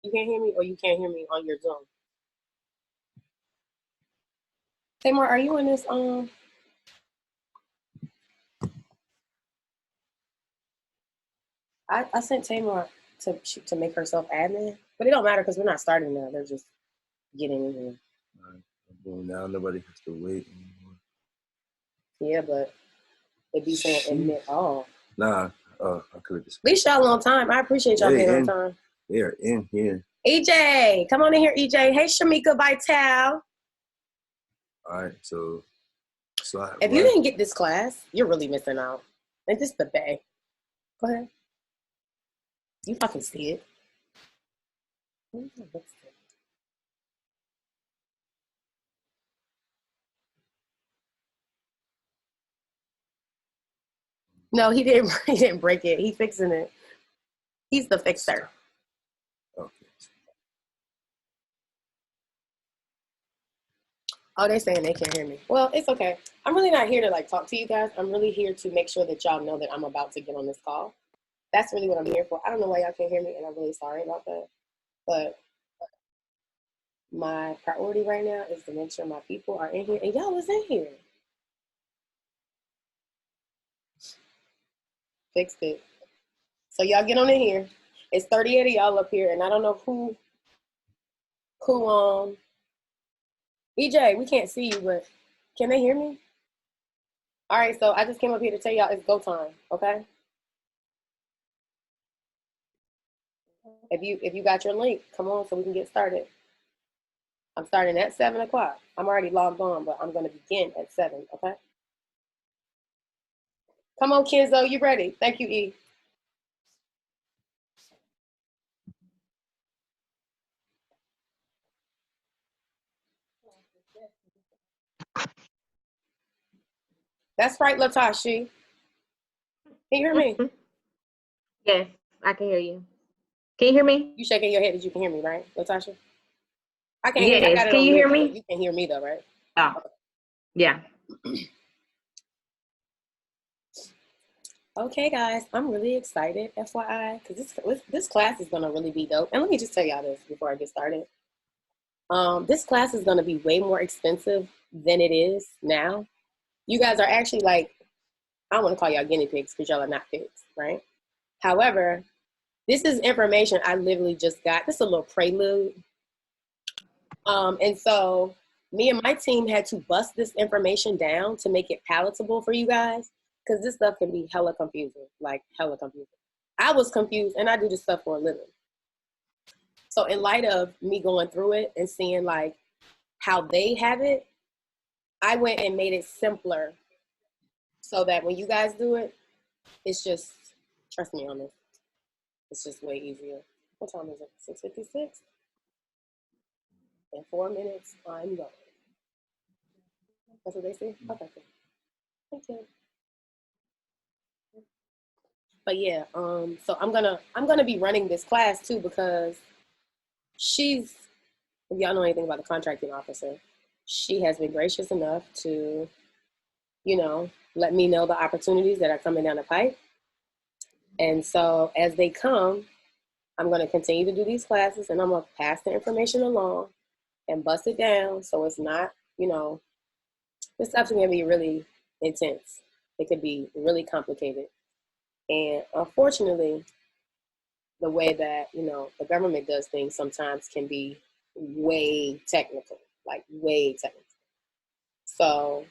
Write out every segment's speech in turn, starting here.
You can't hear me, or you can't hear me on your Zoom. Tamar, are you in this? I sent Tamar to make herself admin, but it don't matter because we're not starting now. They're just getting in here. Well, now nobody has to wait anymore. Yeah, but they be saying admit all. Nah, I could have just. At least y'all on time. I appreciate y'all being on time. They are in here. EJ, come on in here, EJ. Hey, Shamika Vital. All right, so if you didn't get this class, you're really missing out. And this is the bay. Go ahead. You fucking see it. No, he didn't. He didn't break it. He's fixing it. He's the fixer. Okay. Oh, they're saying they can't hear me. Well, it's okay. I'm really not here to like talk to you guys. I'm really here to make sure that y'all know that I'm about to get on this call. That's really what I'm here for. I don't know why y'all can't hear me, and I'm really sorry about that. But my priority right now is to make sure my people are in here, and y'all is in here. Fixed it. So y'all get on in here. It's 38 of y'all up here, and I don't know who EJ, we can't see you, but can they hear me? All right, so I just came up here to tell y'all it's go time, okay? If you got your link, come on so we can get started. I'm starting at 7 o'clock. I'm already logged on, but I'm gonna begin at 7, okay? Come on, Kenzo, you ready? Thank you, E. That's right, Latashi. Can you hear me? Yes, I can hear you. Can you hear me? You shaking your head that you can hear me, right, Latasha? I can't hear you. I got it can on you mute, hear me? You can hear me though, right? Oh, yeah. Okay, guys, I'm really excited, FYI, because this class is gonna really be dope. And let me just tell y'all this before I get started. This class is gonna be way more expensive than it is now. You guys are actually like, I don't want to call y'all guinea pigs because y'all are not pigs, right? However, this is information I literally just got. This is a little prelude. And so me and my team had to bust this information down to make it palatable for you guys, because this stuff can be hella confusing, like hella confusing. I was confused, and I do this stuff for a living. So in light of me going through it and seeing like how they have it, I went and made it simpler so that when you guys do it, it's just, trust me on this, it's just way easier. What time is it? 6:56? In 4 minutes, I'm going. That's what they say? Okay, cool. Thank you. But yeah, so I'm gonna be running this class too, because she's, if y'all know anything about the contracting officer, she has been gracious enough to, you know, let me know the opportunities that are coming down the pipe. And so as they come, I'm gonna continue to do these classes, and I'm gonna pass the information along and bust it down so it's not, you know, this stuff can be really intense. It could be really complicated. And unfortunately, the way that, you know, the government does things sometimes can be way technical, like way technical. So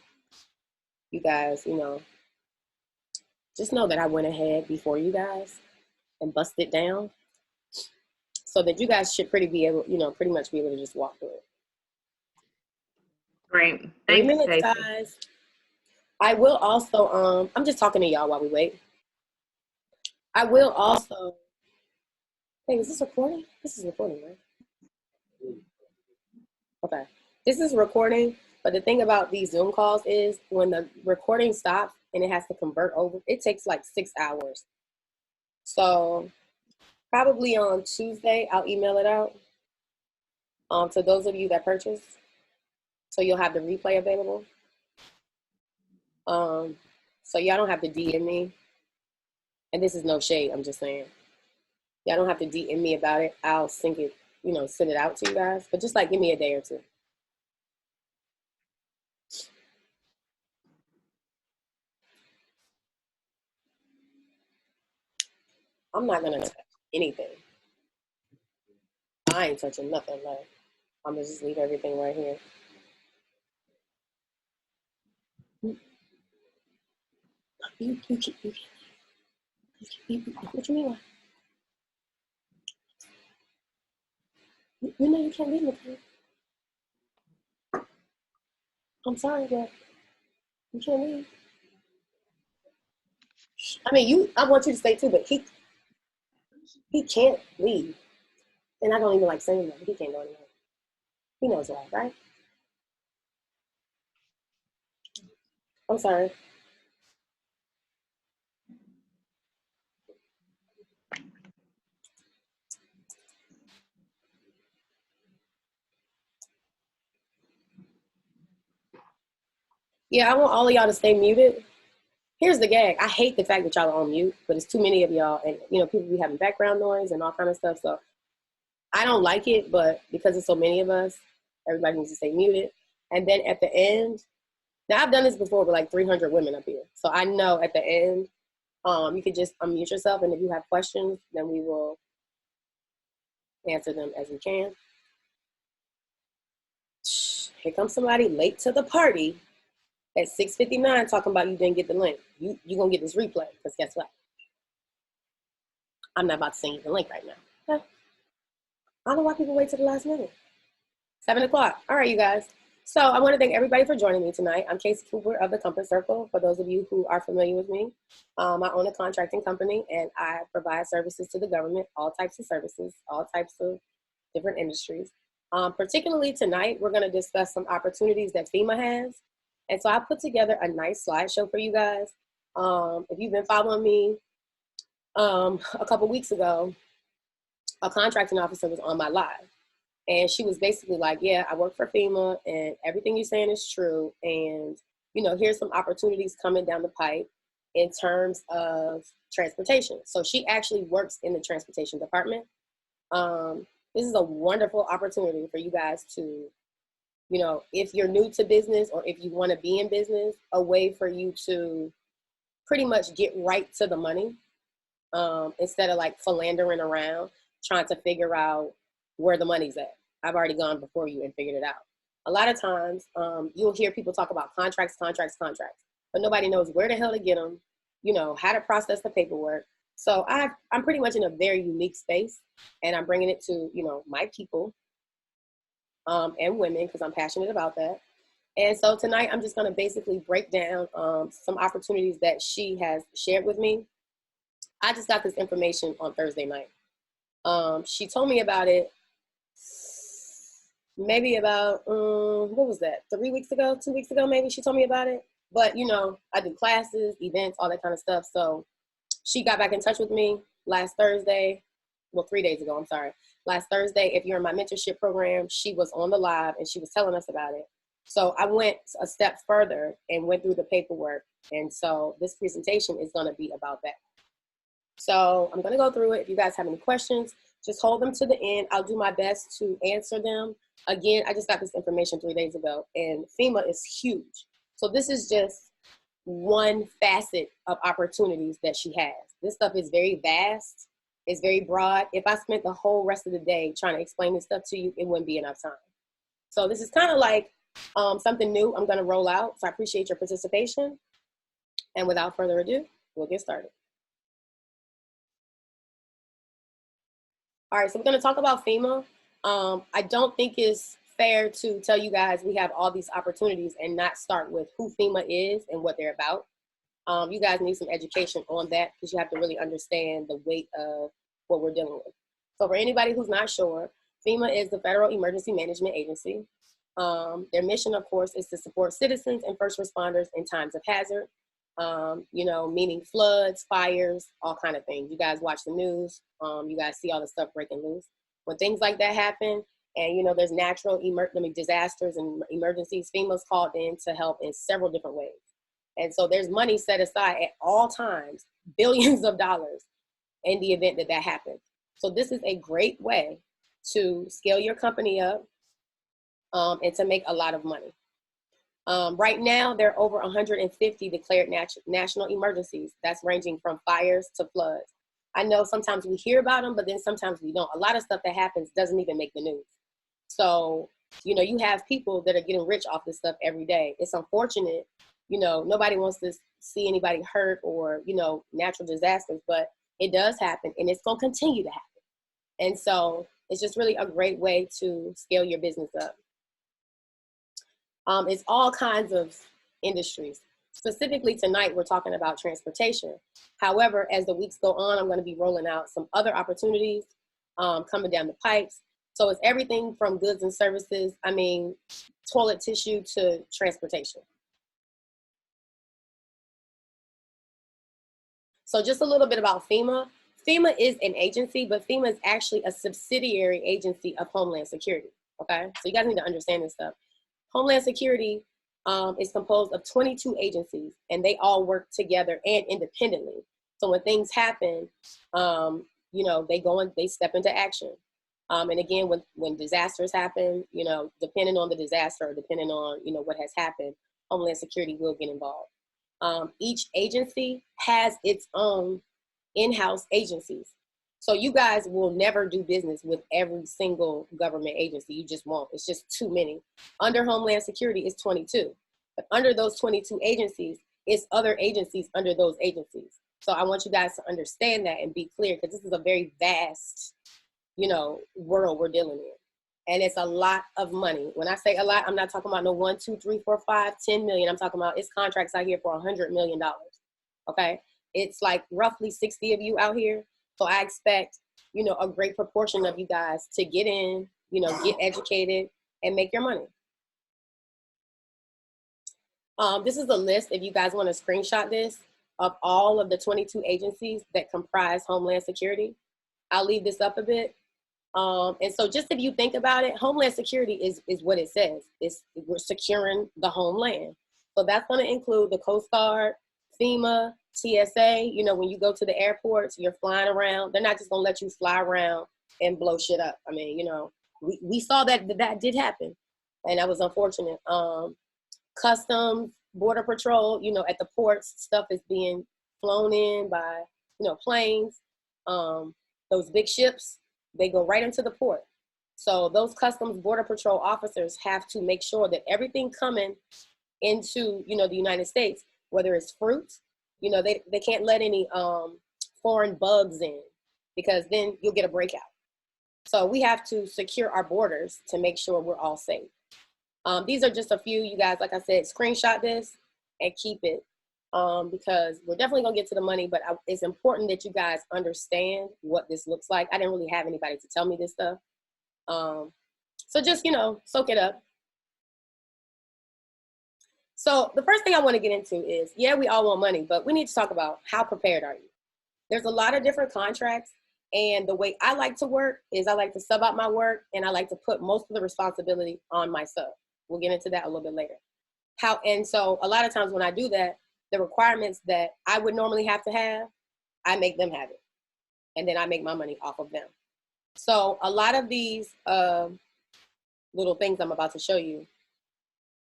you guys, you know, just know that I went ahead before you guys and busted it down so that you guys should pretty much be able to just walk through it. Great. Thanks, 3 minutes, guys. I will also, I'm just talking to y'all while we wait. I will also, hey, is this recording? This is recording, right? Okay. This is recording, but the thing about these Zoom calls is when the recording stops and it has to convert over, it takes like 6 hours. So probably on Tuesday, I'll email it out to those of you that purchase. So you'll have the replay available. So y'all don't have to DM me. And this is no shade, I'm just saying. Y'all don't have to DM me about it. I'll sync it send it out to you guys. But just like give me a day or two. I'm not gonna touch anything. I ain't touching nothing. Like I'm gonna just leave everything right here. What you mean? You know you can't leave me. I'm sorry, but you can't leave. I mean, I want you to stay too, but he can't leave, and I don't even like saying that. He can't go anywhere. He knows why, right? I'm sorry. Yeah, I want all of y'all to stay muted. Here's the gag. I hate the fact that y'all are on mute, but it's too many of y'all, and people be having background noise and all kind of stuff. So I don't like it, but because it's so many of us, everybody needs to stay muted. And then at the end, now I've done this before with like 300 women up here, so I know at the end, you can just unmute yourself, and if you have questions, then we will answer them as we can. Here comes somebody late to the party at 6:59 talking about you didn't get the link. You're going to get this replay, because guess what? I'm not about to send you the link right now. Okay? I don't know why people wait till the last minute. 7 o'clock. All right, you guys. So I want to thank everybody for joining me tonight. I'm Casey Cooper of the Compass Circle. For those of you who are familiar with me, I own a contracting company, and I provide services to the government, all types of services, all types of different industries. Particularly tonight, we're going to discuss some opportunities that FEMA has. And so I put together a nice slideshow for you guys. If you've been following me, a couple weeks ago, a contracting officer was on my live. And she was basically like, yeah, I work for FEMA, and everything you're saying is true. And, here's some opportunities coming down the pipe in terms of transportation. So she actually works in the transportation department. This is a wonderful opportunity for you guys to, if you're new to business or if you want to be in business, a way for you to pretty much get right to the money, instead of like philandering around trying to figure out where the money's at. I've already gone before you and figured it out. A lot of times, you'll hear people talk about contracts, but nobody knows where the hell to get them, how to process the paperwork. So I'm pretty much in a very unique space, and I'm bringing it to, my people, and women, because I'm passionate about that. And so tonight, I'm just going to basically break down some opportunities that she has shared with me. I just got this information on Thursday night. She told me about it maybe about, what was that, 3 weeks ago, 2 weeks ago, maybe she told me about it. But, I do classes, events, all that kind of stuff. So she got back in touch with me last Thursday. Well, 3 days ago, I'm sorry. Last Thursday, if you're in my mentorship program, she was on the live and she was telling us about it. So I went a step further and went through the paperwork. And so this presentation is going to be about that. So I'm going to go through it. If you guys have any questions, just hold them to the end. I'll do my best to answer them. Again, I just got this information 3 days ago, and FEMA is huge. So this is just one facet of opportunities that she has. This stuff is very vast. It's very broad. If I spent the whole rest of the day trying to explain this stuff to you, it wouldn't be enough time. So this is kind of like something new I'm going to roll out. So I appreciate your participation. And without further ado, we'll get started. All right, so we're going to talk about FEMA. I don't think it's fair to tell you guys we have all these opportunities and not start with who FEMA is and what they're about. You guys need some education on that, because you have to really understand the weight of what we're dealing with. So for anybody who's not sure, FEMA is the Federal Emergency Management Agency. Their mission, of course, is to support citizens and first responders in times of hazard, meaning floods, fires, all kind of things. You guys watch the news. You guys see all the stuff breaking loose. When things like that happen, and, there's natural disasters and emergencies, FEMA's called in to help in several different ways. And so there's money set aside at all times, billions of dollars, in the event that happens. So this is a great way to scale your company up and to make a lot of money. Right now, there are over 150 declared national emergencies. That's ranging from fires to floods. I know sometimes we hear about them, but then sometimes we don't. A lot of stuff that happens doesn't even make the news. So, you know, you have people that are getting rich off this stuff every day. It's unfortunate. You know, nobody wants to see anybody hurt or, you know, natural disasters, but it does happen and it's going to continue to happen. And so it's just really a great way to scale your business up. It's all kinds of industries. Specifically tonight, we're talking about transportation. However, as the weeks go on, I'm going to be rolling out some other opportunities coming down the pipes. So it's everything from goods and services, I mean, toilet tissue to transportation. So just a little bit about FEMA. FEMA is an agency, but FEMA is actually a subsidiary agency of Homeland Security, okay? So you guys need to understand this stuff. Homeland Security is composed of 22 agencies, and they all work together and independently. So when things happen, you know, they step into action. And again, when disasters happen, you know, depending on the disaster or depending on, you know, what has happened, Homeland Security will get involved. Each agency has its own in-house agencies. So you guys will never do business with every single government agency. You just won't. It's just too many. Under Homeland Security is 22. But under those 22 agencies, it's other agencies under those agencies. So I want you guys to understand that and be clear, because this is a very vast, you know, world we're dealing in. And it's a lot of money. When I say a lot, I'm not talking about no 1, 2, 3, 4, 5, 10 million. I'm talking about it's contracts out here for $100 million. Okay. It's like roughly 60 of you out here. So I expect, you know, a great proportion of you guys to get in, you know, get educated and make your money. This is a list, if you guys want to screenshot this, of all of the 22 agencies that comprise Homeland Security. I'll leave this up a bit. And so just if you think about it, Homeland Security is what it says. We're securing the homeland. So that's going to include the Coast Guard, FEMA, TSA. You know, when you go to the airports, you're flying around. They're not just going to let you fly around and blow shit up. I mean, you know, we saw that did happen, and that was unfortunate. Customs, Border Patrol, you know, at the ports, stuff is being flown in by, you know, planes. Those big ships, they go right into the port. So those Customs Border Patrol officers have to make sure that everything coming into, you know, the United States, whether it's fruit, you know, they can't let any foreign bugs in, because then you'll get a breakout. So we have to secure our borders to make sure we're all safe. These are just a few, you guys, like I said, screenshot this and keep it, because we're definitely gonna get to the money, but it's important that you guys understand what this looks like. I didn't really have anybody to tell me this stuff. So just, you know, soak it up. So the first thing I want to get into is, yeah, we all want money, but we need to talk about how prepared are you? There's a lot of different contracts, and the way I like to work is I like to sub out my work, and I like to put most of the responsibility on my sub. We'll get into that a little bit later. And so a lot of times when I do that, the requirements that I would normally have to have, I make them have it. And then I make my money off of them. So a lot of these little things I'm about to show you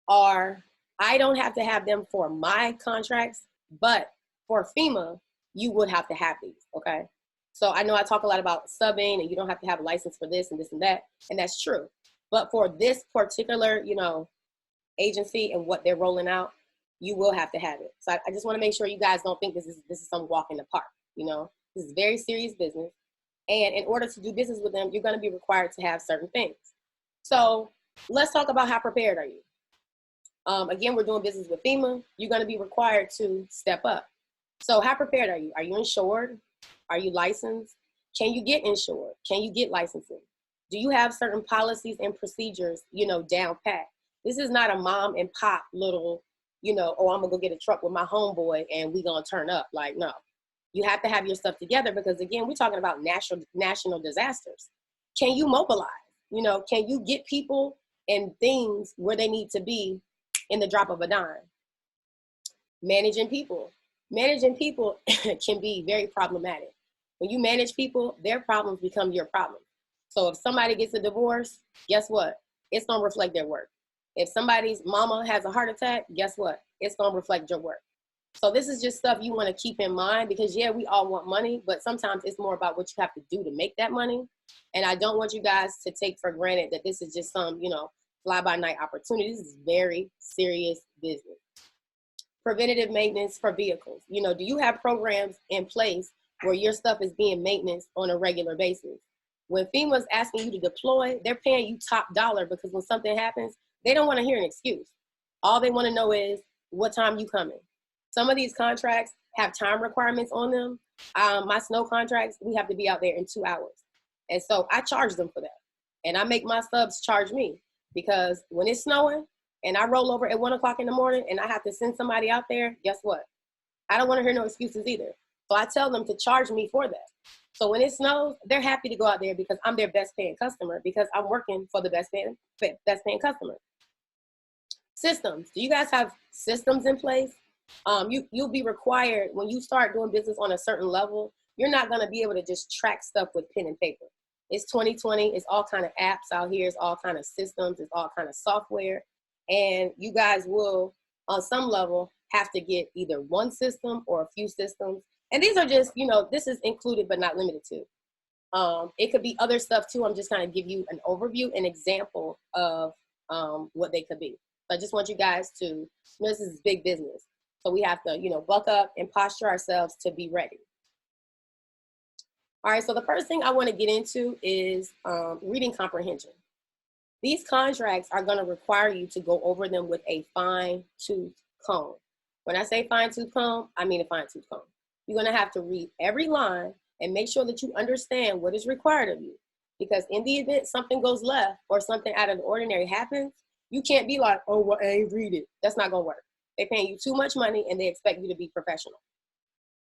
are, I don't have to have them for my contracts, but for FEMA, you would have to have these, okay? So I know I talk a lot about subbing and you don't have to have a license for this and this and that, and that's true. But for this particular, you know, agency and what they're rolling out, you will have to have it. So I just want to make sure you guys don't think this is some walk in the park. You know, this is very serious business. And in order to do business with them, you're going to be required to have certain things. So let's talk about how prepared are you? Again, we're doing business with FEMA. You're going to be required to step up. So how prepared are you? Are you insured? Are you licensed? Can you get insured? Can you get licensing? Do you have certain policies and procedures, you know, down pat? This is not a mom and pop little, you know, oh, I'm gonna go get a truck with my homeboy and we gonna turn up. Like, no, you have to have your stuff together, because again, we're talking about national disasters. Can you mobilize? You know, can you get people and things where they need to be in the drop of a dime? Managing people can be very problematic. When you manage people, their problems become your problem. So if somebody gets a divorce, guess what? It's going to reflect their work. If somebody's mama has a heart attack, guess what? It's going to reflect your work. So this is just stuff you want to keep in mind because, yeah, we all want money, but sometimes it's more about what you have to do to make that money. And I don't want you guys to take for granted that this is just some, fly-by-night opportunity. This is very serious business. Preventative maintenance for vehicles. Do you have programs in place where your stuff is being maintenance on a regular basis? When FEMA's asking you to deploy, they're paying you top dollar because when something happens, they don't want to hear an excuse. All they want to know is what time you coming. Some of these contracts have time requirements on them. My snow contracts, we have to be out there in 2 hours. And so I charge them for that. And I make my subs charge me because when it's snowing and I roll over at 1 o'clock in the morning and I have to send somebody out there, guess what? I don't want to hear no excuses either. So I tell them to charge me for that. So when it snows, they're happy to go out there because I'm their best paying customer because I'm working for the best paying customer. Systems. Do you guys have systems in place? You'll be required when you start doing business on a certain level, you're not going to be able to just track stuff with pen and paper. It's 2020. It's all kind of apps out here. It's all kind of systems. It's all kind of software. And you guys will, on some level, have to get either one system or a few systems. And these are just, this is included but not limited to. It could be other stuff too. I'm just kind of give you an overview, an example of what they could be. So I just want you guys to, this is big business. So we have to, buck up and posture ourselves to be ready. All right, so the first thing I want to get into is reading comprehension. These contracts are going to require you to go over them with a fine-tooth comb. When I say fine-tooth comb, I mean a fine-tooth comb. You're going to have to read every line and make sure that you understand what is required of you. Because in the event something goes left or something out of the ordinary happens, you can't be like, oh, well, I ain't read it. That's not going to work. They're paying you too much money and they expect you to be professional.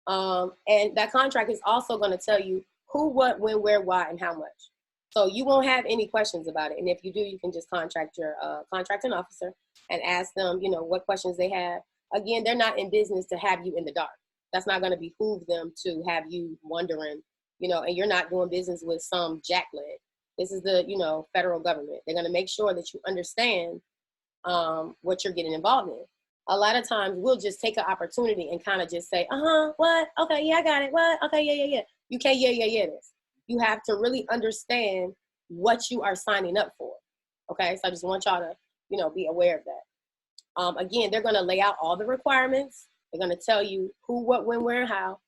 And that contract is also going to tell you who, what, when, where, why, and how much. So you won't have any questions about it. And if you do, you can just contact your contracting officer and ask them, what questions they have. Again, they're not in business to have you in the dark. That's not going to behoove them to have you wondering, and you're not doing business with some jackleg. This is the, federal government. They're going to make sure that you understand what you're getting involved in. A lot of times we'll just take an opportunity and kind of just say, what? Okay, yeah, I got it. What? Okay, yeah. You can't yeah this. You have to really understand what you are signing up for. Okay, so I just want y'all to, be aware of that. Again, they're going to lay out all the requirements. They're going to tell you who, what, when, where, and how.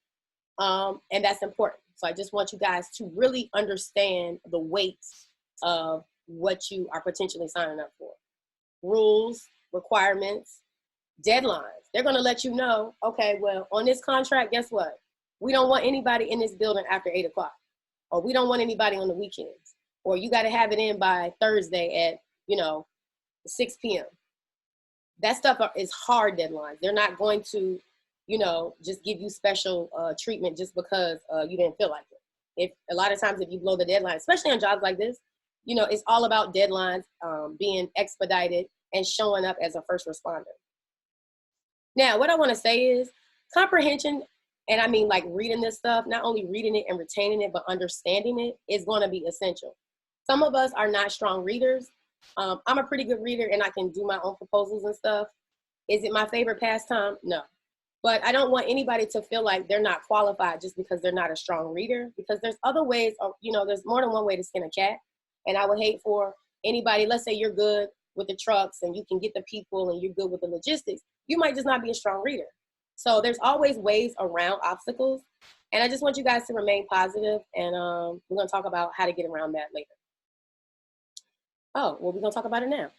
And that's important. So I just want you guys to really understand the weight of what you are potentially signing up for. Rules, requirements, deadlines. They're going to let you know, okay, well, on this contract, guess what? We don't want anybody in this building after 8 o'clock, or we don't want anybody on the weekends, or you got to have it in by Thursday at, 6 p.m. That stuff is hard deadlines. They're not going to, just give you special treatment just because you didn't feel like it. If a lot of times if you blow the deadline, especially on jobs like this, it's all about deadlines being expedited and showing up as a first responder. Now, what I want to say is comprehension, and I mean like reading this stuff, not only reading it and retaining it, but understanding it is going to be essential. Some of us are not strong readers. I'm a pretty good reader and I can do my own proposals and stuff. Is it my favorite pastime? No. But I don't want anybody to feel like they're not qualified just because they're not a strong reader, because there's other ways, there's more than one way to skin a cat. And I would hate for anybody, let's say you're good with the trucks and you can get the people and you're good with the logistics. You might just not be a strong reader. So there's always ways around obstacles. And I just want you guys to remain positive, and we're going to talk about how to get around that later. Oh, well, we're going to talk about it now.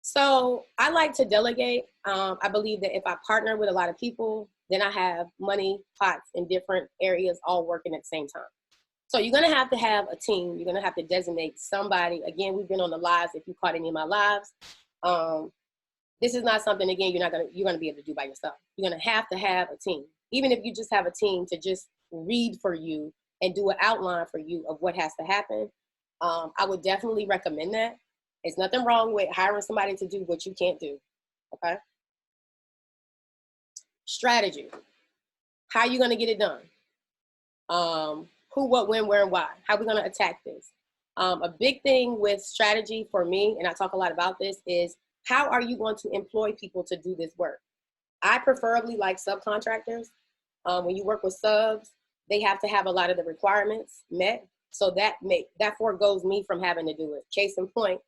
So I like to delegate. I believe that if I partner with a lot of people, then I have money pots in different areas all working at the same time. So you're going to have a team. You're going to have to designate somebody. Again, we've been on the lives. If you caught any of my lives, this is not something, again, you're going to be able to do by yourself. You're going to have a team. Even if you just have a team to just read for you and do an outline for you of what has to happen, I would definitely recommend that. There's nothing wrong with hiring somebody to do what you can't do, okay? Strategy. How are you going to get it done? Who, what, when, where, and why? How are we going to attack this? A big thing with strategy for me, and I talk a lot about this, is how are you going to employ people to do this work? I preferably like subcontractors. When you work with subs, they have to have a lot of the requirements met. So that foregoes me from having to do it. Case in point,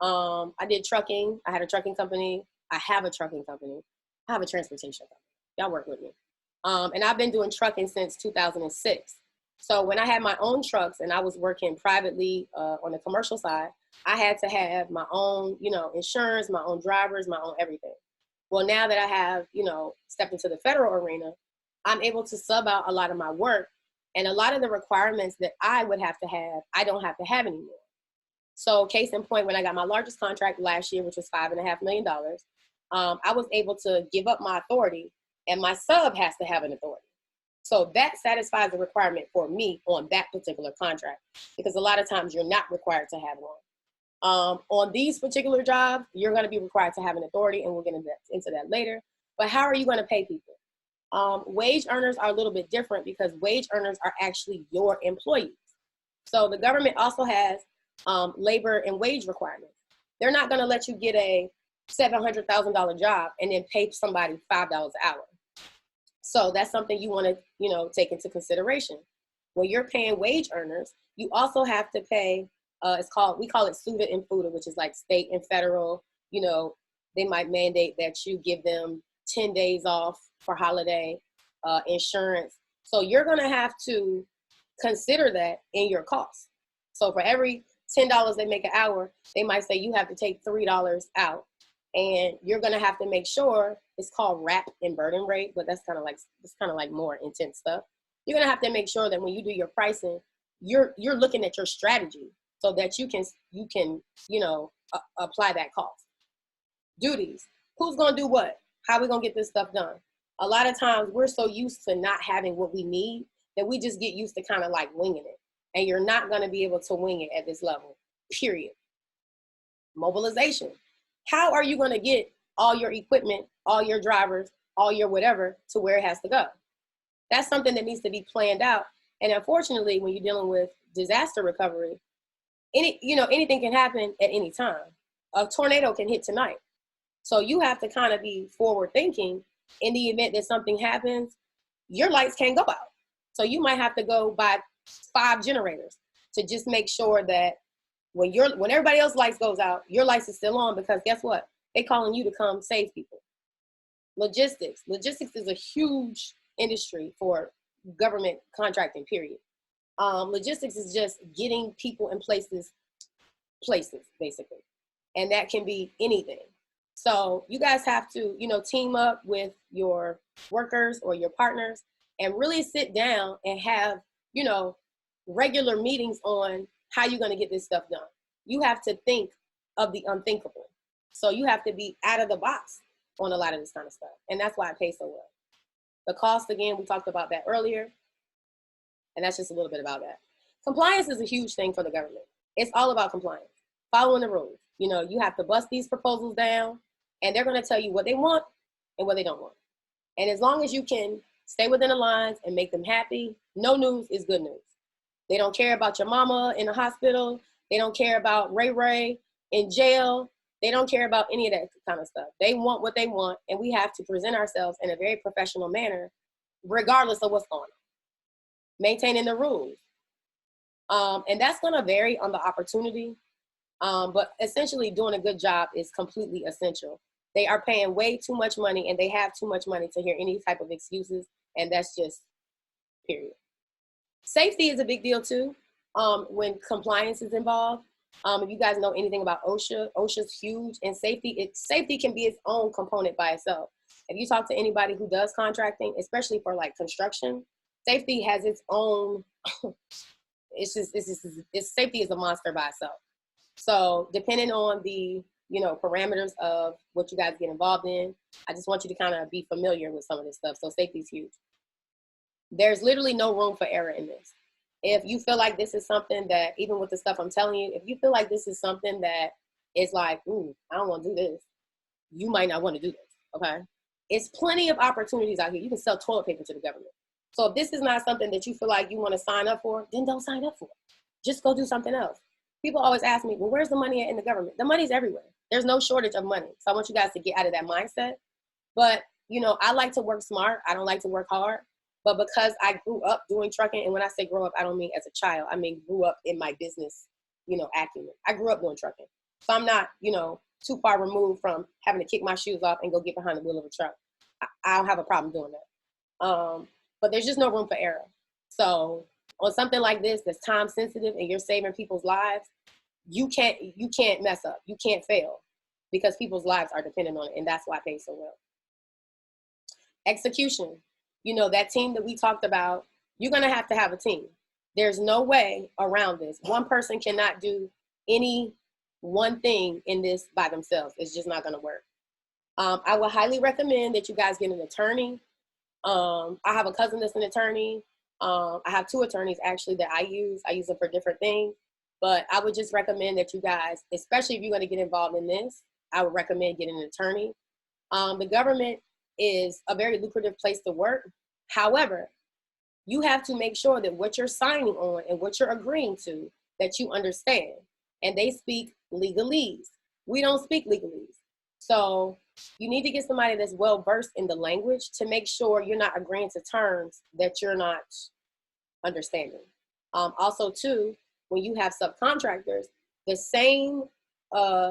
I did trucking. I had a trucking company. I have a trucking company. I have a transportation company. Y'all work with me. And I've been doing trucking since 2006. So when I had my own trucks and I was working privately on the commercial side, I had to have my own, insurance, my own drivers, my own everything. Well, now that I have, stepped into the federal arena, I'm able to sub out a lot of my work, and a lot of the requirements that I would have to have, I don't have to have anymore. So case in point, when I got my largest contract last year, which was $5.5 million, I was able to give up my authority, and my sub has to have an authority. So that satisfies the requirement for me on that particular contract, because a lot of times you're not required to have one. On these particular jobs, you're going to be required to have an authority, and we'll get into that later. But how are you going to pay people? Wage earners are a little bit different, because wage earners are actually your employees. So the government also has labor and wage requirements. They're not going to let you get a $700,000 job and then pay somebody $5 an hour. So that's something you want to, take into consideration. When you're paying wage earners, you also have to pay, we call it SUTA and FUTA, which is like state and federal. They might mandate that you give them 10 days off for holiday, insurance. So you're going to have to consider that in your costs. So for every $10 they make an hour, they might say you have to take $3 out. And you're going to have to make sure, it's called wrap and burden rate, but it's kind of like more intense stuff. You're going to have to make sure that when you do your pricing, you're looking at your strategy so that you can apply that cost. Duties. Who's going to do what? How are we going to get this stuff done? A lot of times we're so used to not having what we need that we just get used to kind of like winging it. And you're not going to be able to wing it at this level, period. Mobilization. How are you going to get all your equipment, all your drivers, all your whatever to where it has to go? That's something that needs to be planned out. And unfortunately, when you're dealing with disaster recovery, anything can happen at any time. A tornado can hit tonight. So you have to kind of be forward thinking. In the event that something happens, your lights can't go out. So you might have to go buy 5 generators to just make sure that when everybody else's lights goes out, your lights is still on, because guess what? They calling you to come save people. Logistics. Logistics is a huge industry for government contracting, period. Logistics is just getting people in places, basically. And that can be anything. So you guys have to, team up with your workers or your partners and really sit down and have, regular meetings on how you're going to get this stuff done. You have to think of the unthinkable. So you have to be out of the box on a lot of this kind of stuff. And that's why it pays so well. The cost, again, we talked about that earlier. And that's just a little bit about that. Compliance is a huge thing for the government. It's all about compliance, following the rules. You have to bust these proposals down, and they're going to tell you what they want and what they don't want. And as long as you can stay within the lines and make them happy, no news is good news. They don't care about your mama in the hospital. They don't care about Ray Ray in jail. They don't care about any of that kind of stuff. They want what they want, and we have to present ourselves in a very professional manner, regardless of what's going on. Maintaining the rules. And that's going to vary on the opportunity, but essentially doing a good job is completely essential. They are paying way too much money, and they have too much money to hear any type of excuses, and that's just period. Safety is a big deal too when compliance is involved. If you guys know anything about OSHA, OSHA's huge, and safety can be its own component by itself. If you talk to anybody who does contracting, especially for like construction, safety has its own, safety is a monster by itself. So depending on the, parameters of what you guys get involved in, I just want you to kind of be familiar with some of this stuff. So safety is huge. There's literally no room for error in this. If you feel like this is something that, even with the stuff I'm telling you, if you feel like this is something that is like, ooh, I don't want to do this, you might not want to do this, okay? It's plenty of opportunities out here. You can sell toilet paper to the government. So if this is not something that you feel like you want to sign up for, then don't sign up for it. Just go do something else. People always ask me, well, where's the money in the government? The money's everywhere. There's no shortage of money. So I want you guys to get out of that mindset. But, you know, I like to work smart. I don't like to work hard. But because I grew up doing trucking, and when I say grow up, I don't mean as a child. I mean grew up in my business, you know, acumen. I grew up doing trucking. So I'm not, you know, too far removed from having to kick my shoes off and go get behind the wheel of a truck. I don't have a problem doing that. But there's just no room for error. So on something like this that's time sensitive and you're saving people's lives, you can't mess up. You can't fail because people's lives are dependent on it. And that's why it pays so well. Execution. You know, that team that we talked about, you're going to have a team. There's no way around this. One person cannot do any one thing in this by themselves. It's just not going to work. I would highly recommend that you guys get an attorney. I have a cousin that's an attorney. I have 2 attorneys actually that I use. I use them for different things. But I would just recommend that you guys, especially if you're going to get involved in this, I would recommend getting an attorney. The government is a very lucrative place to work. However, you have to make sure that what you're signing on and what you're agreeing to, that you understand. And they speak legalese. We don't speak legalese. So you need to get somebody that's well versed in the language to make sure you're not agreeing to terms that you're not understanding. Also, too, when you have subcontractors, the same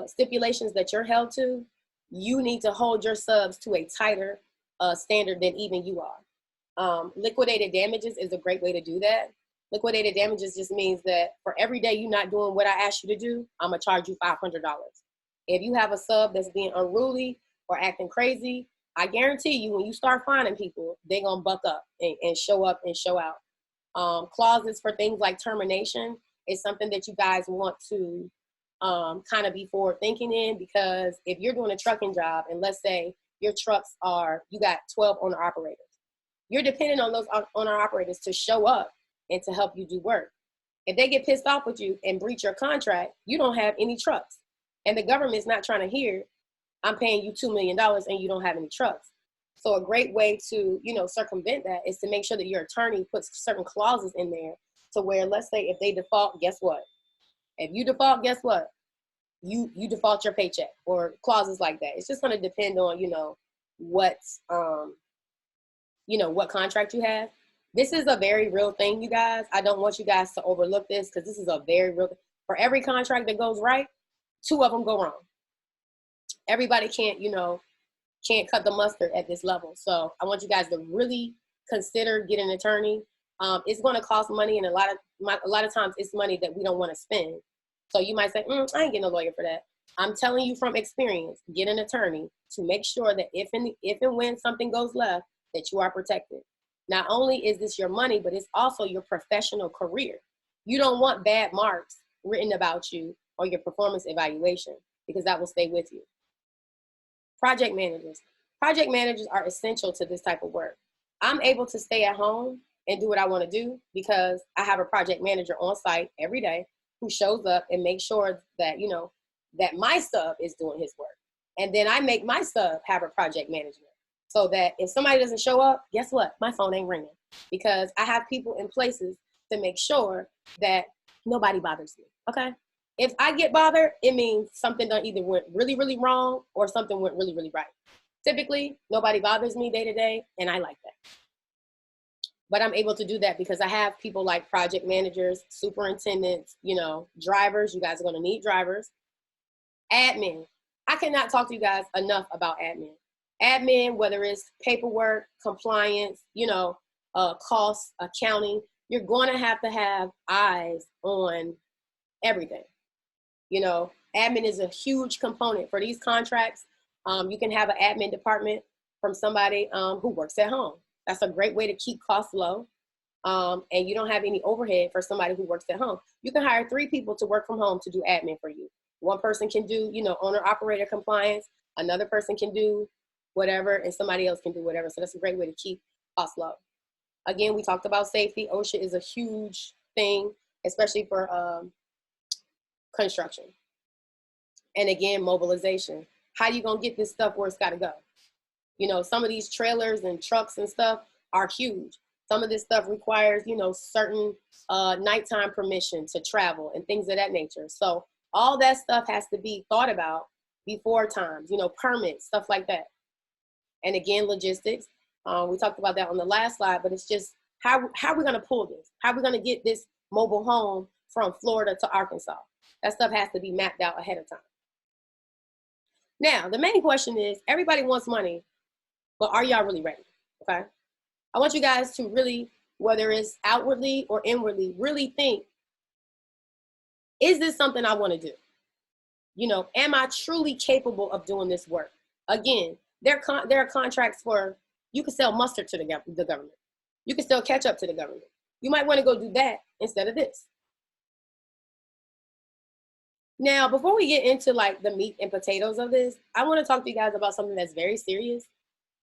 stipulations that you're held to, you need to hold your subs to a tighter standard than even you are. Liquidated damages is a great way to do that. Liquidated damages just means that for every day you're not doing what I asked you to do, I'm going to charge you $500. If you have a sub that's being unruly or acting crazy, I guarantee you when you start finding people, they're going to buck up and show up and show out. Clauses for things like termination is something that you guys want to kind of be forward thinking in, because if you're doing a trucking job and let's say your trucks you got 12 owner operators, you're dependent on those owner operators to show up and to help you do work. If they get pissed off with you and breach your contract, you don't have any trucks. And the government's not trying to hear, I'm paying you $2 million and you don't have any trucks. So a great way to, you know, circumvent that is to make sure that your attorney puts certain clauses in there to where, let's say if they default, guess what? If you default, guess what? You default your paycheck or clauses like that. It's just going to depend on, you know, what contract you have. This is a very real thing, you guys. I don't want you guys to overlook this because this is a very real thing. For every contract that goes right, 2 of them go wrong. Everybody can't cut the mustard at this level. So I want you guys to really consider getting an attorney. It's going to cost money, and a lot of times it's money that we don't want to spend. So you might say, I ain't getting a lawyer for that. I'm telling you from experience, get an attorney to make sure that if and when something goes left, that you are protected. Not only is this your money, but it's also your professional career. You don't want bad marks written about you or your performance evaluation, because that will stay with you. Project managers. Project managers are essential to this type of work. I'm able to stay at home and do what I want to do because I have a project manager on site every day who shows up and makes sure that, you know, that my sub is doing his work. And then I make my sub have a project management so that if somebody doesn't show up, guess what? My phone ain't ringing, because I have people in places to make sure that nobody bothers me, okay? If I get bothered, it means something done either went really, really wrong or something went really, really right. Typically, nobody bothers me day to day, and I like that. But I'm able to do that because I have people like project managers, superintendents, you know, drivers. You guys are going to need drivers. Admin. I cannot talk to you guys enough about admin. Admin, whether it's paperwork, compliance, you know, costs, accounting, you're going to have eyes on everything. You know, admin is a huge component for these contracts. You can have an admin department from somebody who works at home. That's a great way to keep costs low. And you don't have any overhead for somebody who works at home. You can hire 3 people to work from home to do admin for you. One person can do, you know, owner operator compliance. Another person can do whatever, and somebody else can do whatever. So that's a great way to keep costs low. Again, we talked about safety. OSHA is a huge thing, especially for construction. And again, mobilization. How you gonna get this stuff where it's gotta go? You know, some of these trailers and trucks and stuff are huge. Some of this stuff requires, you know, certain nighttime permission to travel and things of that nature. So all that stuff has to be thought about before times, you know, permits, stuff like that. And again, logistics. We talked about that on the last slide, but it's just how are we going to pull this? How are we going to get this mobile home from Florida to Arkansas? That stuff has to be mapped out ahead of time. Now, the main question is, everybody wants money, but are y'all really ready? Okay. I want you guys to really, whether it's outwardly or inwardly, really think, is this something I want to do? You know, am I truly capable of doing this work? Again, there are contracts for, you can sell mustard to the government. You can sell ketchup to the government. You might want to go do that instead of this. Now, before we get into like the meat and potatoes of this, I want to talk to you guys about something that's very serious,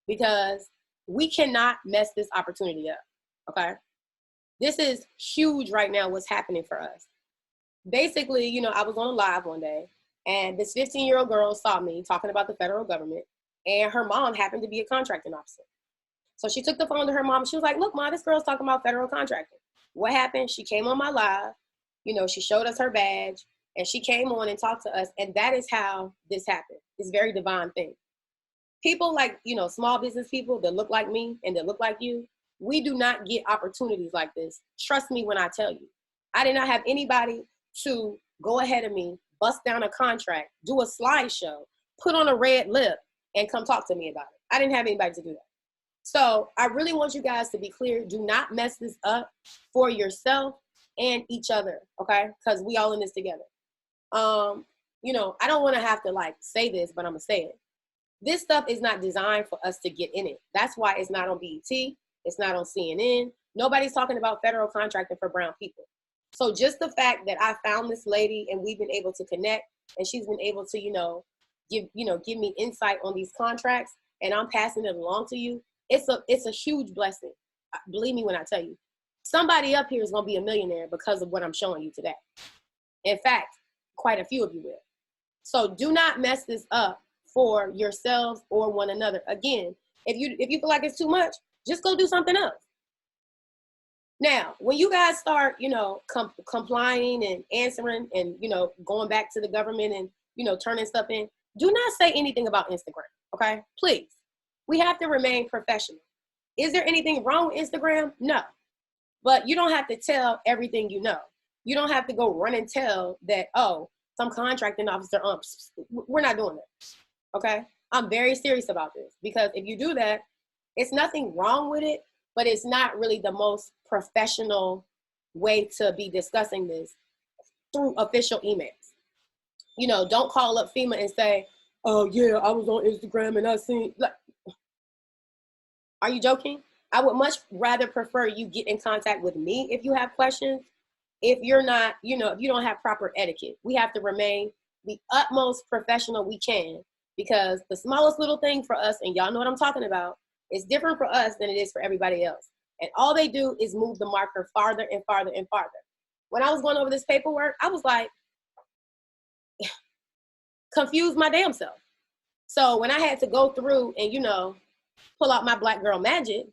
because we cannot mess this opportunity up, okay? This is huge right now, what's happening for us. Basically, you know, I was on a live one day, and this 15-year-old girl saw me talking about the federal government, and her mom happened to be a contracting officer. So she took the phone to her mom. She was like, look, Ma, this girl's talking about federal contracting. What happened? She came on my live. You know, she showed us her badge, and she came on and talked to us, and that is how this happened. It's a very divine thing. People like, you know, small business people that look like me and that look like you, we do not get opportunities like this. Trust me when I tell you. I did not have anybody to go ahead of me, bust down a contract, do a slideshow, put on a red lip, and come talk to me about it. I didn't have anybody to do that. So I really want you guys to be clear. Do not mess this up for yourself and each other, okay? Because we all in this together. You know, I don't want to have to like say this, but I'm going to say it. This stuff is not designed for us to get in it. That's why it's not on BET. It's not on CNN. Nobody's talking about federal contracting for brown people. So just the fact that I found this lady and we've been able to connect, and she's been able to, give me insight on these contracts, and I'm passing it along to you. It's a huge blessing. Believe me when I tell you, somebody up here is going to be a millionaire because of what I'm showing you today. In fact, quite a few of you will. So do not mess this up for yourselves or one another. Again, if you feel like it's too much, just go do something else. Now, when you guys start, complying and answering and, going back to the government and, turning stuff in, do not say anything about Instagram, okay? Please. We have to remain professional. Is there anything wrong with Instagram? No. But you don't have to tell everything you know. You don't have to go run and tell that, oh, some contracting officer, we're not doing that, okay? I'm very serious about this, because if you do that, it's nothing wrong with it, but it's not really the most professional way to be discussing this through official emails. Don't call up FEMA and say, oh yeah, I was on Instagram and I seen, are you joking? I would much rather prefer you get in contact with me if you have questions. If you're not, if you don't have proper etiquette, we have to remain the utmost professional we can, because the smallest little thing for us, and y'all know what I'm talking about, is different for us than it is for everybody else. And all they do is move the marker farther and farther and farther. When I was going over this paperwork, I was like, confused my damn self. So when I had to go through and, pull out my black girl magic,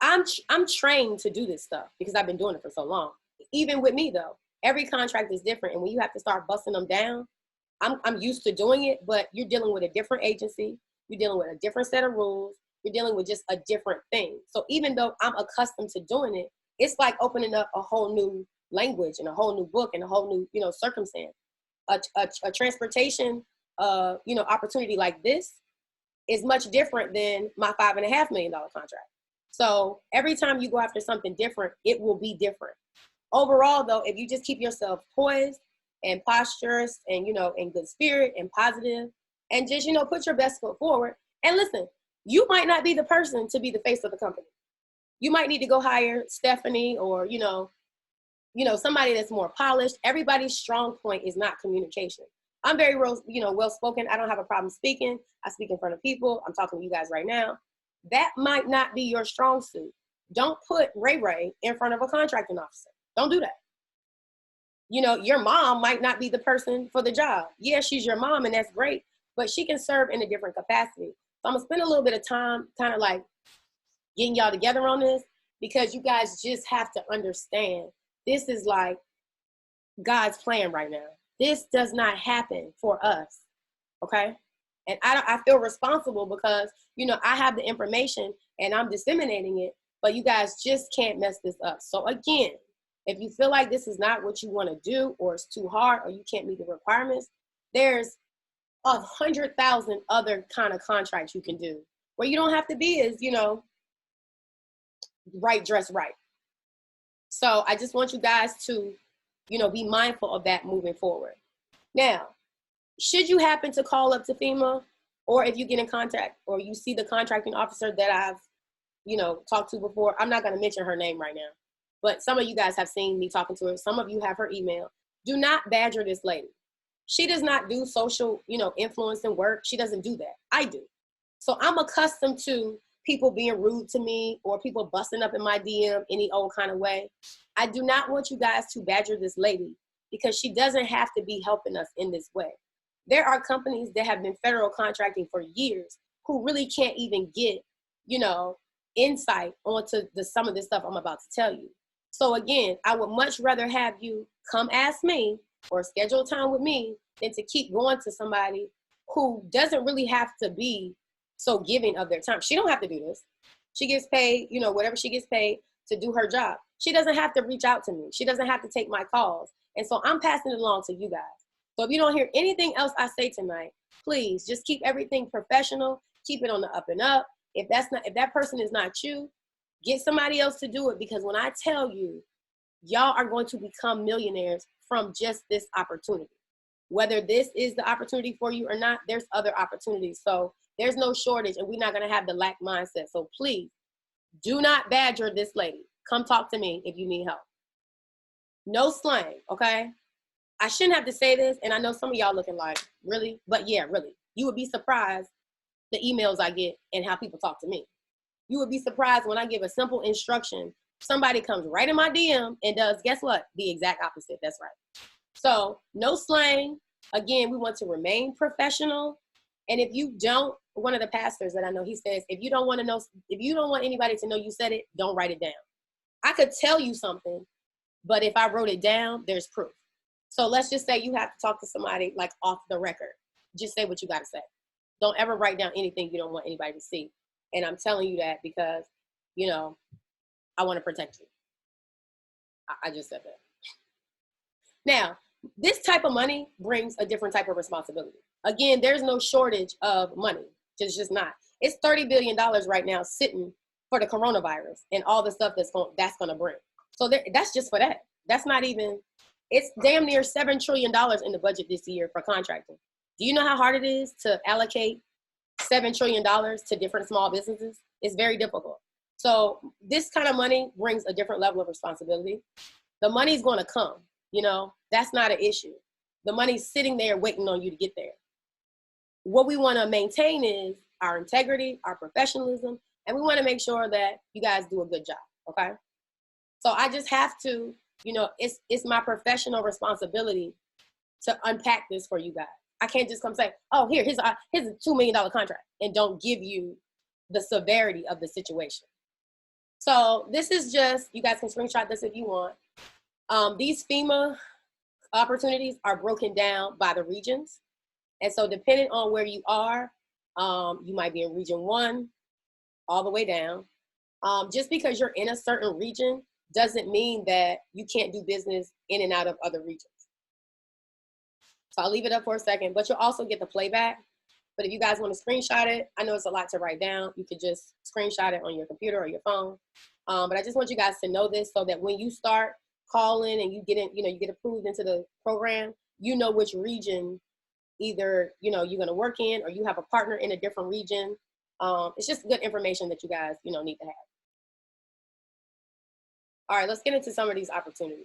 I'm trained to do this stuff because I've been doing it for so long. Even with me though, every contract is different. And when you have to start busting them down, I'm used to doing it, but you're dealing with a different agency. You're dealing with a different set of rules. You're dealing with just a different thing. So even though I'm accustomed to doing it, it's like opening up a whole new language and a whole new book and a whole new, circumstance. A transportation, opportunity like this is much different than my $5.5 million contract. So every time you go after something different, it will be different. Overall though, if you just keep yourself poised and posturous and, in good spirit and positive, and just, put your best foot forward. And listen, you might not be the person to be the face of the company. You might need to go hire Stephanie or, somebody that's more polished. Everybody's strong point is not communication. I'm very, well-spoken. I don't have a problem speaking. I speak in front of people. I'm talking to you guys right now. That might not be your strong suit. Don't put Ray Ray in front of a contracting officer. Don't do that. Your mom might not be the person for the job. Yeah, she's your mom and that's great, but she can serve in a different capacity. So I'm gonna spend a little bit of time kind of like getting y'all together on this, because you guys just have to understand this is like God's plan right now. This does not happen for us, okay? And I feel responsible because, you know, I have the information and I'm disseminating it, but you guys just can't mess this up. So again, if you feel like this is not what you want to do, or it's too hard, or you can't meet the requirements, there's 100,000 other kind of contracts you can do where you don't have to be as, you know, right, dress right. So I just want you guys to, you know, be mindful of that moving forward. Now, should you happen to call up to FEMA, or if you get in contact or you see the contracting officer that I've, you know, talked to before, I'm not going to mention her name right now, but some of you guys have seen me talking to her. Some of you have her email. Do not badger this lady. She does not do social, you know, influencing work. She doesn't do that. I do. So I'm accustomed to people being rude to me or people busting up in my DM any old kind of way. I do not want you guys to badger this lady because she doesn't have to be helping us in this way. There are companies that have been federal contracting for years who really can't even get, you know, insight onto some of this stuff I'm about to tell you. So again, I would much rather have you come ask me or schedule time with me than to keep going to somebody who doesn't really have to be so giving of their time. She don't have to do this. She gets paid, you know, whatever she gets paid to do her job. She doesn't have to reach out to me. She doesn't have to take my calls. And so I'm passing it along to you guys. So if you don't hear anything else I say tonight, please just keep everything professional. Keep it on the up and up. If that person is not you, get somebody else to do it, because when I tell you, y'all are going to become millionaires from just this opportunity. Whether this is the opportunity for you or not, there's other opportunities. So there's no shortage, and we're not going to have the lack mindset. So please do not badger this lady. Come talk to me if you need help. No slang, okay? I shouldn't have to say this, and I know some of y'all looking like, really? But yeah, really. You would be surprised the emails I get and how people talk to me. You would be surprised when I give a simple instruction, somebody comes right in my DM and does, guess what? The exact opposite. That's right. So no slang. Again, we want to remain professional. And if you don't, one of the pastors that I know, he says, if you don't want anybody to know you said it, don't write it down. I could tell you something, but if I wrote it down, there's proof. So let's just say you have to talk to somebody like off the record. Just say what you got to say. Don't ever write down anything you don't want anybody to see. And I'm telling you that because, you know, I want to protect you. I just said that. Now, this type of money brings a different type of responsibility. Again, there's no shortage of money. It's just not. It's $30 billion right now sitting for the coronavirus and all the stuff that's going to bring. So that's just for that. That's not even, it's damn near $7 trillion in the budget this year for contracting. Do you know how hard it is to allocate $7 trillion to different small businesses? It's very difficult. So this kind of money brings a different level of responsibility. The money's going to come, you know, that's not an issue. The money's sitting there waiting on you to get there. What we want to maintain is our integrity, our professionalism, and we want to make sure that you guys do a good job, okay? So I just have to, you know, it's my professional responsibility to unpack this for you guys. I can't just come say, oh, here's a $2 million contract and don't give you the severity of the situation. So this is just, you guys can screenshot this if you want. These FEMA opportunities are broken down by the regions. And so depending on where you are, you might be in region 1 all the way down. Just because you're in a certain region doesn't mean that you can't do business in and out of other regions. So I'll leave it up for a second, but you'll also get the playback. But if you guys want to screenshot it, I know it's a lot to write down. You could just screenshot it on your computer or your phone. But I just want you guys to know this so that when you start calling and you get in, you get approved into the program, you know which region either, you're going to work in or you have a partner in a different region. It's just good information that you guys, need to have. All right, let's get into some of these opportunities.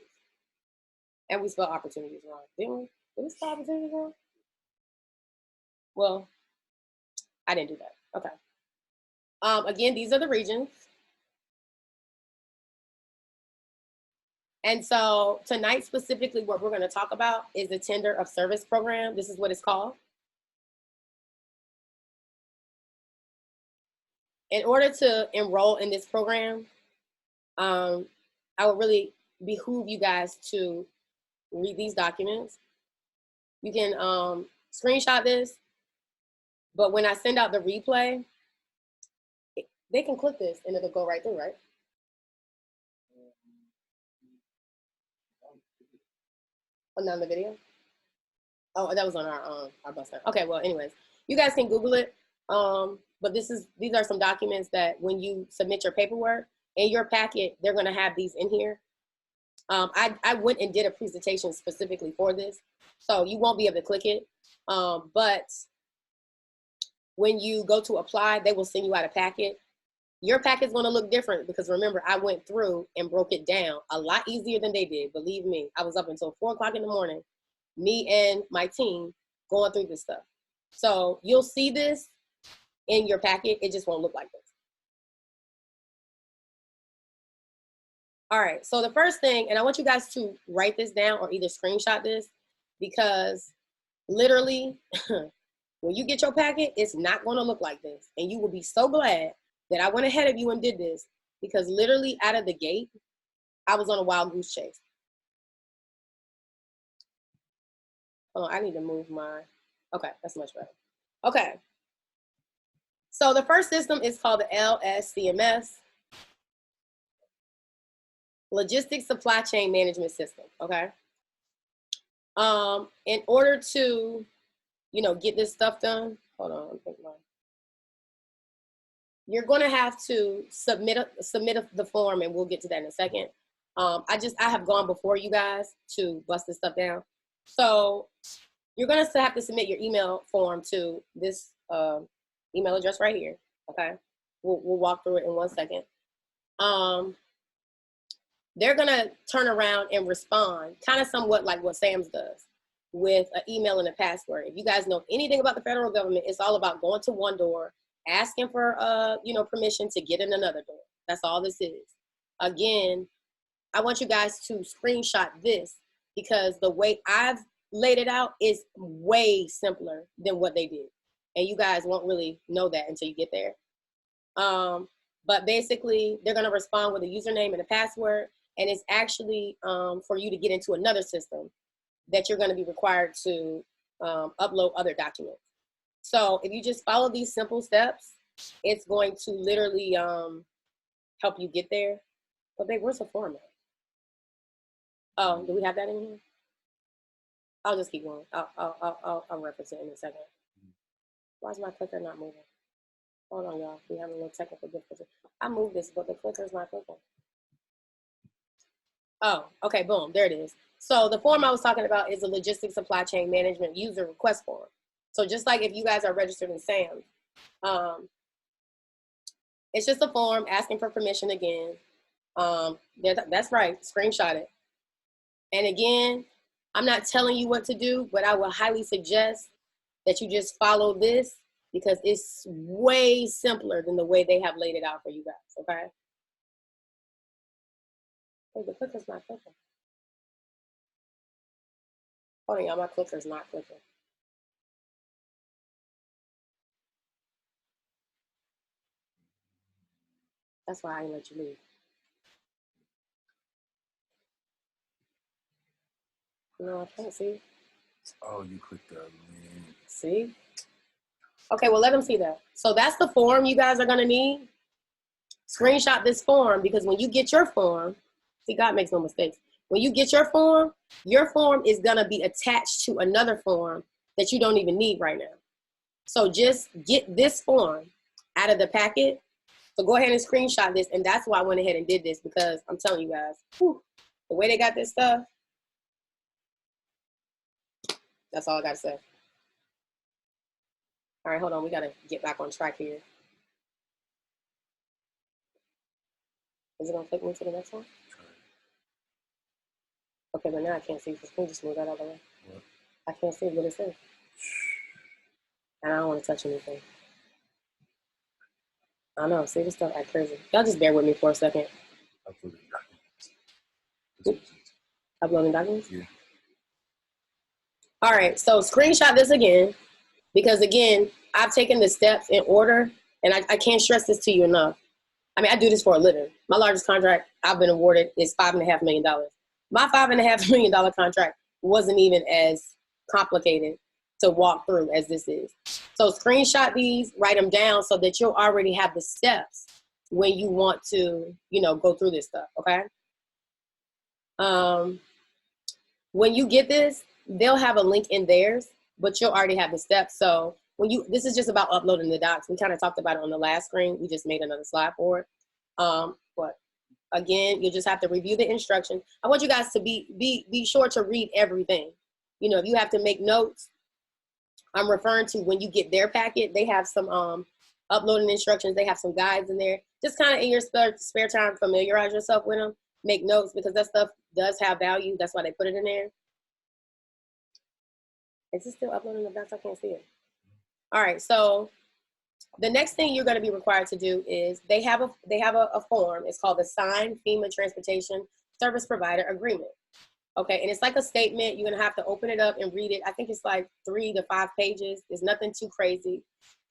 And we spell opportunities wrong, didn't we? Did we spell opportunities wrong? Well, I didn't do that. Okay. Again, these are the regions. And so tonight, specifically, what we're going to talk about is the Tender of Service program. This is what it's called. In order to enroll in this program, I would really behoove you guys to read these documents. You can screenshot this, but when I send out the replay, they can click this and it'll go right through, right? Oh, not in the video? Oh, that was on our bus now. Okay, well, anyways, you guys can Google it. But these are some documents that when you submit your paperwork in your packet, they're gonna have these in here. I went and did a presentation specifically for this, so you won't be able to click it. But when you go to apply, they will send you out a packet. Your packet's gonna look different because remember, I went through and broke it down a lot easier than they did. Believe me, I was up until 4 o'clock in the morning, me and my team going through this stuff. So you'll see this in your packet, it just won't look like this. All right, so the first thing, and I want you guys to write this down or either screenshot this, because literally, when you get your packet, it's not gonna look like this. And you will be so glad that I went ahead of you and did this, because literally out of the gate, I was on a wild goose chase. Oh, I need to move my, okay, that's much better. Okay, so the first system is called the LSCMS, Logistics Supply Chain Management System, okay? In order to, get this stuff done, hold on, you're gonna have to submit the form, and we'll get to that in a second. I have gone before you guys to bust this stuff down. So you're gonna have to submit your email form to this email address right here, okay? We'll walk through it in 1 second. They're gonna turn around and respond, kind of somewhat like what Sam's does, with an email and a password. If you guys know anything about the federal government, it's all about going to one door, asking for permission to get in another door. That's all this is. Again, I want you guys to screenshot this, because the way I've laid it out is way simpler than what they did. And you guys won't really know that until you get there. But basically, they're gonna respond with a username and a password, and it's actually for you to get into another system that you're gonna be required to upload other documents. So if you just follow these simple steps, it's going to literally help you get there. But babe, where's the format? Oh, do we have that in here? I'll just keep going. I'll reference it in a second. Why is my clicker not moving? Hold on, y'all. We have a little technical difficulty. I moved this, but the clicker's not clicking. Oh, okay, boom, there it is. So the form I was talking about is a Logistics Supply Chain Management User Request Form. So just like if you guys are registered in SAMS, it's just a form asking for permission again. That's right, screenshot it. And again, I'm not telling you what to do, but I will highly suggest that you just follow this, because it's way simpler than the way they have laid it out for you guys, okay? Oh, the clicker's not clicking. Hold on, y'all, my clicker's not clicking. That's why I didn't let you leave. No, I can't see. Oh, you clicked that link. See? Okay, well, let them see that. So that's the form you guys are gonna need. Screenshot this form, because when you get your form, see, God makes no mistakes. When you get your form is gonna be attached to another form that you don't even need right now. So just get this form out of the packet. So go ahead and screenshot this, and that's why I went ahead and did this, because I'm telling you guys, whew, the way they got this stuff, that's all I gotta say. All right, hold on, we gotta get back on track here. Is it gonna click me to the next one? Okay, but now I can't see. Can you just move that out of the way? What? I can't see what it says. And I don't want to touch anything. I know, see, this stuff act crazy. Y'all just bear with me for a second. Uploading documents. Uploading documents? Yeah. All right, so screenshot this again, because again, I've taken the steps in order, and I can't stress this to you enough. I mean, I do this for a living. My largest contract I've been awarded is $5.5 million. My $5.5 million contract wasn't even as complicated to walk through as this is. So screenshot these, write them down so that you'll already have the steps when you want to, go through this stuff, okay? When you get this, they'll have a link in theirs, but you'll already have the steps. So this is just about uploading the docs. We kind of talked about it on the last screen. We just made another slide for it. But again, you just have to review the instructions. I want you guys to be sure to read everything. If you have to make notes, I'm referring to when you get their packet, they have some uploading instructions. They have some guides in there. Just kind of in your spare time, familiarize yourself with them. Make notes because that stuff does have value. That's why they put it in there. Is it still uploading the docs? I can't see it. All right, so the next thing you're going to be required to do is they have a form. It's called the Signed FEMA Transportation Service Provider Agreement. Okay, and it's like a statement. You're going to have to open it up and read it. I think it's like 3 to 5 pages. It's nothing too crazy.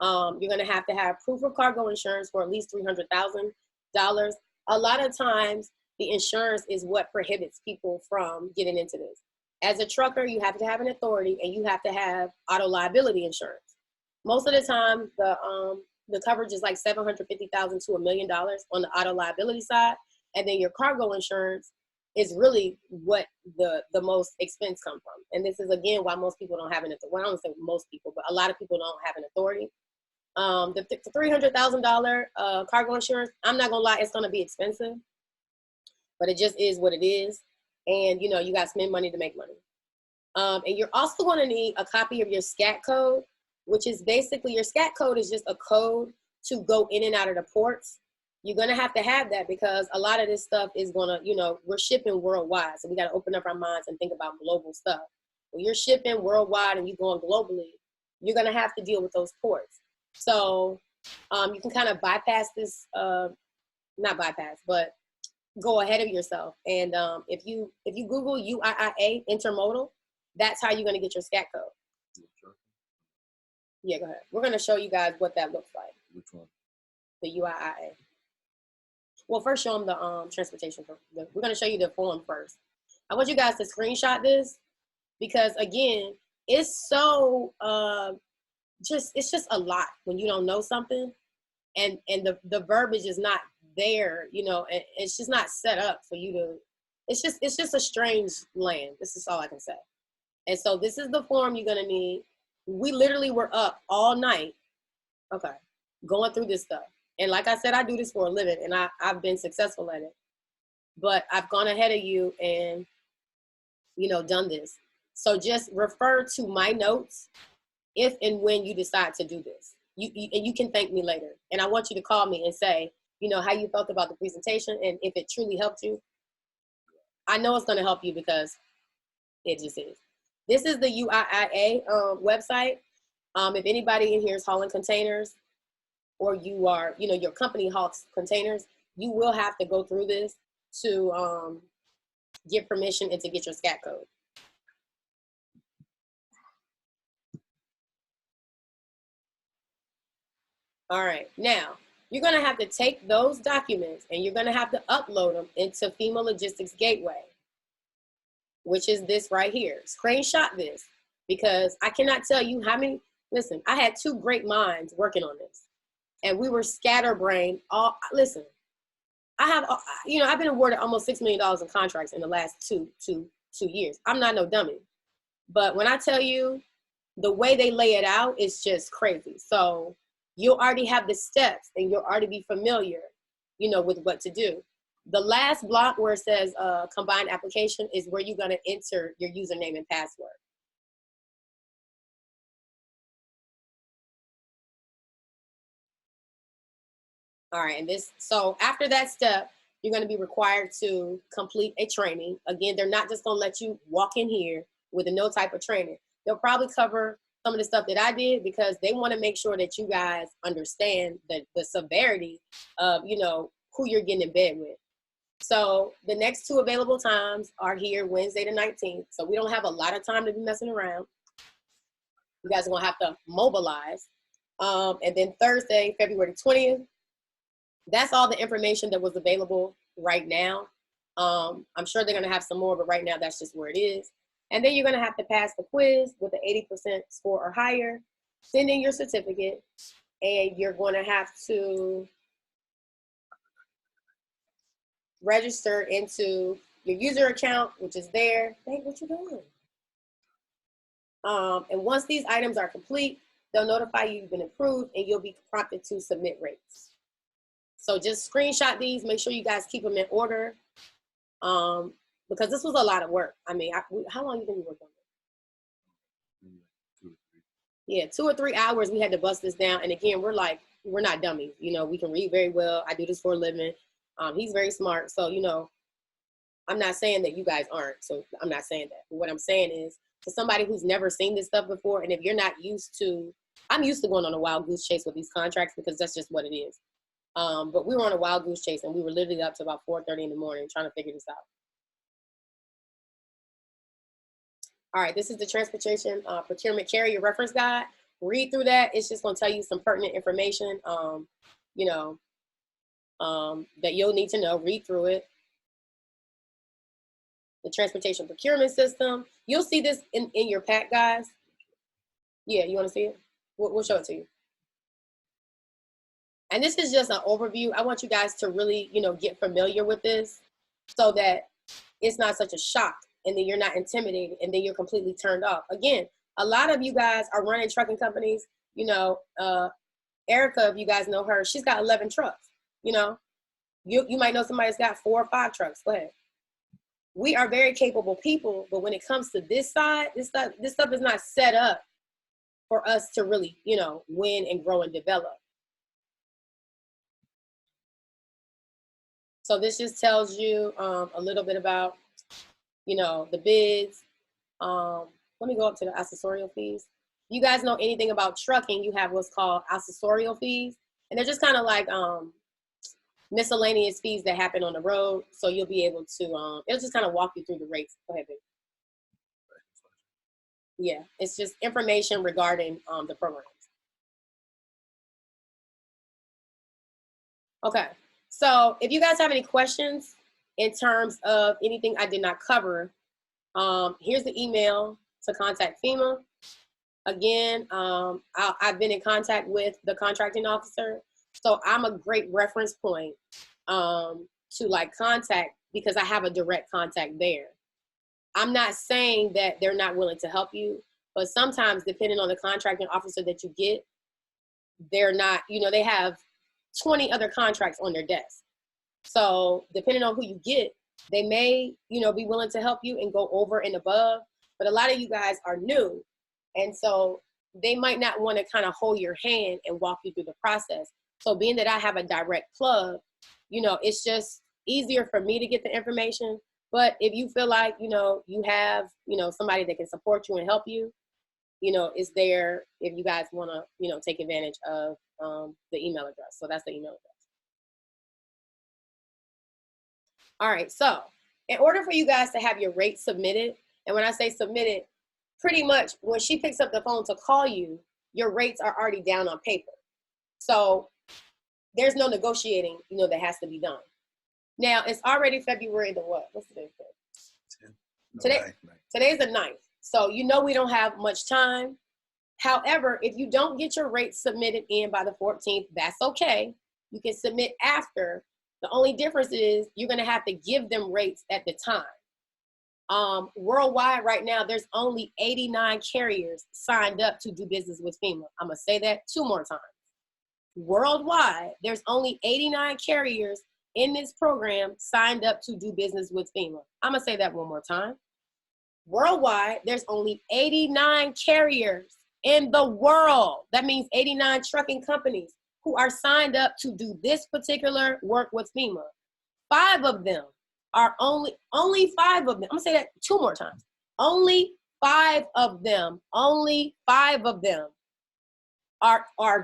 You're going to have proof of cargo insurance for at least $300,000. A lot of times, the insurance is what prohibits people from getting into this. As a trucker, you have to have an authority and you have to have auto liability insurance. Most of the time, the coverage is like $750,000 to $1 million on the auto liability side. And then your cargo insurance is really what the most expense come from. And this is, again, why most people don't have an authority. Well, I don't say most people, but a lot of people don't have an authority. The $300,000 cargo insurance, I'm not going to lie, it's going to be expensive. But it just is what it is. And, you got to spend money to make money. And you're also going to need a copy of your SCAT code, which is basically your SCAT code is just a code to go in and out of the ports. You're going to have that because a lot of this stuff is going to, we're shipping worldwide. So we got to open up our minds and think about global stuff. When you're shipping worldwide and you're going globally, you're going to have to deal with those ports. So you can kind of bypass this, not bypass, but go ahead of yourself. And if you Google UIIA intermodal, that's how you're going to get your SCAT code. Yeah, go ahead. We're going to show you guys what that looks like. Which one? The UIIA. Well, first show them the transportation. We're going to show you the form first. I want you guys to screenshot this because, again, it's so it's just a lot when you don't know something, and the verbiage is not there, and it's just not set up for you to, it's just a strange land. This is all I can say. And so this is the form you're going to need. We literally were up all night, okay, going through this stuff. And like I said, I do this for a living and I've been successful at it, but I've gone ahead of you and, done this. So just refer to my notes if and when you decide to do this. And you can thank me later. And I want you to call me and say, how you felt about the presentation and if it truly helped you. I know it's going to help you because it just is. This is the UIIA website. If anybody in here is hauling containers or you are, your company hauls containers, you will have to go through this to get permission and to get your SCAT code. All right, now, you're going to have to take those documents and you're going to have to upload them into FEMA Logistics Gateway, which is this right here. Screenshot this because I cannot tell you how many, listen, I had 2 great minds working on this and we were scatterbrained. Listen, I've been awarded almost $6 million in contracts in the last two years. I'm not no dummy, but when I tell you the way they lay it out is just crazy. So you'll already have the steps and you'll already be familiar, with what to do. The last block where it says combined application is where you're going to enter your username and password. All right, so after that step, you're going to be required to complete a training. Again, they're not just going to let you walk in here with no type of training. They'll probably cover some of the stuff that I did because they want to make sure that you guys understand the severity of, who you're getting in bed with. So the next 2 available times are here Wednesday the 19th. So we don't have a lot of time to be messing around. You guys are going to have to mobilize. And then Thursday, February 20th, that's all the information that was available right now. I'm sure they're gonna have some more, but right now that's just where it is. And then you're gonna have to pass the quiz with an 80% score or higher, send in your certificate, and you're gonna have to register into your user account, which is there. Hey, what you doing? And once these items are complete, they'll notify you you've been approved and you'll be prompted to submit rates. So just screenshot these, make sure you guys keep them in order, because this was a lot of work. I mean, how long you think we worked on it? Yeah, 2 or 3 hours we had to bust this down. And again, we're not dummies. You know, we can read very well. I do this for a living. He's very smart. So, you know, I'm not saying that you guys aren't. So I'm not saying that. But what I'm saying is, to somebody who's never seen this stuff before, and if you're not used to, I'm used to going on a wild goose chase with these contracts because that's just what it is. But we were on a wild goose chase and we were literally up to about 4:30 in the morning trying to figure this out. All right, this is the Transportation Procurement Carrier Reference Guide. Read through that. It's just going to tell you some pertinent information, you know, that you'll need to know. Read through it. The Transportation Procurement System. You'll see this in your pack, guys. Yeah, you want to see it? We'll show it to you. And this is just an overview. I want you guys to really, you know, get familiar with this so that it's not such a shock and then you're not intimidated and then you're completely turned off. Again, a lot of you guys are running trucking companies. You know, Erica, if you guys know her, she's got 11 trucks. You know, you might know somebody that's got 4 or 5 trucks. Go ahead. We are very capable people, but when it comes to this side, this stuff is not set up for us to really, you know, win and grow and develop. So this just tells you a little bit about, you know, the bids. Let me go up to the accessorial fees. You guys know anything about trucking, you have what's called accessorial fees. And they're just kind of like miscellaneous fees that happen on the road. So you'll be able to, it'll just kind of walk you through the rates. Go ahead, babe. Yeah, it's just information regarding the programs. Okay, so if you guys have any questions in terms of anything I did not cover, here's the email to contact FEMA. Again, I've been in contact with the contracting officer, so I'm a great reference point to like contact because I have a direct contact there. I'm not saying that they're not willing to help you, but sometimes depending on the contracting officer that you get, they're not, you know, they have 20 other contracts on their desk. So depending on who you get, they may, you know, be willing to help you and go over and above, but a lot of you guys are new. And so they might not want to kind of hold your hand and walk you through the process. So being that I have a direct plug, you know, it's just easier for me to get the information. But if you feel like, you know, you have, you know, somebody that can support you and help you, you know, is there if you guys want to, you know, take advantage of the email address. So that's the email address. All right. So in order for you guys to have your rate submitted, and when I say submitted, pretty much when she picks up the phone to call you, your rates are already down on paper. So there's no negotiating, you know, that has to be done. Now it's already February the what? What's the date? Today's the 9th. So you know we don't have much time. However, if you don't get your rates submitted in by the 14th, that's okay. You can submit after. The only difference is you're going to have to give them rates at the time. Worldwide right now, there's only 89 carriers signed up to do business with FEMA. I'm going to say that 2 more times. Worldwide, there's only 89 carriers in this program signed up to do business with FEMA. I'm going to say that 1 more time. Worldwide, there's only 89 carriers in the world. That means 89 trucking companies who are signed up to do this particular work with FEMA. 5 of them are only 5 of them. I'm gonna say that 2 more times. Only 5 of them are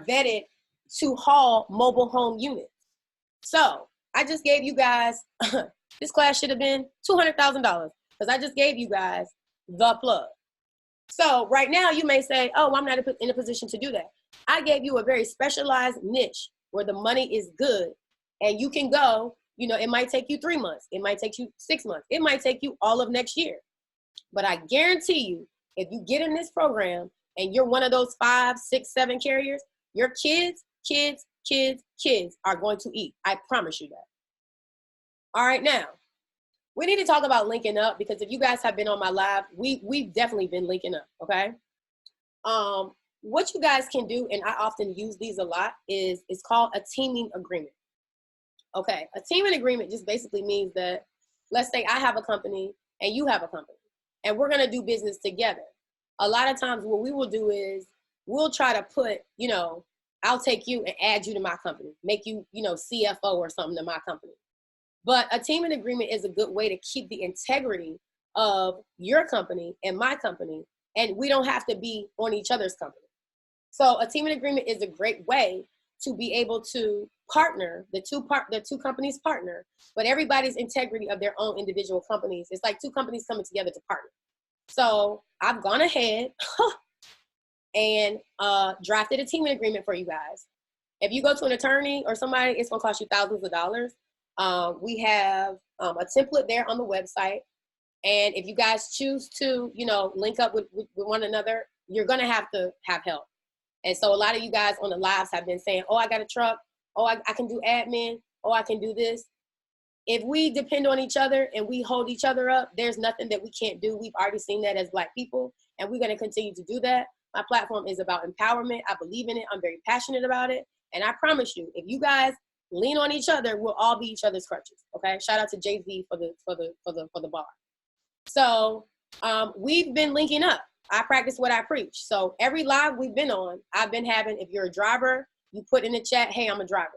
vetted to haul mobile home units. So I just gave you guys, this class should have been $200,000 because I just gave you guys the plug. So right now you may say, oh, I'm not in a position to do that. I gave you a very specialized niche where the money is good and you can go You know, it might take you 3 months. It might take you 6 months. It might take you all of next year. But I guarantee you, if you get in this program and you're one of those 5, 6, 7 carriers, your kids are going to eat. I promise you that. All right, now, we need to talk about linking up, because if you guys have been on my live, we've definitely been linking up, okay? What you guys can do, and I often use these a lot, is it's called a teaming agreement. Okay, a teaming agreement just basically means that, let's say I have a company and you have a company, and we're gonna do business together. A lot of times what we will do is we'll try to put, you know, I'll take you and add you to my company, make you, you know, CFO or something to my company. But a teaming agreement is a good way to keep the integrity of your company and my company, and we don't have to be on each other's company. So a teaming agreement is a great way to be able to partner, the two companies partner, but everybody's integrity of their own individual companies. It's like two companies coming together to partner. So I've gone ahead and drafted a teaming agreement for you guys. If you go to an attorney or somebody, it's gonna cost you thousands of dollars. We have a template there on the website. And if you guys choose to, you know, link up with one another, you're gonna have to have help. And so a lot of you guys on the lives have been saying, oh, I got a truck. Oh, I can do admin. Oh, I can do this. If we depend on each other and we hold each other up, there's nothing that we can't do. We've already seen that as Black people, and we're gonna continue to do that. My platform is about empowerment. I believe in it. I'm very passionate about it. And I promise you, if you guys lean on each other, we'll all be each other's crutches. Okay. Shout out to Jay-Z for the bar. So we've been linking up. I practice what I preach. So every live we've been on, I've been having, if you're a driver, you put in the chat, hey, I'm a driver.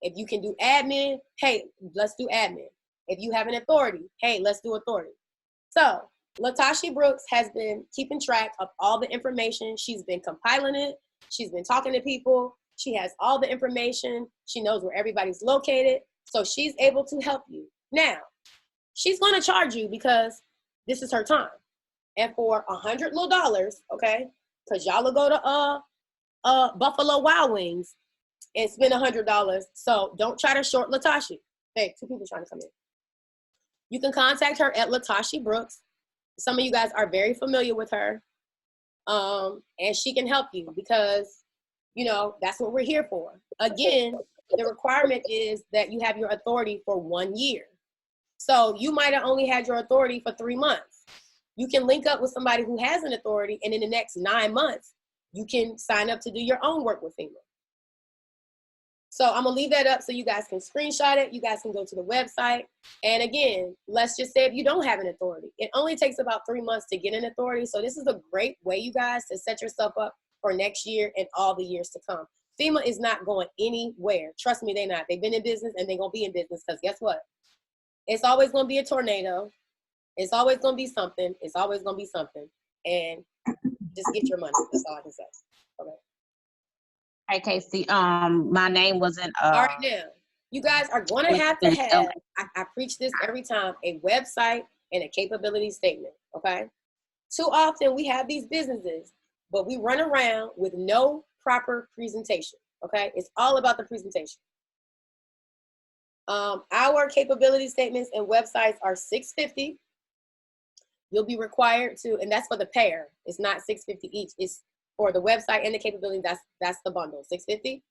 If you can do admin, hey, let's do admin. If you have an authority, hey, let's do authority. So Latasha Brooks has been keeping track of all the information. She's been compiling it. She's been talking to people. She has all the information. She knows where everybody's located. So she's able to help you. Now, she's going to charge you because this is her time. And for $100 little, okay, because y'all will go to Buffalo Wild Wings and spend $100. So don't try to short Latasha. Hey, two people trying to come in. You can contact her at Latasha Brooks. Some of you guys are very familiar with her. And she can help you because, you know, that's what we're here for. Again, the requirement is that you have your authority for 1 year. So you might have only had your authority for 3 months. You can link up with somebody who has an authority, and in the next 9 months, you can sign up to do your own work with FEMA. So I'm gonna leave that up so you guys can screenshot it. You guys can go to the website. And again, let's just say if you don't have an authority, it only takes about 3 months to get an authority. So this is a great way, you guys, to set yourself up for next year and all the years to come. FEMA is not going anywhere. Trust me, they're not. They've been in business and they're gonna be in business because guess what? It's always gonna be a tornado. It's always gonna be something. It's always gonna be something. And just get your money. That's all I can say. Okay. Hey, Casey, my name wasn't, all right, now, you guys are gonna have to have, I preach this every time, a website and a capability statement, okay? Too often we have these businesses, but we run around with no proper presentation, okay? It's all about the presentation. Our capability statements and websites are $650. You'll be required to, and that's for the pair. It's not $650 each. It's for the website and the capability. That's the bundle, $650.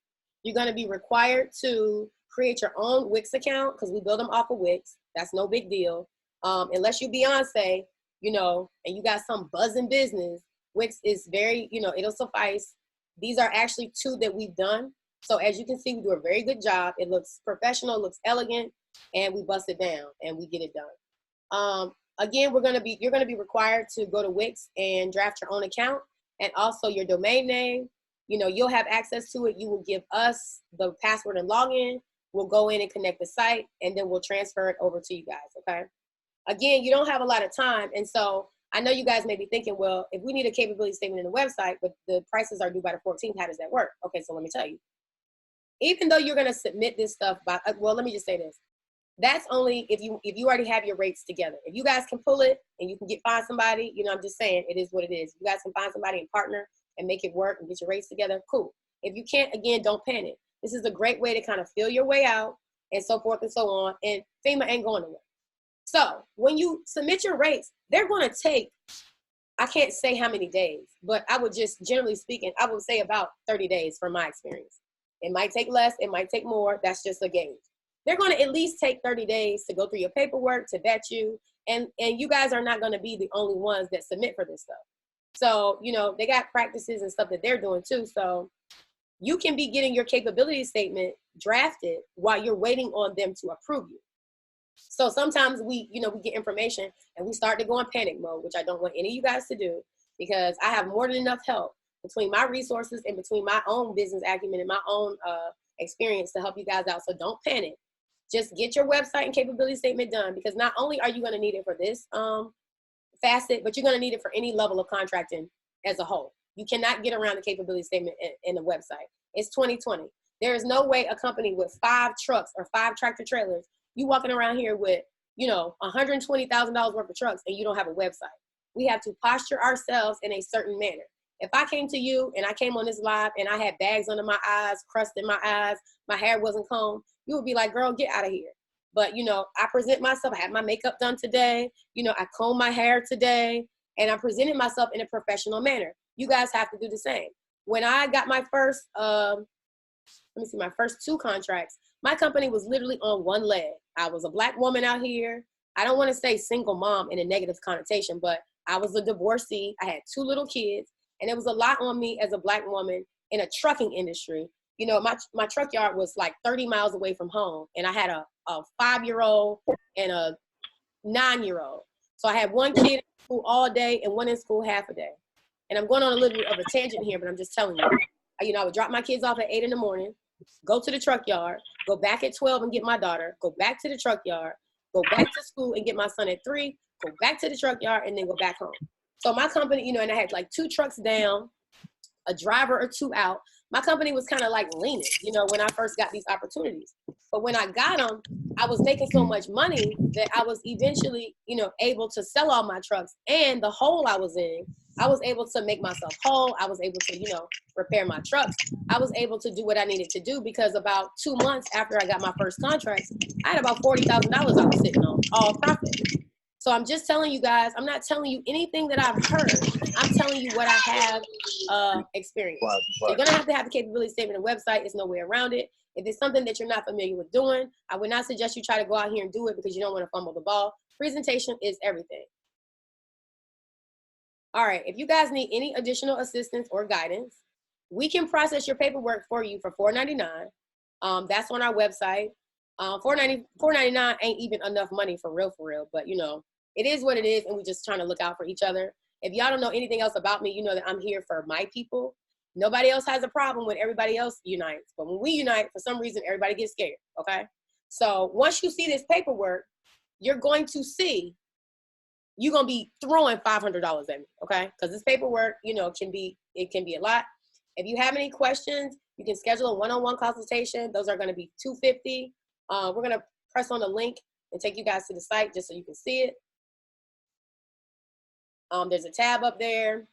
You're going to be required to create your own Wix account because we build them off of Wix. That's no big deal. Unless you Beyonce, you know, and you got some buzzing business, Wix is very, you know, it'll suffice. These are actually 2 that we've done. So as you can see, we do a very good job. It looks professional, looks elegant, and we bust it down and we get it done. Again, you're gonna be required to go to Wix and draft your own account and also your domain name. You know, you'll have access to it. You will give us the password and login. We'll go in and connect the site, and then we'll transfer it over to you guys, okay? Again, you don't have a lot of time, and so I know you guys may be thinking, well, if we need a capability statement in the website, but the prices are due by the 14th, how does that work? Okay, so let me tell you. Even though you're gonna submit this stuff by, well, let me just say this. That's only if you already have your rates together. If you guys can pull it and you can find somebody, you know, I'm just saying it is what it is. You guys can find somebody and partner and make it work and get your rates together, cool. If you can't, again, don't panic. This is a great way to kind of feel your way out. and so forth and so on. And FEMA ain't going nowhere. So when you submit your rates, they're going to take, I can't say how many days, but I would just, generally speaking, I would say about 30 days from my experience. It might take less, it might take more. That's just a gauge. They're going to at least take 30 days to go through your paperwork, to vet you. And you guys are not going to be the only ones that submit for this stuff. So, you know, they got practices and stuff that they're doing too. So you can be getting your capability statement drafted while you're waiting on them to approve you. So sometimes we get information and we start to go in panic mode, which I don't want any of you guys to do, because I have more than enough help between my resources and between my own business acumen and my own experience to help you guys out. So don't panic. Just get your website and capability statement done, because not only are you going to need it for this facet, but you're going to need it for any level of contracting as a whole. You cannot get around the capability statement in the website. It's 2020. There is no way a company with 5 trucks or 5 tractor trailers, you walking around here with, you know, $120,000 worth of trucks and you don't have a website. We have to posture ourselves in a certain manner. If I came to you and I came on this live and I had bags under my eyes, crust in my eyes, my hair wasn't combed, you would be like, girl, get out of here. But, you know, I present myself. I had my makeup done today. You know, I combed my hair today, and I presented myself in a professional manner. You guys have to do the same. When I got my first, my first 2 contracts, my company was literally on one leg. I was a Black woman out here. I don't want to say single mom in a negative connotation, but I was a divorcee. I had 2 little kids, and it was a lot on me as a Black woman in a trucking industry. You know, my truck yard was like 30 miles away from home, and I had a 5-year-old and a 9-year-old. So I had 1 kid in school all day and 1 in school half a day. And I'm going on a little bit of a tangent here, but I'm just telling you. You know, I would drop my kids off at 8 in the morning, go to the truck yard, go back at 12 and get my daughter, go back to the truck yard, go back to school and get my son at 3, go back to the truck yard, and then go back home. So my company, you know, and I had like 2 trucks down, a driver or 2 out. My company was kind of like leaning, you know, when I first got these opportunities. But when I got them, I was making so much money that I was eventually, you know, able to sell all my trucks, and the hole I was in, I was able to make myself whole. I was able to, you know, repair my trucks. I was able to do what I needed to do, because about 2 months after I got my first contracts, I had about $40,000 I was sitting on, all profit. So I'm just telling you guys, I'm not telling you anything that I've heard. I'm telling you what I have experienced. So you're gonna have to have the capability statement and website. There's no way around it. If it's something that you're not familiar with doing, I would not suggest you try to go out here and do it, because you don't want to fumble the ball. Presentation is everything. All right, if you guys need any additional assistance or guidance, we can process your paperwork for you for $4.99. That's on our website. $4.99 ain't even enough money for real, but you know, it is what it is, and we're just trying to look out for each other. If y'all don't know anything else about me, you know that I'm here for my people. Nobody else has a problem when everybody else unites, but when we unite, for some reason, everybody gets scared, okay? So once you see this paperwork, you're going to see, you're gonna be throwing $500 at me, okay? Because this paperwork, you know, it can be a lot. If you have any questions, you can schedule a one-on-one consultation. Those are gonna be $250. We're gonna press on the link and take you guys to the site just so you can see it. There's a tab up there.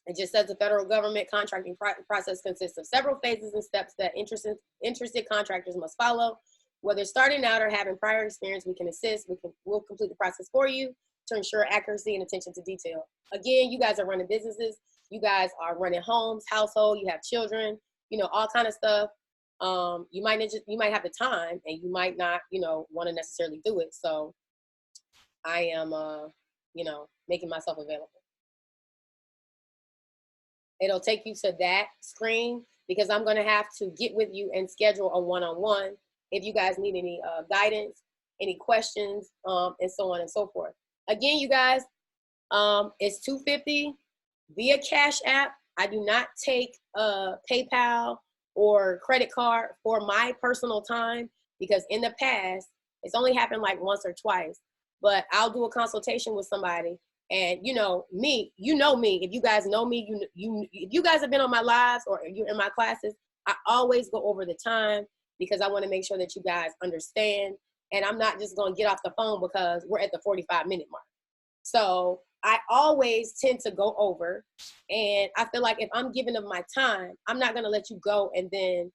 It just says the federal government contracting process consists of several phases and steps that interested contractors must follow. Whether starting out or having prior experience, we can assist. We'll complete the process for you to ensure accuracy and attention to detail. Again, you guys are running businesses. You guys are running homes, household. You have children. You know, all kind of stuff. You might have the time, and you might not, you know, want to necessarily do it. So I am, you know, making myself available. It'll take you to that screen, because I'm going to have to get with you and schedule a one-on-one if you guys need any guidance, any questions, and so on and so forth. Again, you guys, it's $250 via Cash App. I do not take PayPal or credit card for my personal time, because in the past, it's only happened like once or twice, but I'll do a consultation with somebody. And you know me, if you guys know me, if you guys have been on my lives or you're in my classes, I always go over the time, because I want to make sure that you guys understand. And I'm not just going to get off the phone because we're at the 45-minute mark. So I always tend to go over, and I feel like if I'm giving them my time, I'm not going to let you go and then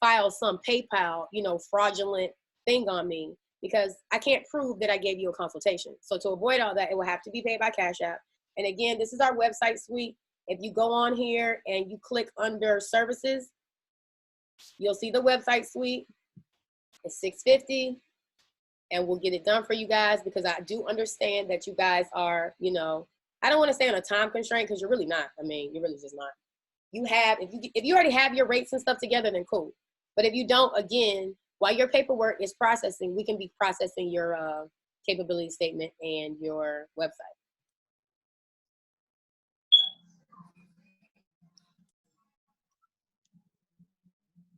file some PayPal, you know, fraudulent thing on me because I can't prove that I gave you a consultation. So to avoid all that, it will have to be paid by Cash App. And again, this is our website suite. If you go on here and you click under services, you'll see the website suite. It's $650, and we'll get it done for you guys because I do understand that you guys are, you know, I don't want to say on a time constraint because you're really not. I mean, you're really just not. You have, if you already have your rates and stuff together, then cool. But if you don't, again, while your paperwork is processing, we can be processing your capability statement and your website.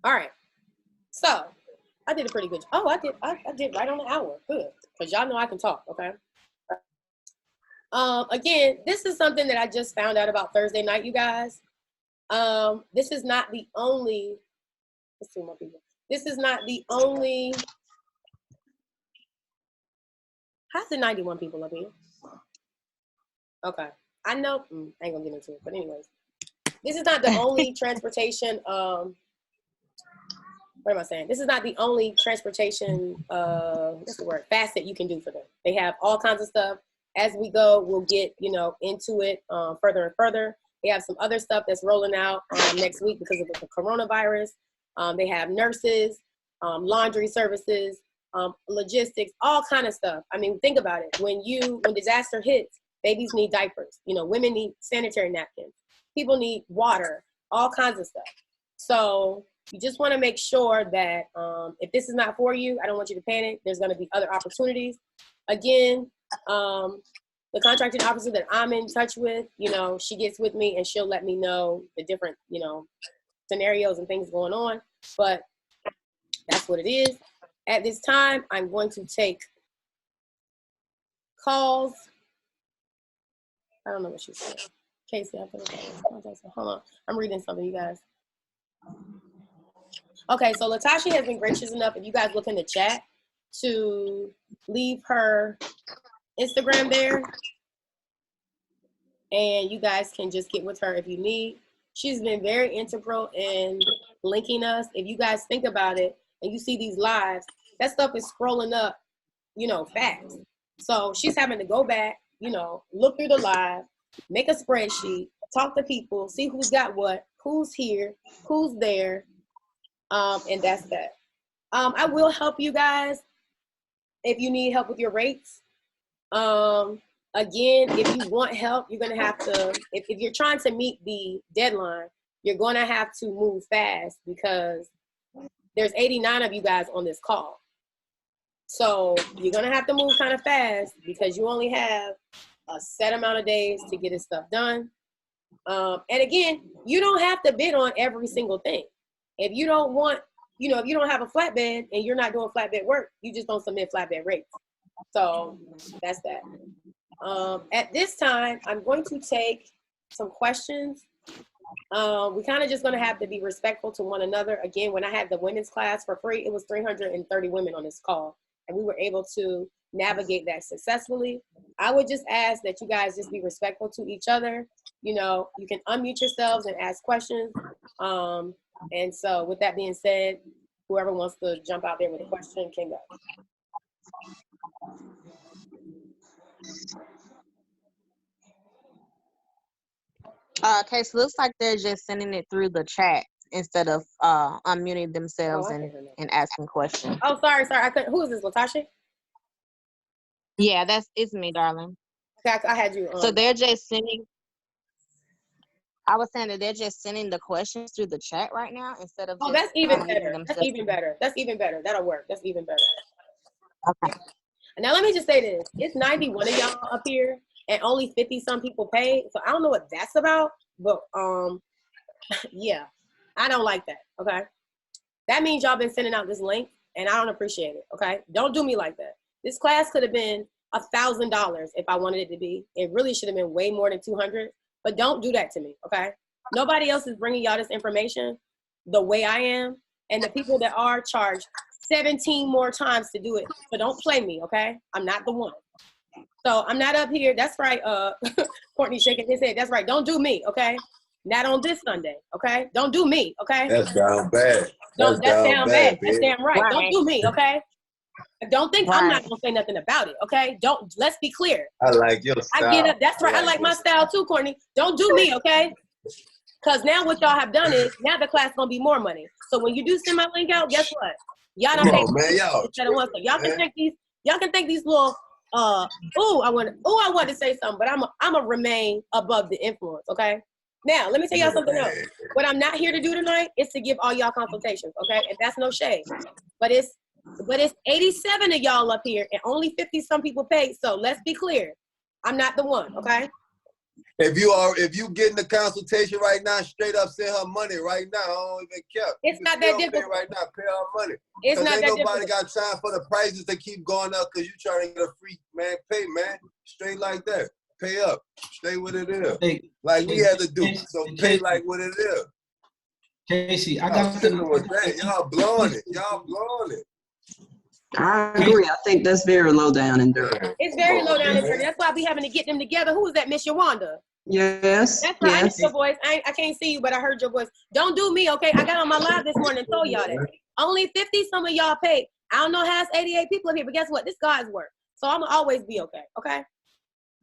All right. So I did a pretty good. Oh, I did right on the hour. Good, because y'all know I can talk. Okay. Again, this is something that I just found out about Thursday night, you guys. This is not the only. Let's see more people. This is not the only. How's the 91 people up here? Okay. I know. I ain't gonna get into it, but anyways, this is not the only transportation. What am I saying? This is not the only transportation, what's the word, facet you can do for them. They have all kinds of stuff. As we go, we'll get, you know, into it further and further. They have some other stuff that's rolling out next week because of the coronavirus. They have nurses, laundry services, logistics, all kind of stuff. I mean, think about it. When disaster hits, babies need diapers. You know, women need sanitary napkins. People need water, all kinds of stuff. So you just want to make sure that if this is not for you, I don't want you to panic. There's going to be other opportunities. Again, the contracting officer that I'm in touch with, you know, she gets with me and she'll let me know the different, you know, scenarios and things going on. But that's what it is. At this time, I'm going to take calls. I don't know what she said. Casey, I put it. Hold on. I'm reading something, you guys. Okay, so Latasha has been gracious enough, if you guys look in the chat, to leave her Instagram there. And you guys can just get with her if you need. She's been very integral in linking us. If you guys think about it and you see these lives, that stuff is scrolling up, you know, fast. So she's having to go back, you know, look through the live, make a spreadsheet, talk to people, see who's got what, who's here, who's there. And that's that. I will help you guys if you need help with your rates. Again, if you want help, you're going to have to, if you're trying to meet the deadline, you're going to have to move fast because there's 89 of you guys on this call. So you're going to have to move kind of fast because you only have a set amount of days to get this stuff done. And again, you don't have to bid on every single thing. If you don't want, you know, if you don't have a flatbed and you're not doing flatbed work, you just don't submit flatbed rates. So that's that. At this time, I'm going to take some questions. We kind of just going to have to be respectful to one another. Again, when I had the women's class for free, it was 330 women on this call, and we were able to navigate that successfully. I would just ask that you guys just be respectful to each other. You know, you can unmute yourselves and ask questions. And so with that being said, whoever wants to jump out there with a question can go. Okay, so looks like they're just sending it through the chat instead of unmuting themselves and asking questions. Oh, sorry. I couldn't. Who is this, Latasha? Yeah, it's me, darling. Okay, I had you. So they're just sending. I was saying that they're just sending the questions through the chat right now instead of. Oh, that's even better. That's even better. That's even better. That'll work. That's even better. Okay. Now let me just say this: it's 91 of y'all up here, and only 50 some people paid. So I don't know what that's about, but yeah, I don't like that. Okay, that means y'all been sending out this link, and I don't appreciate it. Okay, don't do me like that. This class could have been $1,000 if I wanted it to be. It really should have been way more than 200. But don't do that to me, okay? Nobody else is bringing y'all this information the way I am, and the people that are charged 17 more times to do it. So don't play me, okay? I'm not the one. So I'm not up here. That's right, Courtney shaking his head. That's right. Don't do me, okay? Not on this Sunday, okay? Don't do me, okay? That's down bad. That's down bad. That's damn right. Right. Don't do me, okay? Don't think I'm not Right. gonna say nothing about it, okay? Let's be clear. I like your I style. get up. That's right. I like my style too, Courtney. Don't do me, okay? Because now what y'all have done is now the class gonna be more money. So when you do send my link out, guess what? Y'all Come don't pay on, man, y'all. instead of one. So y'all can think these. Y'all can think these little. I want to say something, but I'm a remain above the influence. Okay. Now let me tell y'all something else. What I'm not here to do tonight is to give all y'all consultations. Okay, and that's no shade. But it's 87 of y'all up here, and only 50 some people paid. So let's be clear. I'm not the one. Okay. If you getting the consultation right now, straight up send her money right now. I don't even care. It's not that difficult. Right now, pay her money. It's not ain't that nobody difficult. got time for the prices to keep going up because you trying to get a free man. Pay, man. Straight like that. Pay up. Stay what it is. Hey, like we had to do. Casey, So pay like what it is. Casey, I Y'all got tripping with that. Y'all blowing it. Y'all blowing it. I agree. I think that's very low down and dirty. It's very low down and dirty. That's why we having to get them together. Who is that, Miss Yawanda? Yes. That's right. I Yes. heard your voice. I can't see you, but I heard your voice. Don't do me, okay? I got on my live this morning and told y'all that. Only 50 some of y'all paid. I don't know how it's 88 people up here, but guess what? This God's work. So I'm gonna always be okay, okay?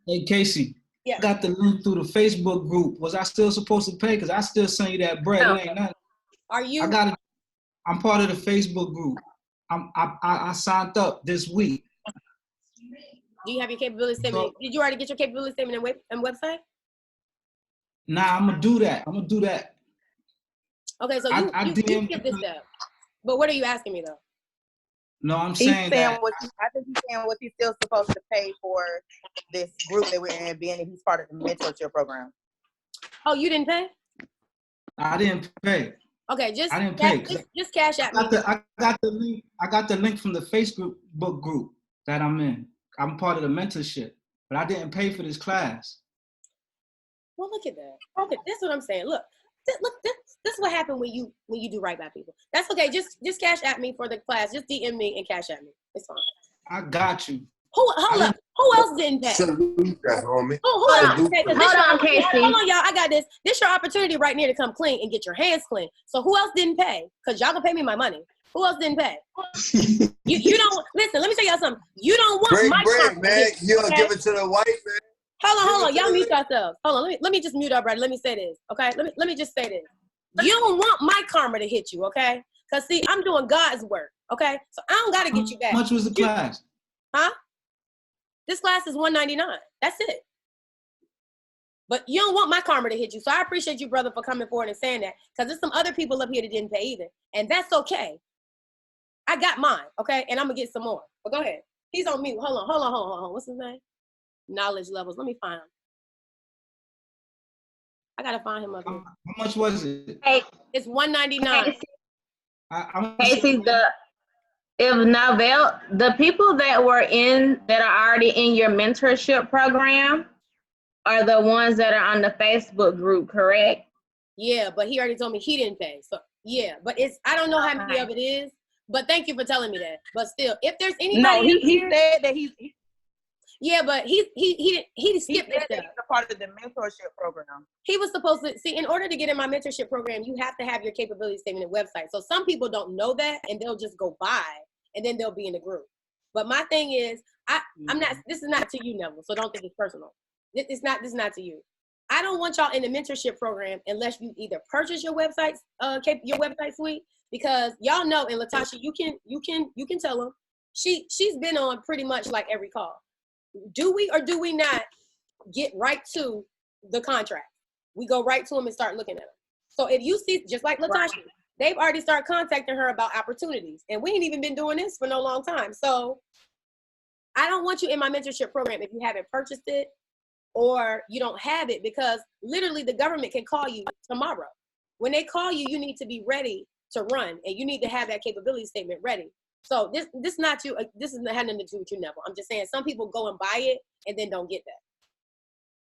Hey, Casey. Yeah. I got the link through the Facebook group. Was I still supposed to pay? Because I still send you that bread. No. It ain't nothing. Are you? I got it. I'm part of the Facebook group. I signed up this week. Do you have your capability statement? Did you already get your capability statement and website? Nah, I'm gonna do that. Okay, so I you DM skip this step. But what are you asking me though? No, I'm He's saying saying that. I think he's saying what he's still supposed to pay for this group that we're in, being that he's part of the mentorship program. Oh, you didn't pay? I didn't pay. Okay, just I didn't pay. just cash at me. I got the link. I got the link from the Facebook group that I'm in. I'm part of the mentorship, but I didn't pay for this class. Well, look at that. Okay, that's what I'm saying. Look, this is what happened when you do right by people. That's okay. Just cash at me for the class. Just DM me and cash at me. It's fine. I got you. Hold up. Who else didn't pay? Salute that, homie. Who else? Salute Okay, Hold on, Casey. hold on, y'all. I got this. This your opportunity right now to come clean and get your hands clean. So who else didn't pay? Because y'all gonna pay me my money. Who else didn't pay? You don't listen. Let me tell y'all something. You don't want Break my bread, karma, man. You don't okay? give it to the white man. Hold on. Y'all mute yourselves. Hold on. Let me just mute up, brother. Let me say this, okay? Let me just say this. You don't want my karma to hit you, okay? Because see, I'm doing God's work, okay? So I don't gotta get you back. How much was the class? Huh? This class is $199. That's it. But you don't want my karma to hit you. So I appreciate you, brother, for coming forward and saying that. Because there's some other people up here that didn't pay either. And that's okay. I got mine, okay? And I'm going to get some more. But go ahead. He's on mute. Hold on. What's his name? Knowledge levels. Let me find him. I got to find him up here. How much was it? Hey, It's $199. Casey, the people that are already in your mentorship program are the ones that are on the Facebook group, correct? Yeah, but he already told me he didn't pay. So yeah, but I don't know how many of it is. But thank you for telling me that. But still, if there's anybody, No, he said that he yeah, but he skipped this said that step. he's a part of the mentorship program. He was supposed to see, in order to get in my mentorship program, you have to have your capability statement and website. So some people don't know that and they'll just go by and then they'll be in the group. But my thing is, I'm not, this is not to you, Neville, so don't think it's personal. This is not to you. I don't want y'all in the mentorship program unless you either purchase your website, your website suite, because y'all know, and Latasha, you can tell them, she's been on pretty much like every call. Do we or do we not get right to the contract? We go right to them and start looking at them. So if you see, just like Latasha, they've already started contacting her about opportunities, and we ain't even been doing this for no long time. So I don't want you in my mentorship program if you haven't purchased it or you don't have it, because literally the government can call you tomorrow. When they call you, you need to be ready to run, and you need to have that capability statement ready. So this not you. This is not nothing to do with you, Neville. I'm just saying some people go and buy it and then don't get that.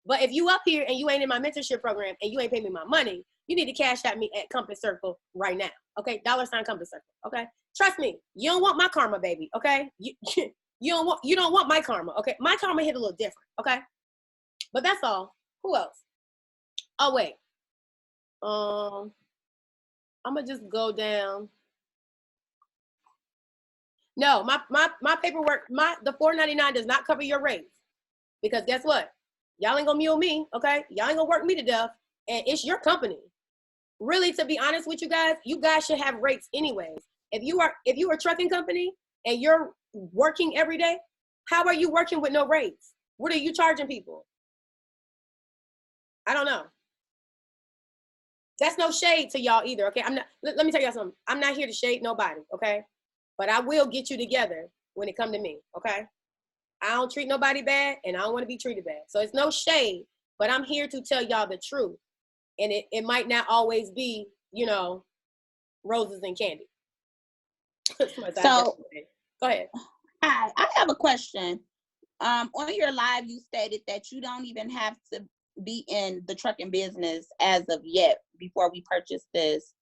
But if you up here and you ain't in my mentorship program and you ain't paying me my money, you need to cash at me at Compass Circle right now. Okay, $ Compass Circle. Okay, trust me, you don't want my karma, baby. Okay, you don't want my karma. Okay, my karma hit a little different. Okay, but that's all. Who else? Oh wait, I'm gonna just go down. No, my paperwork, the $4.99 does not cover your rates. Because guess what? Y'all ain't gonna mule me, okay? Y'all ain't gonna work me to death, and it's your company. Really, to be honest with you guys should have rates anyways. If you are a trucking company and you're working every day, how are you working with no rates? What are you charging people? I don't know. That's no shade to y'all either, okay? Let me tell y'all something. I'm not here to shade nobody, okay? But I will get you together when it come to me, okay? I don't treat nobody bad, and I don't want to be treated bad. So it's no shade, but I'm here to tell y'all the truth. And it might not always be, roses and candy. So, go ahead. Hi, I have a question. On your live, you stated that you don't even have to be in the trucking business as of yet before we purchase this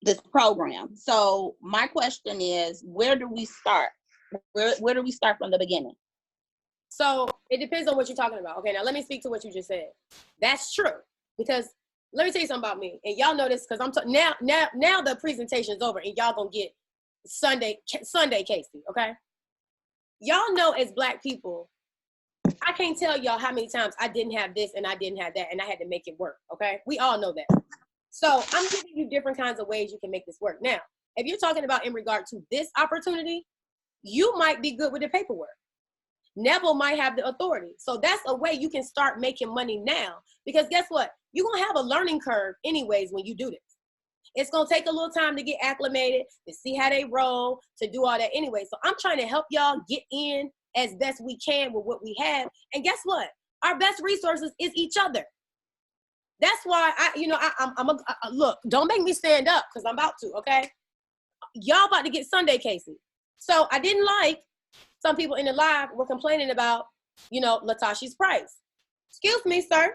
this program. So my question is, where do we start? Where do we start from the beginning? So it depends on what you're talking about. Okay, now let me speak to what you just said. That's true, because let me tell you something about me, and y'all know this because now the presentation's over, and y'all gonna get Sunday Casey. Okay, y'all know as Black people, I can't tell y'all how many times I didn't have this and I didn't have that, and I had to make it work. Okay, we all know that. So I'm giving you different kinds of ways you can make this work. Now, if you're talking about in regard to this opportunity, you might be good with the paperwork. Neville might have the authority. So that's a way you can start making money now. Because guess what? You're going to have a learning curve anyways when you do this. It's going to take a little time to get acclimated, to see how they roll, to do all that anyway. So I'm trying to help y'all get in as best we can with what we have. And guess what? Our best resources is each other. That's why look, don't make me stand up because I'm about to, okay? Y'all about to get Sunday Casey. So I didn't like some people in the live were complaining about, Latasha's price. Excuse me, sir.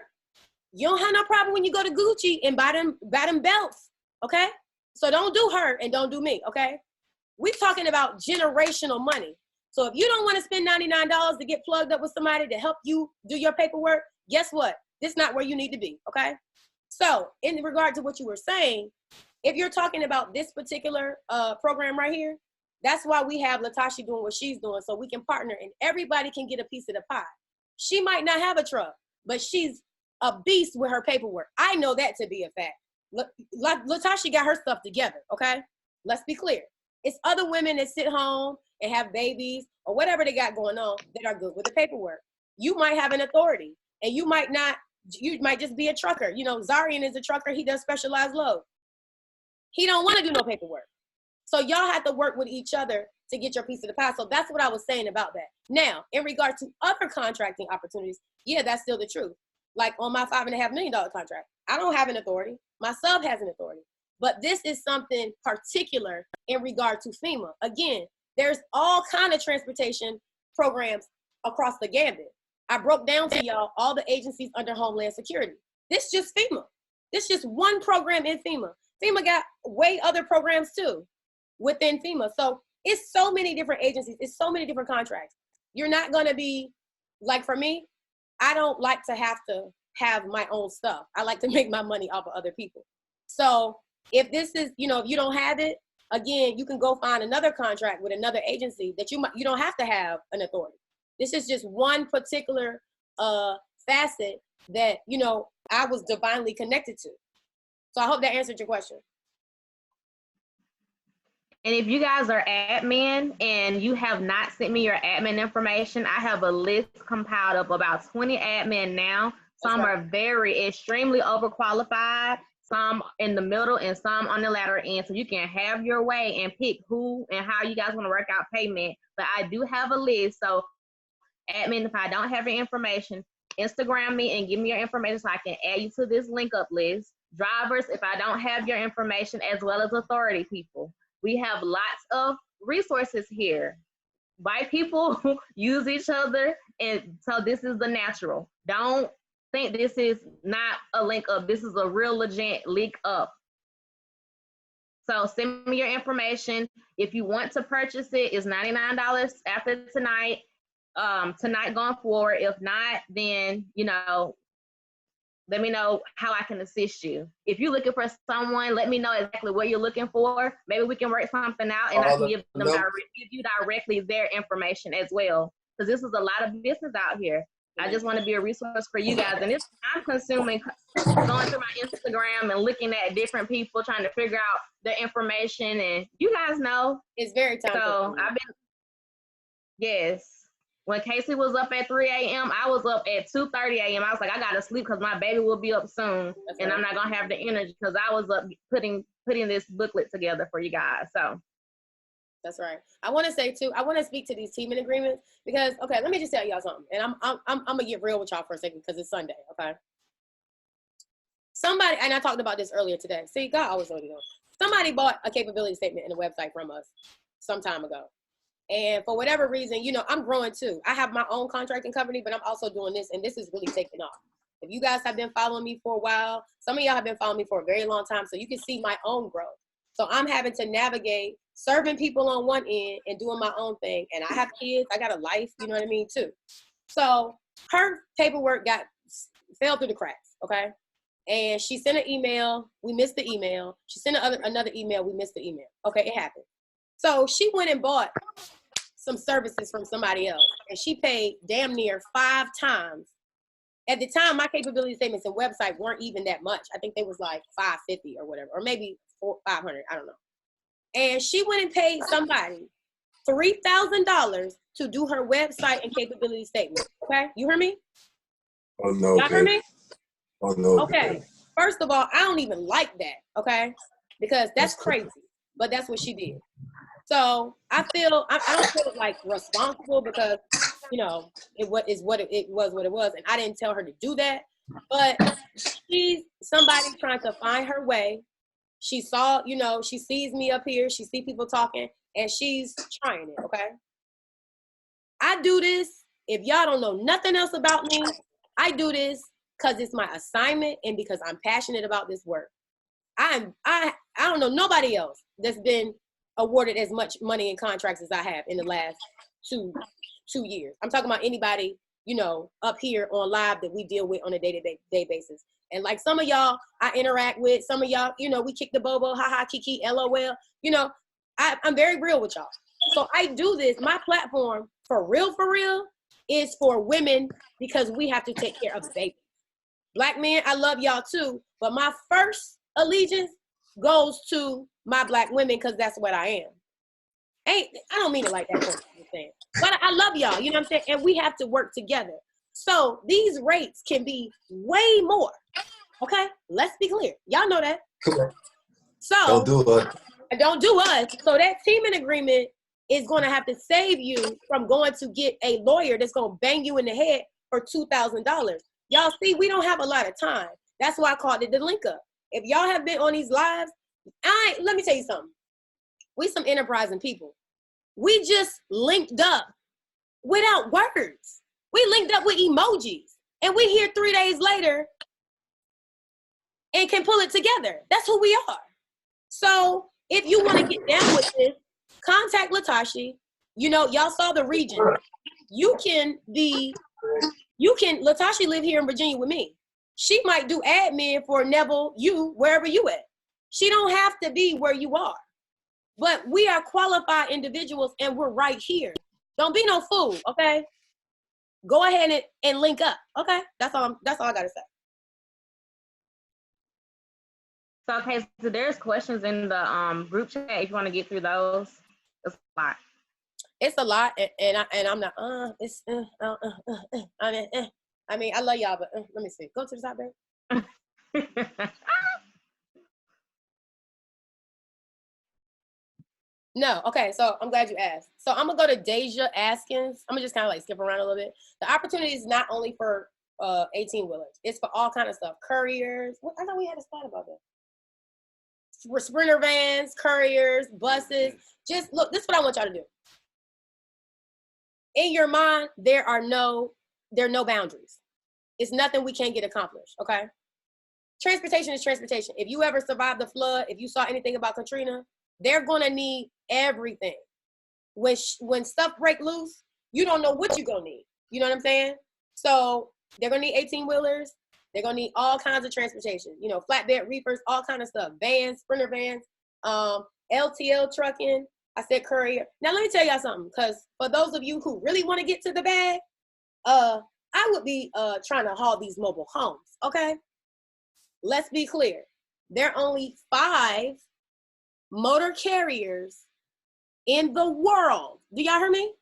You don't have no problem when you go to Gucci and buy them belts, okay? So don't do her and don't do me, okay? We're talking about generational money. So if you don't want to spend $99 to get plugged up with somebody to help you do your paperwork, guess what? This is not where you need to be, okay? So in regard to what you were saying, if you're talking about this particular program right here, that's why we have Latasha doing what she's doing, so we can partner and everybody can get a piece of the pie. She might not have a truck, but she's a beast with her paperwork. I know that to be a fact. Latasha got her stuff together, okay? Let's be clear. It's other women that sit home and have babies or whatever they got going on that are good with the paperwork. You might have an authority, and you might just be a trucker. Zarian is a trucker. He does specialized load. He don't want to do no paperwork. So y'all have to work with each other to get your piece of the pie. So that's what I was saying about that. Now, in regard to other contracting opportunities, yeah, that's still the truth. Like on my $5.5 million contract, I don't have an authority. My sub has an authority. But this is something particular in regard to FEMA. Again, there's all kind of transportation programs across the gambit. I broke down to y'all all the agencies under Homeland Security. This just FEMA. This just one program in FEMA. FEMA got way other programs too within FEMA. So it's so many different agencies. It's so many different contracts. You're not going to be, like for me, I don't like to have my own stuff. I like to make my money off of other people. So if this is, if you don't have it, again, you can go find another contract with another agency that you don't have to have an authority. This is just one particular facet that, I was divinely connected to. So I hope that answered your question. And if you guys are admin and you have not sent me your admin information, I have a list compiled of about 20 admin now. Some are very extremely overqualified, some in the middle, and some on the latter end. So you can have your way and pick who and how you guys want to work out payment. But I do have a list. So admin, if I don't have your information, Instagram me and give me your information so I can add you to this link up list. Drivers, if I don't have your information, as well as authority people. We have lots of resources here. White people use each other, and so this is the natural. Don't think this is not a link up. This is a real legit link up. So send me your information. If you want to purchase it, it's $99 after tonight. Tonight going forward. If not, then Let me know how I can assist you. If you're looking for someone, let me know exactly what you're looking for. Maybe we can work something out, and I can give you directly their information as well. Because this is a lot of business out here. I just want to be a resource for you guys. And it's time consuming going through my Instagram and looking at different people trying to figure out their information. And you guys know. It's very time consuming. So yes. When Casey was up at 3 a.m., I was up at 2:30 a.m. I was like, I gotta sleep because my baby will be up soon, and I'm not gonna have the energy because I was up putting this booklet together for you guys. So that's right. I want to say too, I want to speak to these teaming agreements because, okay, let me just tell y'all something, and I'm gonna get real with y'all for a second because it's Sunday, okay? Somebody, and I talked about this earlier today. See, God always knows. Somebody bought a capability statement in a website from us some time ago. And for whatever reason, you know, I'm growing too. I have my own contracting company, but I'm also doing this, and this is really taking off. If you guys have been following me for a while, some of y'all have been following me for a very long time, so you can see my own growth. So I'm having to navigate serving people on one end and doing my own thing. And I have kids. I got a life, you know what I mean, too. So her paperwork fell through the cracks, okay? And she sent an email. We missed the email. She sent another email. We missed the email. Okay, it happened. So she went and bought some services from somebody else, and she paid damn near 5 times. At the time, my capability statements and website weren't even that much. I think they was like $550 or whatever, or maybe $500. I don't know. And she went and paid somebody $3,000 to do her website and capability statement. Okay, you hear me? Oh no. Y'all hear me? Oh no. Okay. First of all, I don't even like that. Okay, because that's crazy. But that's what she did. So I don't feel like responsible because, you know, it was what it was, and I didn't tell her to do that. But she's somebody trying to find her way. She saw, you know, she sees me up here, she see people talking, and she's trying it. Okay. I do this. If y'all don't know nothing else about me, I do this because it's my assignment and because I'm passionate about this work. I don't know nobody else that's been awarded as much money in contracts as I have in the last two years. I'm talking about anybody, you know, up here on live that we deal with on a day-to-day basis. And like some of y'all I interact with, some of y'all, you know, we kick the bobo, haha, kiki, LOL. You know, I'm very real with y'all. So I do this. My platform, for real, is for women because we have to take care of babies. Black men, I love y'all too, but my first allegiance goes to my Black women because that's what I am. I don't mean it like that, but I love y'all, you know what I'm saying? And we have to work together. So these rates can be way more, okay? Let's be clear. Y'all know that. So don't do us. Don't do us. So that teaming agreement is going to have to save you from going to get a lawyer that's going to bang you in the head for $2,000. Y'all see, we don't have a lot of time. That's why I called it the link up. If y'all have been on these lives, let me tell you something. We some enterprising people. We just linked up without words. We linked up with emojis. And we here 3 days later and can pull it together. That's who we are. So if you want to get down with this, contact Latashi. You know, y'all saw the region. Latashi live here in Virginia with me. She might do admin for Neville, you, wherever you at. She don't have to be where you are. But we are qualified individuals and we're right here. Don't be no fool, okay? Go ahead and link up, okay? That's all I gotta say. So, okay, so there's questions in the group chat if you want to get through those. It's a lot. It's a lot, and I'm not, I mean, I love y'all, but let me see. Go to the top, babe. No, okay, so I'm glad you asked. So I'm gonna go to Deja Askins. I'm gonna just kind of like skip around a little bit. The opportunity is not only for 18-wheelers. It's for all kind of stuff. Couriers. I thought we had a slide about that. Sprinter vans, couriers, buses. Just look, this is what I want y'all to do. In your mind, there are no boundaries. It's nothing we can't get accomplished, okay? Transportation is transportation. If you ever survived the flood, if you saw anything about Katrina, they're gonna need everything. When stuff break loose, you don't know what you're gonna need. You know what I'm saying? So they're gonna need 18-wheelers. They're gonna need all kinds of transportation, you know, flatbed reefers, all kind of stuff, vans, sprinter vans, LTL trucking. I said courier. Now let me tell y'all something, because for those of you who really want to get to the bag, I would be trying to haul these mobile homes, okay? Let's be clear. There are only 5 motor carriers in the world. Do y'all hear me?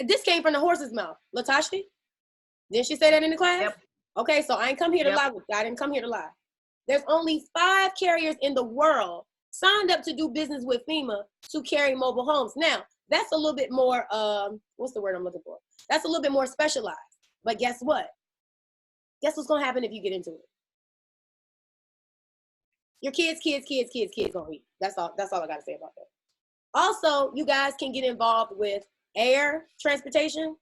This came from the horse's mouth. Latasha, didn't she say that in the class? Yep. Okay, so I ain't come here to lie with you. I didn't come here to lie. There's only 5 carriers in the world signed up to do business with FEMA to carry mobile homes. Now, that's a little bit more, what's the word I'm looking for? That's a little bit more specialized. But guess what? Guess what's gonna happen if you get into it? Your kids gonna eat. That's all I gotta say about that. Also, you guys can get involved with air transportation.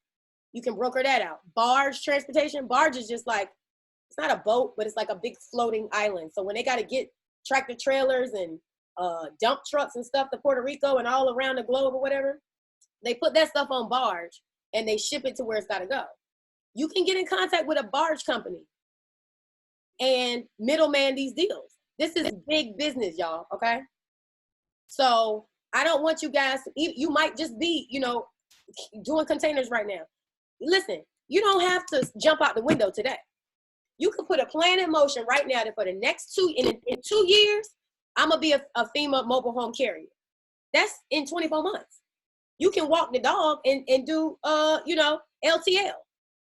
You can broker that out. Barge transportation. Barge is just like, it's not a boat, but it's like a big floating island. So when they got to get tractor trailers and dump trucks and stuff to Puerto Rico and all around the globe or whatever, they put that stuff on barge and they ship it to where it's got to go. You can get in contact with a barge company and middleman these deals. This is big business, y'all, okay? So I don't want you guys, you might just be, you know, doing containers right now. Listen, you don't have to jump out the window today. You can put a plan in motion right now that for the next in 2 years, I'm gonna be a FEMA mobile home carrier. That's in 24 months. You can walk the dog and do you know, LTL.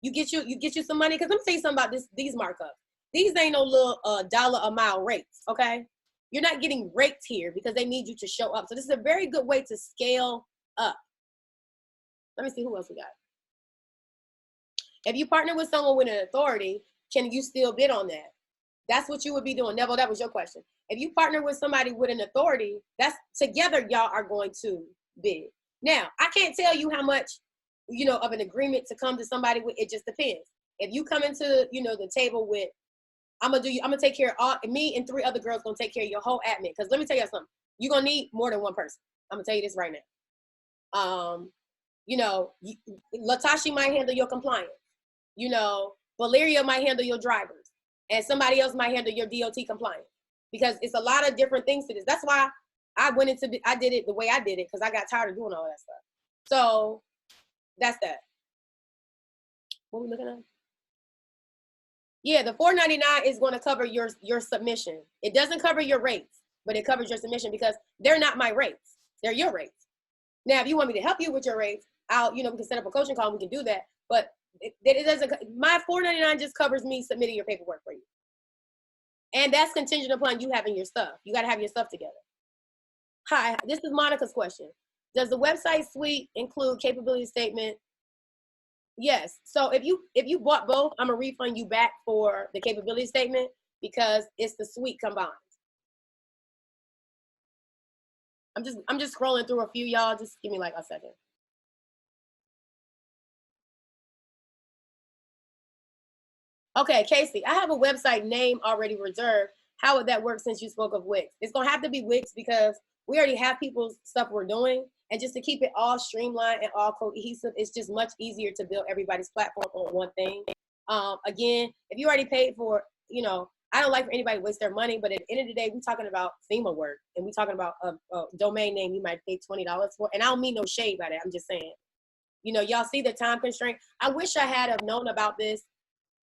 You get you some money, because let me tell you something about these markups. These ain't no little dollar a mile rates, okay? You're not getting raked here because they need you to show up. So this is a very good way to scale up. Let me see who else we got. If you partner with someone with an authority, can you still bid on that? That's what you would be doing. Neville, that was your question. If you partner with somebody with an authority, that's together y'all are going to bid. Now, I can't tell you how much, you know, of an agreement to come to somebody with. It just depends. If you come into, you know, the table with, I'm gonna take care of me and 3 other girls gonna take care of your whole admin. Because let me tell you something, you're gonna need more than one person. I'm gonna tell you this right now. You know, Latasha might handle your compliance. You know, Valeria might handle your drivers, and somebody else might handle your DOT compliance, because it's a lot of different things to this. That's why I did it the way I did it, because I got tired of doing all that stuff. So that's that. What are we looking at? Yeah, the $4.99 is going to cover your submission. It doesn't cover your rates, but it covers your submission, because they're not my rates. They're your rates. Now, if you want me to help you with your rates, we can set up a coaching call. We can do that. But it doesn't. My $4.99 just covers me submitting your paperwork for you, and that's contingent upon you having your stuff. You got to have your stuff together. Hi, this is Monica's question. Does the website suite include capability statement? Yes. So if you bought both, I'm gonna refund you back for the capability statement, because it's the suite combined. I'm just scrolling through a few, y'all. Just give me like a second. Okay, Casey, I have a website name already reserved. How would that work since you spoke of Wix? It's gonna have to be Wix, because we already have people's stuff we're doing. And just to keep it all streamlined and all cohesive, it's just much easier to build everybody's platform on one thing. Again, if you already paid for, you know, I don't like for anybody to waste their money, but at the end of the day, we're talking about FEMA work, and we're talking about a domain name you might pay $20 for. And I don't mean no shade by that. I'm just saying, you know, y'all see the time constraint. I wish I had have known about this.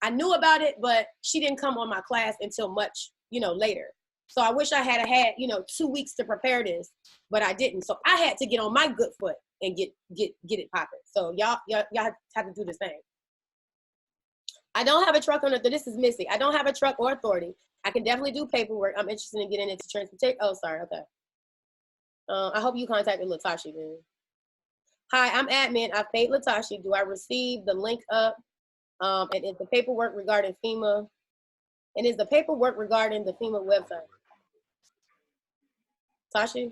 I knew about it, but she didn't come on my class until much, you know, later. So I wish I had, you know, 2 weeks to prepare this, but I didn't. So I had to get on my good foot and get it popping. So y'all have to do the same. I don't have a truck this is Missy. I don't have a truck or authority. I can definitely do paperwork. I'm interested in getting into transportation. Oh, sorry. Okay. I hope you contacted Latasha then. Hi, I'm admin. I paid Latasha. Do I receive the link up? And is the paperwork regarding FEMA? And is the paperwork regarding the FEMA website? Tasha?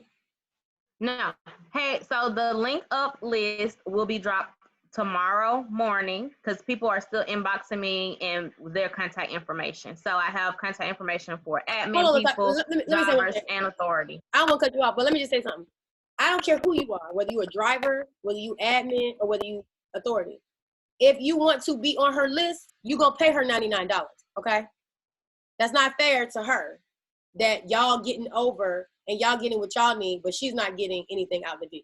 No. Hey, so the link up list will be dropped tomorrow morning, because people are still inboxing me and their contact information. So I have contact information for admin people, drivers, and authority. I don't want to cut you off, but let me just say something. I don't care who you are, whether you're a driver, whether you admin, or whether you authority. If you want to be on her list, you're going to pay her $99. okay? That's not fair to her that y'all getting over and y'all getting what y'all need, but she's not getting anything out of the deal.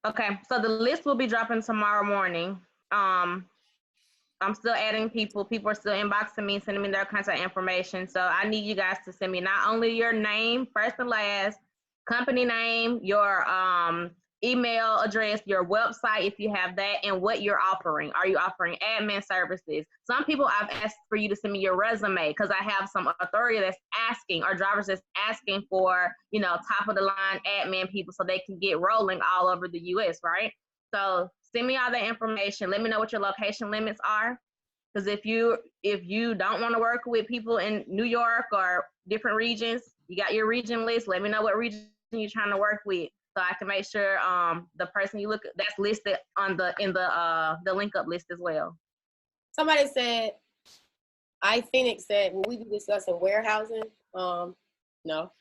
Okay, so the list will be dropping tomorrow morning. I'm still adding people. People are still inboxing me, sending me their contact information. So I need you guys to send me not only your name, first and last, company name, your email address, your website, if you have that, and what you're offering. Are you offering admin services? Some people I've asked for you to send me your resume because I have some authority that's asking, or drivers that's asking for, you know, top of the line admin people so they can get rolling all over the US, right? So send me all that information. Let me know what your location limits are. Because if you don't want to work with people in New York or different regions, you got your region list. Let me know what region you're trying to work with, so I can make sure the person you look at that's listed on the link up list as well. Somebody said, Phoenix said, will we be discussing warehousing? No.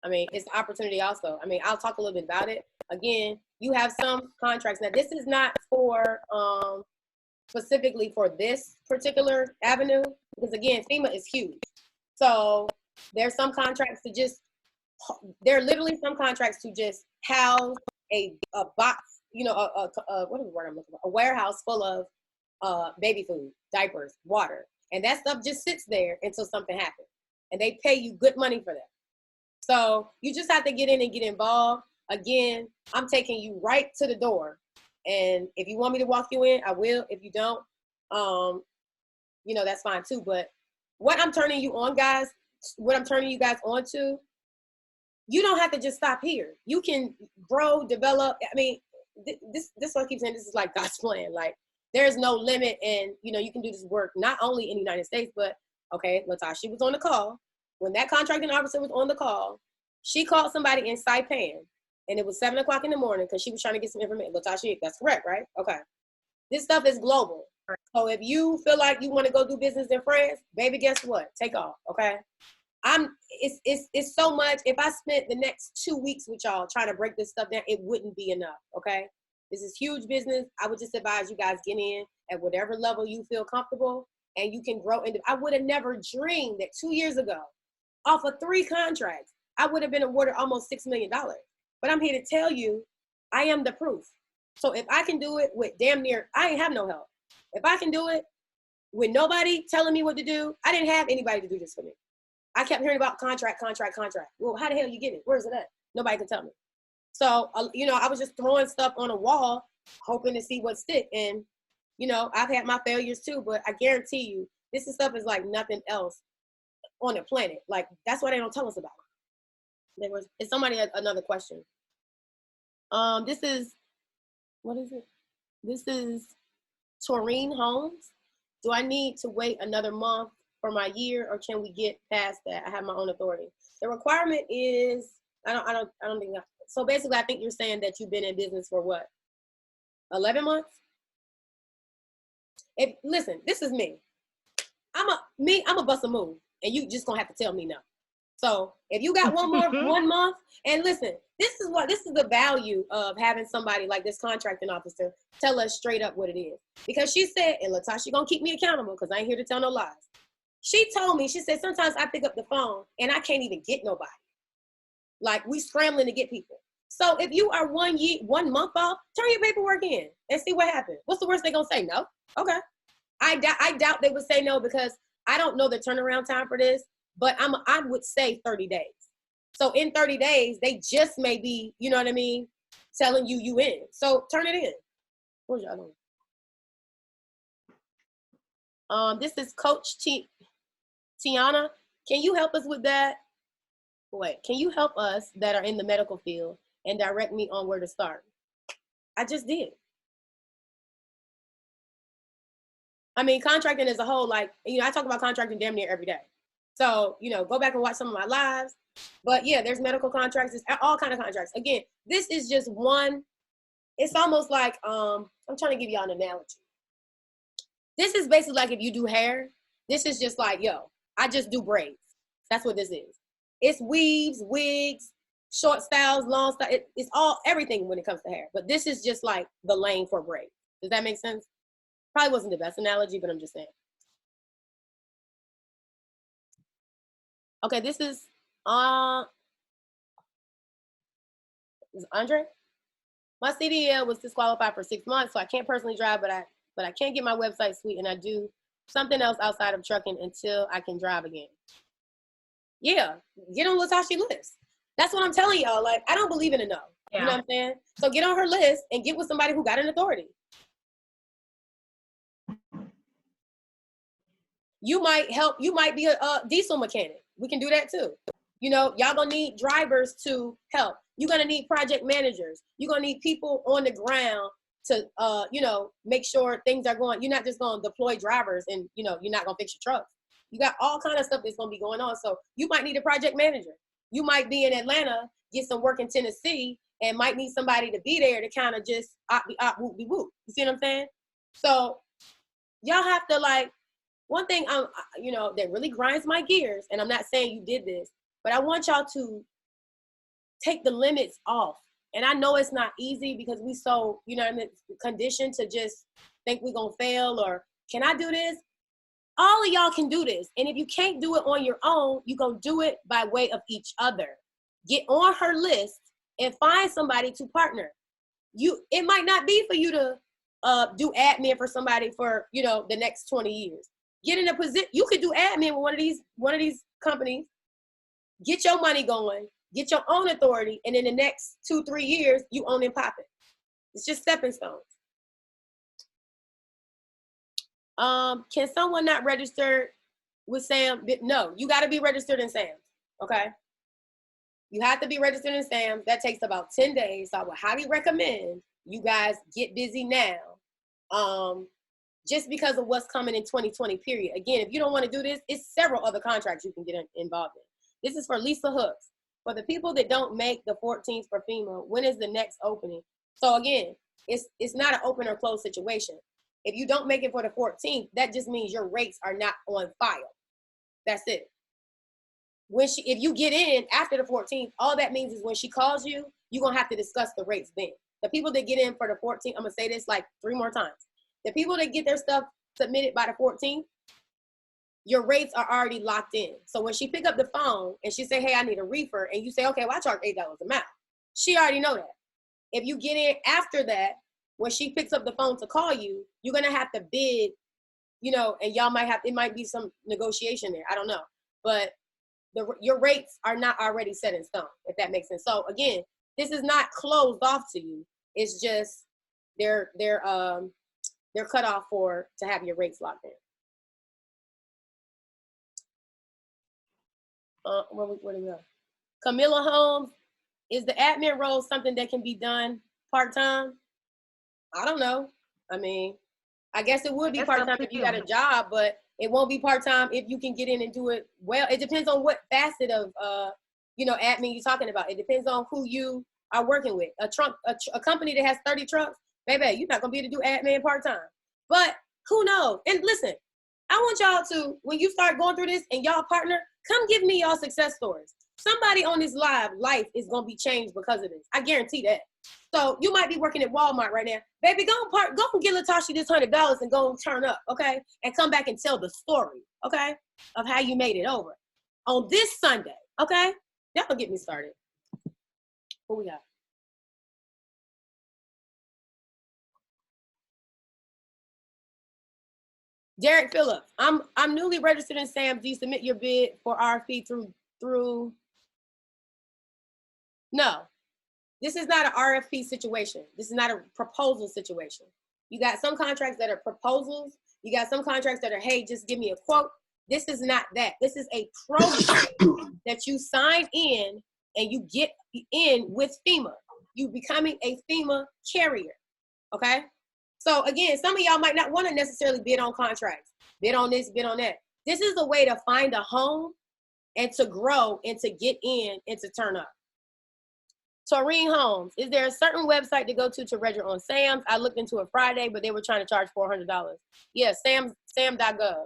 I mean, it's an opportunity also. I mean, I'll talk a little bit about it. Again, you have some contracts. Now, this is not for specifically for this particular avenue, because again, FEMA is huge. So there's some contracts to just, there are literally some contracts to just house a box, you know, what is the word I'm looking for? A warehouse full of baby food, diapers, water. And that stuff just sits there until something happens. And they pay you good money for that. So you just have to get in and get involved. Again, I'm taking you right to the door. And if you want me to walk you in, I will. If you don't, you know, that's fine too. But what I'm turning you on, guys, what I'm turning you guys on to, you don't have to just stop here. You can grow, develop. I mean, this what I keep saying, this is like God's plan. Like, there's no limit, and you know, you can do this work not only in the United States, but okay, Latasha was on the call. When that contracting officer was on the call, she called somebody in Saipan, and it was 7 o'clock in the morning because she was trying to get some information. Latasha, that's correct, right? Okay. This stuff is global. So if you feel like you want to go do business in France, baby, guess what? Take off, okay? It's so much. If I spent the next 2 weeks with y'all trying to break this stuff down, it wouldn't be enough, okay? This is huge business. I would just advise you guys get in at whatever level you feel comfortable, and you can grow into. I would have never dreamed that 2 years ago, off of 3 contracts, I would have been awarded almost $6 million. But I'm here to tell you, I am the proof. So if I can do it with damn near, I ain't have no help. If I can do it with nobody telling me what to do, I didn't have anybody to do this for me. I kept hearing about contract. Well, how the hell you get it? Where's it at? Nobody can tell me. So, you know, I was just throwing stuff on a wall, hoping to see what stick. And, you know, I've had my failures too, but I guarantee you, this stuff is like nothing else on the planet. Like, that's why they don't tell us about it. Is somebody another question? This is, what is it? This is Taurine Holmes. Do I need to wait another month for my year, or can we get past that? I have my own authority. The requirement is, I don't think, so basically I think you're saying that you've been in business for what? 11 months? Listen, this is me. I'm a bust a move, and you just gonna have to tell me no. So if you got one more 1 month, and listen, this is the value of having somebody like this contracting officer tell us straight up what it is. Because she said, and Latasha gonna keep me accountable because I ain't here to tell no lies. She told me, she said, sometimes I pick up the phone and I can't even get nobody. Like, we scrambling to get people. So if you are 1 month off, turn your paperwork in and see what happens. What's the worst they gonna say? No? Okay. I doubt they would say no, because I don't know the turnaround time for this, but I would say 30 days. So in 30 days, they just may be, you know what I mean, telling you in. So turn it in. Where's y'all on? This is Coach Tiana. Can you help us with that? Wait, can you help us that are in the medical field and direct me on where to start? I just did. I mean, contracting as a whole, like, you know, I talk about contracting damn near every day. So, you know, go back and watch some of my lives. But yeah, there's medical contracts, there's all kind of contracts. Again, this is just one. It's almost like, I'm trying to give y'all an analogy. This is basically like if you do hair, this is just like, yo, I just do braids. That's what this is. It's weaves, wigs, short styles, long styles. It's all, everything when it comes to hair. But this is just like the lane for braids. Does that make sense? Probably wasn't the best analogy, but I'm just saying. Okay, this is Andre. My CDL was disqualified for 6 months, so I can't personally drive, but I can't get my website suite, and I do something else outside of trucking until I can drive again. Yeah, get on Latasha's list. That's what I'm telling y'all. Like, I don't believe in a no. Yeah. You know what I'm saying? So get on her list and get with somebody who got an authority. You might be a diesel mechanic. We can do that too. You know, y'all gonna need drivers to help. You're gonna need project managers. You're gonna need people on the ground to, you know, make sure things are going. You're not just gonna deploy drivers and, you know, you're not gonna fix your trucks. You got all kind of stuff that's gonna be going on. So you might need a project manager. You might be in Atlanta, get some work in Tennessee, and might need somebody to be there to kind of just whoop be whoop. You see what I'm saying? So y'all have to, like, one thing you know, that really grinds my gears, and I'm not saying you did this, but I want y'all to take the limits off. And I know it's not easy because we so, you know, conditioned to just think we're gonna fail or can I do this? All of y'all can do this. And if you can't do it on your own, you're gonna do it by way of each other. Get on her list and find somebody to partner. It might not be for you to do admin for somebody for, you know, the next 20 years. Get in a position, you could do admin with one of these companies, get your money going, get your own authority, and in the next 2-3 years, you own and pop it. It's just stepping stones. Can someone not register with Sam? No, you got to be registered in Sam's, okay? You have to be registered in Sam's. That takes about 10 days. So I would highly recommend you guys get busy now, just because of what's coming in 2020, period. Again, if you don't want to do this, it's several other contracts you can get involved in. This is for Lisa Hooks. For the people that don't make the 14th for FEMA, when is the next opening? So again, it's not an open or closed situation. If you don't make it for the 14th, that just means your rates are not on file. That's it. If you get in after the 14th, all that means is when she calls you, you're gonna have to discuss the rates then. The people that get in for the 14th, I'm gonna say this like 3 more times. The people that get their stuff submitted by the 14th, your rates are already locked in. So when she pick up the phone and she say, hey, I need a reefer, and you say, okay, well, I charge $8 a mile. She already know that. If you get in after that, when she picks up the phone to call you, you're gonna have to bid, you know, and y'all it might be some negotiation there. I don't know. But your rates are not already set in stone, if that makes sense. So again, this is not closed off to you. It's just they're cut off to have your rates locked in. Where do we go? Camilla Holmes, is the admin role something that can be done part-time? I don't know. I mean, I guess it would be part-time if you got a job, but it won't be part-time if you can get in and do it well. It depends on what facet of, you know, admin you're talking about. It depends on who you are working with. A company that has 30 trucks, baby, you're not gonna be able to do admin part-time. But who knows? And listen, I want y'all to, when you start going through this and y'all partner, come give me y'all success stories. Somebody on this life is gonna be changed because of this. I guarantee that. So you might be working at Walmart right now. Baby, go and get Latasha this $100 and go and turn up, okay? And come back and tell the story, okay? Of how you made it over. On this Sunday, okay? Y'all don't get me started. What we got? Derek Phillips, I'm newly registered in Sam's. Do you submit your bid for RFP through? No, this is not an RFP situation. This is not a proposal situation. You got some contracts that are proposals. You got some contracts that are, hey, just give me a quote. This is not that. This is a program that you sign in and you get in with FEMA. You becoming a FEMA carrier, okay? So again, some of y'all might not want to necessarily bid on contracts, bid on this, bid on that. This is a way to find a home and to grow and to get in and to turn up. Taureen Holmes, is there a certain website to go to register on Sam's? I looked into it Friday, but they were trying to charge $400. Yeah, sam.gov.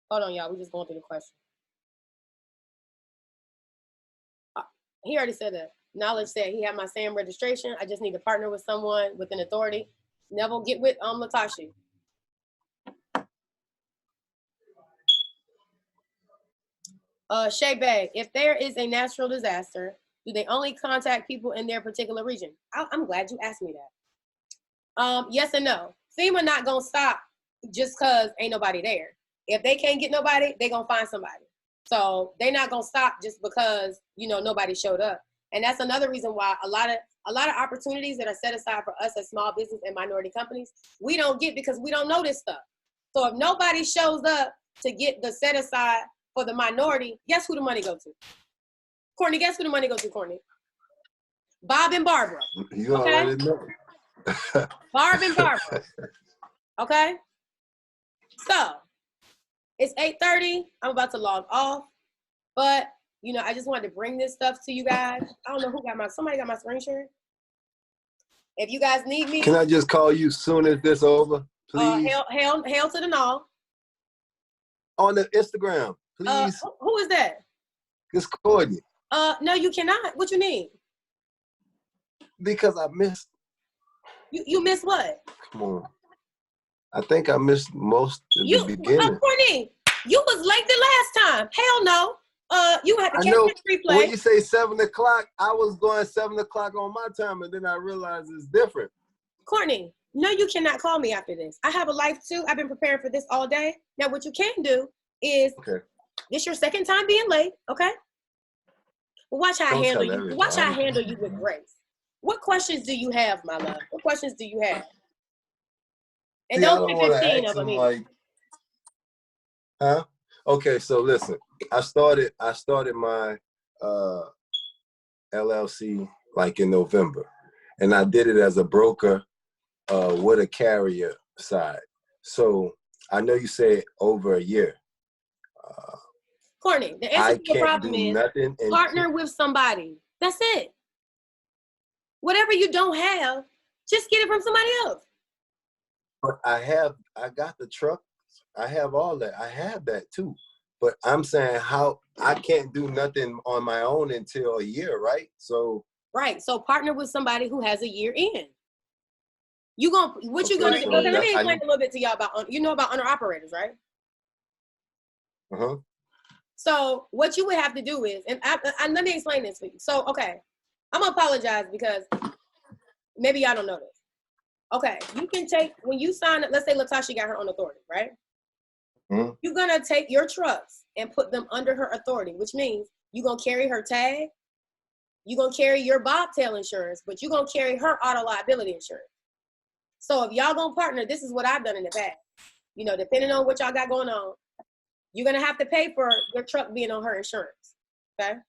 Hold on, y'all. We're just going through the question. He already said that. Knowledge said he had my same registration. I just need to partner with someone with an authority. Neville, get with Latasha. Shay Bay, if there is a natural disaster, do they only contact people in their particular region? I'm glad you asked me that. Yes and no. FEMA not gonna stop just cause ain't nobody there. If they can't get nobody, they gonna find somebody. So they're not gonna stop just because, you know, nobody showed up. And that's another reason why a lot of opportunities that are set aside for us as small business and minority companies, we don't get because we don't know this stuff. So if nobody shows up to get the set aside for the minority, guess who the money go to? Courtney, guess who the money go to, Courtney? Bob and Barbara. You okay? already know. Barb and Barbara. Okay? So, it's 8:30. I'm about to log off. But, you know, I just wanted to bring this stuff to you guys. I don't know who got somebody got my screen share? If you guys need me. Can I just call you soon as this over, please? Hail to the no. On the Instagram, please. Who is that? It's Courtney. No, you cannot. What you need? Because I missed. You missed what? Come on. I think I missed most of the beginning. Courtney, you was late the last time. Hell no. You had to catch this replay. When you say 7 o'clock, I was going 7 o'clock on my time, and then I realized it's different. Courtney, no, you cannot call me after this. I have a life too. I've been preparing for this all day. Now, what you can do is, this your second time being late, okay? Watch how I handle you. Watch how I handle you with grace. What questions do you have, my love? What questions do you have? And don't say 15 of them either. Huh? Okay, so listen. I started my LLC like in November, and I did it as a broker with a carrier side. So I know you said over a year. Courtney, the answer to the problem is partner with somebody. That's it. Whatever you don't have, just get it from somebody else. But I got the truck. I have all that. I have that too. But I'm saying how I can't do nothing on my own until a year, right? So right. So partner with somebody who has a year in. You gonna what you gonna do? Okay, let me explain a little bit to y'all about about owner operators, right? Uh-huh. So what you would have to do is, and let me explain this for you. So okay, I'm gonna apologize because maybe y'all don't know this. Okay, you can take when you sign up. Let's say Latasha got her own authority, right? Mm-hmm. You're gonna take your trucks and put them under her authority, which means you're gonna carry her tag, you're gonna carry your bobtail insurance, but you're gonna carry her auto liability insurance. So if y'all gonna partner, this is what I've done in the past. You know, depending on what y'all got going on, you're gonna have to pay for your truck being on her insurance. Okay?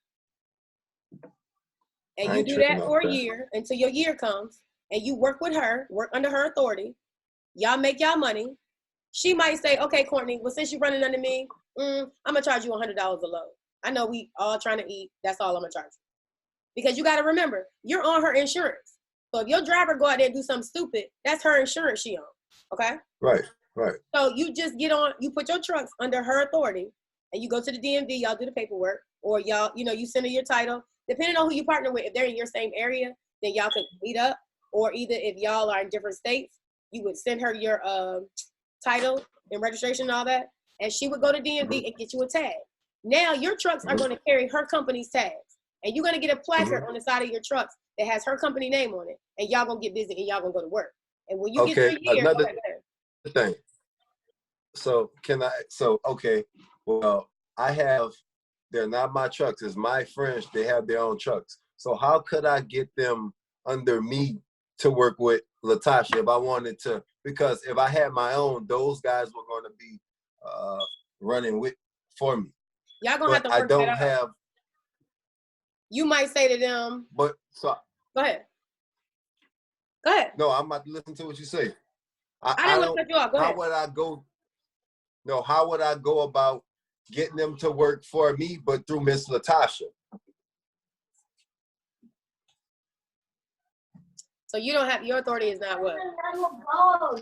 And you do that for a year until your year comes, and you work with her, work under her authority. Y'all make y'all money. She might say, okay, Courtney, well, since you're running under me, I'm gonna charge you $100 a load. I know we all trying to eat. That's all I'm gonna charge you. Because you gotta remember, you're on her insurance. So if your driver go out there and do something stupid, that's her insurance she on, okay? Right. So you just get on, you put your trucks under her authority, and you go to the DMV, y'all do the paperwork, or y'all, you send her your title. Depending on who you partner with, if they're in your same area, then y'all can meet up. Or either if y'all are in different states, you would send her your title and registration and all that, and she would go to DMV and get you a tag. Now your trucks are going to carry her company's tags, and you're going to get a placard on the side of your trucks that has her company name on it, and y'all going to get busy and y'all going to go to work. And when you get your year, another thing. Well, they're not my trucks, it's my friends, they have their own trucks. So how could I get them under me to work with Latasha if I wanted to? Because if I had my own, those guys were going to be running for me. Y'all gonna have to work that out. You might say to them. Go ahead. No, I'm about to listen to what you say. I didn't want to cut you off. Go ahead. How would I go about getting them to work for me, but through Miss Latasha? So you don't have, your authority is not what?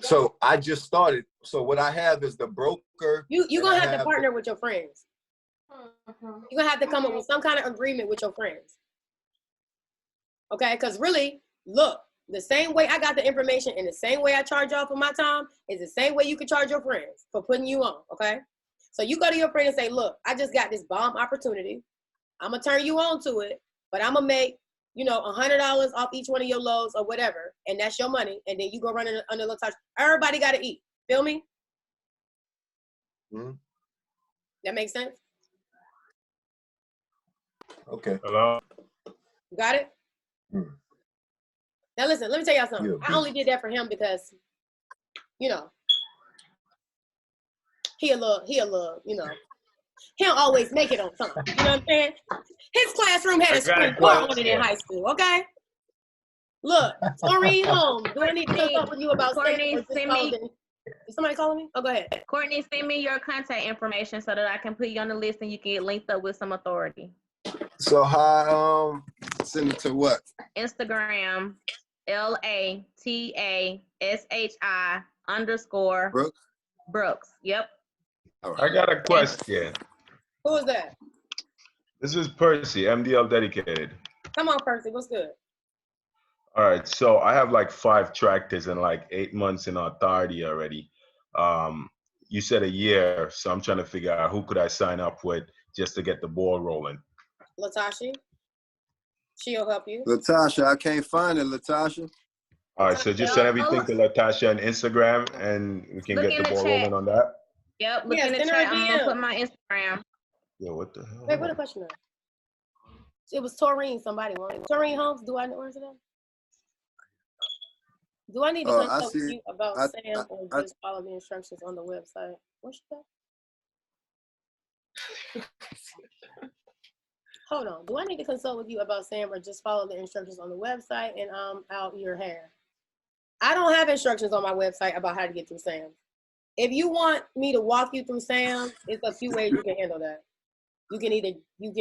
So I just started. So what I have is the broker. You're going to have to partner with your friends. You're going to have to come up with some kind of agreement with your friends. Okay, because really, look, the same way I got the information and the same way I charge y'all for my time is the same way you can charge your friends for putting you on, okay? So you go to your friend and say, look, I just got this bomb opportunity. I'm going to turn you on to it, but I'm going to make, you know, $100 off each one of your loads or whatever, and that's your money, and then you go run under Latasha. Everybody got to eat. Feel me? Mm-hmm. That makes sense? Okay. Hello? You got it? Mm. Now listen, let me tell y'all something. Yeah, I only did that for him because, you know, he a little, you know, he don't always make it on time. You know what I'm saying? His classroom had a screen door on it in high school, okay? Look, Taurine Holmes, do I need to consult with you about Courtney, is somebody calling me? Oh, go ahead. Courtney, send me your contact information so that I can put you on the list and you can get linked up with some authority. So how send it to what? Instagram, LATASHI_ Brooks. Yep. All I right. got a question. Who is that? This is Percy, MDL Dedicated. Come on, Percy, what's good? All right, so I have like 5 tractors and like 8 months in authority already. You said a year, so I'm trying to figure out who could I sign up with just to get the ball rolling. Latasha. She'll help you. Latasha, I can't find it, Latasha. All right, so just send everything to Latasha on Instagram and we can Look get in the the ball chat. rolling on that. Yep, look Yeah, in the send her a chat. I'm gonna DM. put my Instagram. Yo, what the hell? Wait, what a question now? It was Taurine, somebody. Taurine Holmes, do I know where's it at? Do I need to consult with you about Sam or just follow the instructions on the website? What's that? Hold on. Do I need to consult with you about Sam or just follow the instructions on the website and out your hair? I don't have instructions on my website about how to get through Sam. If you want me to walk you through Sam, it's a few ways you can handle that. You can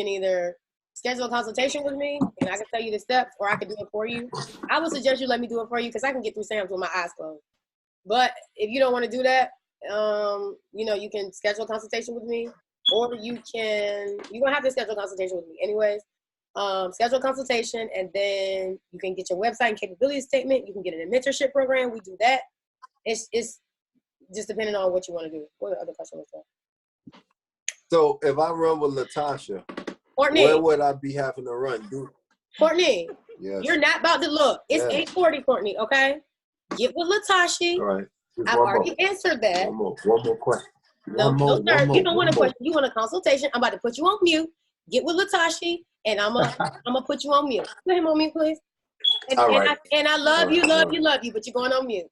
either schedule a consultation with me and I can tell you the steps, or I can do it for you. I would suggest you let me do it for you because I can get through Sam's with my eyes closed. But if you don't want to do that, you know, you can schedule a consultation with me, or you're gonna have to schedule a consultation with me anyways. Schedule a consultation, and then you can get your website and capability statement. You can get in a mentorship program. We do that. It's just depending on what you want to do. What other question was that? So if I run with Latasha, Courtney, where would I be having to run? Courtney, yes. You're not about to look. It's 8:40, Courtney, okay? Get with Latasha. All right. I've already answered that. One more question. No, sir. You don't want a question. You want a consultation. I'm about to put you on mute. Get with Latasha, and I'm gonna put you on mute. Put him on mute, please. And I love you, love you, but you're going on mute.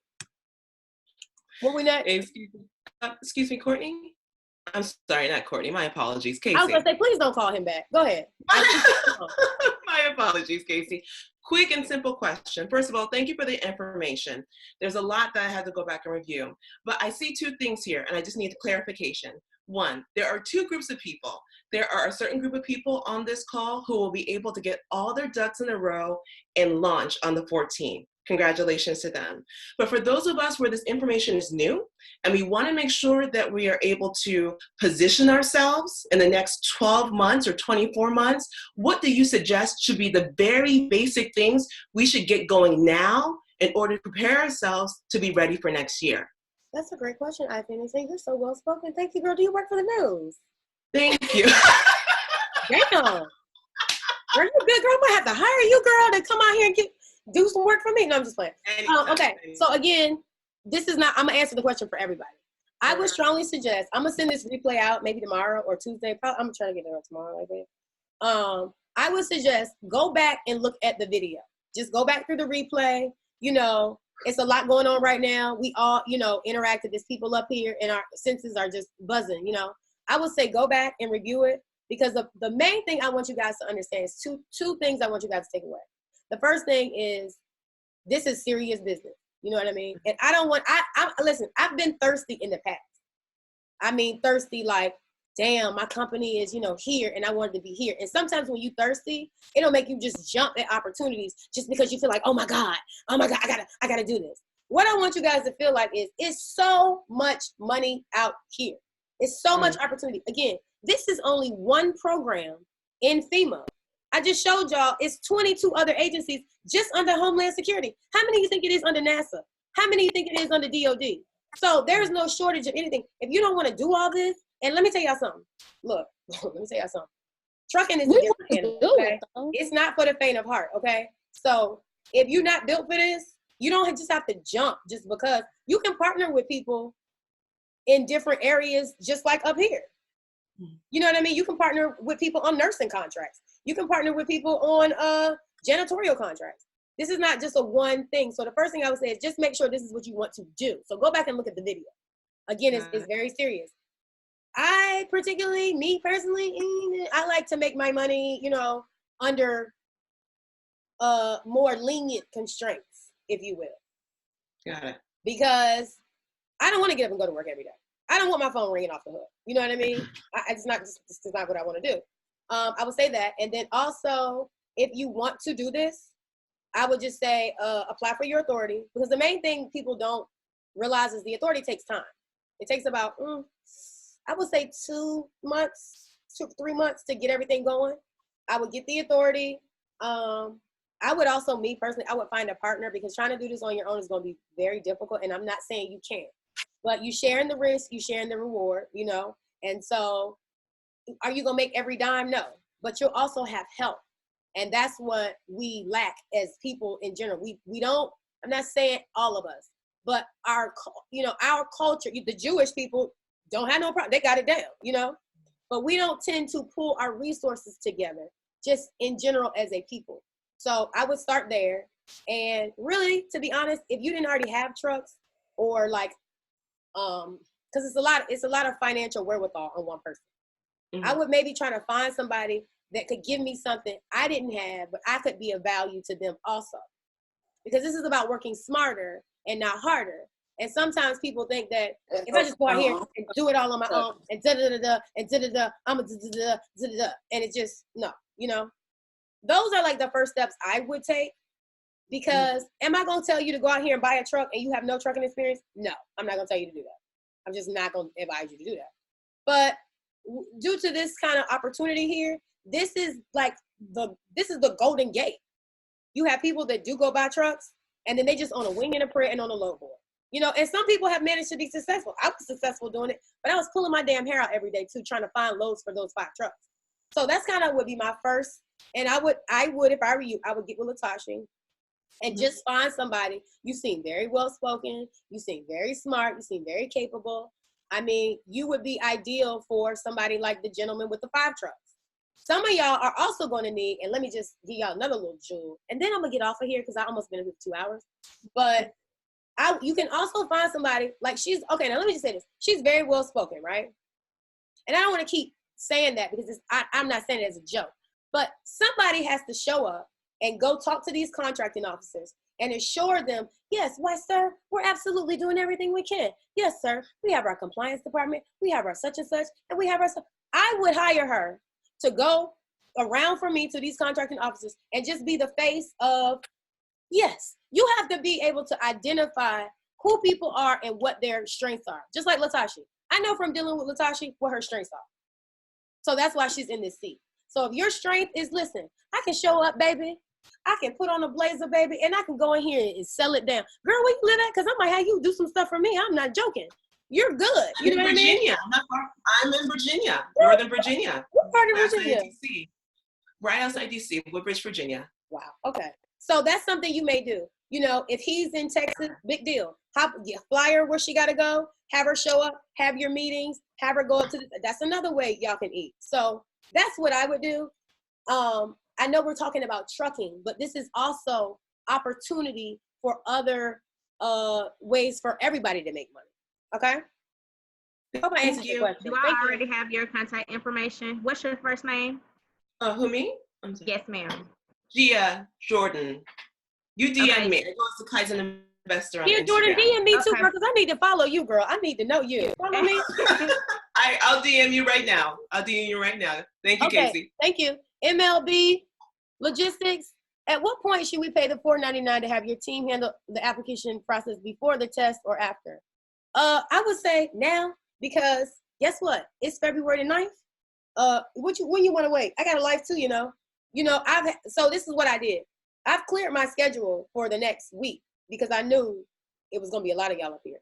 What we next? Excuse me, Courtney? I'm sorry, not Courtney. My apologies, Casey. I was gonna say, please don't call him back. Go ahead. My apologies, Casey. Quick and simple question. First of all, thank you for the information. There's a lot that I had to go back and review, but I see 2 things here, and I just need clarification. 1, there are 2 groups of people. There are a certain group of people on this call who will be able to get all their ducks in a row and launch on the 14th. Congratulations to them. But for those of us where this information is new, and we want to make sure that we are able to position ourselves in the next 12 months or 24 months, what do you suggest should be the very basic things we should get going now in order to prepare ourselves to be ready for next year? That's a great question, I think. You're so well spoken. Thank you, girl. Do you work for the news? Thank you. Damn. Girl, you good, girl. I might have to hire you, girl, to come out here and do some work for me. No, I'm just playing. Okay, so again, this is not, I'm gonna answer the question for everybody. I would strongly suggest, I'm gonna send this replay out maybe tomorrow or Tuesday. Probably, I'm gonna try to get it out tomorrow, like that. I would suggest go back and look at the video. Just go back through the replay. You know, it's a lot going on right now. We all, you know, interacted. There's people up here and our senses are just buzzing, you know. I would say go back and review it, because the main thing I want you guys to understand is two things I want you guys to take away. The first thing is, this is serious business. You know what I mean? And I don't want, listen, I've been thirsty in the past. I mean, thirsty like, damn, my company is, you know, here and I wanted to be here. And sometimes when you thirsty, it'll make you just jump at opportunities just because you feel like, oh my God, I gotta do this. What I want you guys to feel like is, it's so much money out here. It's so much opportunity. Again, this is only one program in FEMA. I just showed y'all it's 22 other agencies just under Homeland Security. How many you think it is under NASA? How many you think it is under DOD? So there's no shortage of anything. If you don't want to do all this, and let me tell y'all something. Look, let me tell y'all something. Trucking is a different animal, okay? It's not for the faint of heart, okay? So if you're not built for this, you don't just have to jump just because. You can partner with people in different areas just like up here. You know what I mean? You can partner with people on nursing contracts. You can partner with people on janitorial contracts. This is not just a one thing. So the first thing I would say is just make sure this is what you want to do. So go back and look at the video. Again, it's very serious. I particularly, me personally, I like to make my money, you know, under more lenient constraints, if you will. Got it. Because I don't want to get up and go to work every day. I don't want my phone ringing off the hook. You know what I mean? It's not what I want to do. I would say that. And then also, if you want to do this, I would just say apply for your authority, because the main thing people don't realize is the authority takes time. It takes about, I would say 2 months, 3 months to get everything going. I would get the authority. I would also, me personally, I would find a partner, because trying to do this on your own is going to be very difficult. And I'm not saying you can't, but you sharing the risk, you sharing the reward, you know? And so are you going to make every dime? No, but you'll also have help. And that's what we lack as people in general. We don't, I'm not saying all of us, but our culture, the Jewish people don't have no problem. They got it down, you know, but we don't tend to pull our resources together just in general as a people. So I would start there. And really, to be honest, if you didn't already have trucks, or like, because it's a lot of financial wherewithal on one person. Mm-hmm. I would maybe try to find somebody that could give me something I didn't have, but I could be of value to them also. Because this is about working smarter and not harder. And sometimes people think that if I just go out here and do it all on my own and da-da-da-da and da-da-da, I'm a da-da-da, da-da-da, and it just, no, you know. Those are like the first steps I would take, because am I going to tell you to go out here and buy a truck and you have no trucking experience? No, I'm not going to tell you to do that. I'm just not going to advise you to do that. But due to this kind of opportunity here, this is the golden gate. You have people that do go buy trucks, and then they just on a wing and a prayer and on a load board. You know, and some people have managed to be successful. I was successful doing it, but I was pulling my damn hair out every day too, trying to find loads for those 5 trucks. So that's kind of would be my first. And I would, if I were you, I would get with Latasha and just find somebody. You seem very well spoken. You seem very smart. You seem very capable. I mean, you would be ideal for somebody like the gentleman with the 5 trucks. Some of y'all are also going to need, and let me just give y'all another little jewel, and then I'm going to get off of here because I almost been here for 2 hours. But you can also find somebody like okay, now let me just say this. She's very well spoken, right? And I don't want to keep saying that because I'm not saying it as a joke. But somebody has to show up and go talk to these contracting officers and assure them, yes, why, sir, we're absolutely doing everything we can. Yes, sir, we have our compliance department, we have our such and such, and we have our stuff. I would hire her to go around for me to these contracting officers and just be the face of, yes, you have to be able to identify who people are and what their strengths are. Just like Latasha. I know from dealing with Latasha what her strengths are. So that's why she's in this seat. So if your strength is, listen, I can show up, baby. I can put on a blazer, baby, and I can go in here and sell it down. Girl, where you live at? Because I might have you do some stuff for me. I'm not joking. You're good. You know what I mean? Virginia. I'm in Virginia, Northern Virginia. What part of Virginia? DC. Right outside DC, Woodbridge, Virginia. Wow. Okay. So that's something you may do. You know, if he's in Texas, big deal. Fly her where she got to go. Have her show up. Have your meetings. Have her go up to that's another way y'all can eat. So that's what I would do. I know we're talking about trucking, but this is also opportunity for other ways for everybody to make money. Okay? I hope I answered your question. Do I already have your contact information? What's your first name? Who, me? Yes, ma'am. Gia Jordan. You DM me. It goes to Kaizen Investor on Gia Instagram. Jordan, DM me too, girl, because I need to follow you, girl. I need to know you. Follow me. I'll DM you right now. Thank you, Casey. Thank you. MLB Logistics. At what point should we pay the $4.99 to have your team handle the application process before the test or after? I would say now, because guess what? It's February the 9th. When you want to wait? I got a life too, you know. you know, so this is what I did. I've cleared my schedule for the next week because I knew it was going to be a lot of y'all up here.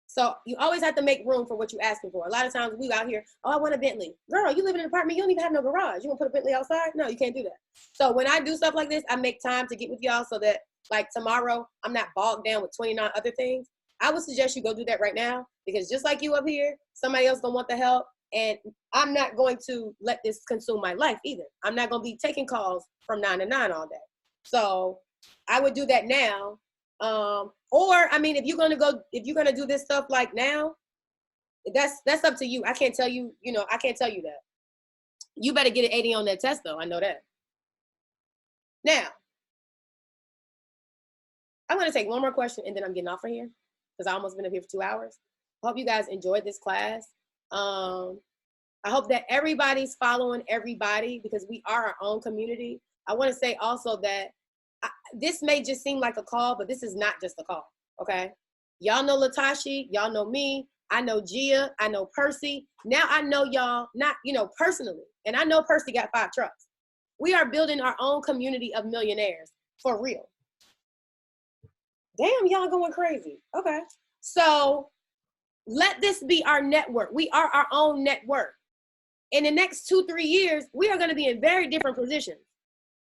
So you always have to make room for what you're asking for. A lot of times we out here, oh, I want a Bentley. Girl, you live in an apartment, you don't even have no garage. You gonna put a Bentley outside? No, you can't do that. So when I do stuff like this, I make time to get with y'all so that like tomorrow, I'm not bogged down with 29 other things. I would suggest you go do that right now because just like you up here, somebody else gonna want the help. And I'm not going to let this consume my life either. I'm not gonna be taking calls from 9 to 9 all day. So I would do that now. Or I mean, if you're gonna do this stuff like now, that's up to you. I can't tell you, I can't tell you that. You better get an 80 on that test though. I know that. Now, I'm gonna take one more question and then I'm getting off of here because I almost been up here for 2 hours. I hope you guys enjoyed this class. I hope that everybody's following everybody because we are our own community. I want to say also that this may just seem like a call, but this is not just a call, okay? Y'all know Latashi, y'all know me, I know Gia, I know Percy. Now I know y'all, not, personally, and I know Percy got 5 trucks. We are building our own community of millionaires, for real. Damn, y'all going crazy. Okay, so let this be our network. We are our own network. In the next 2-3 years, we are gonna be in very different positions.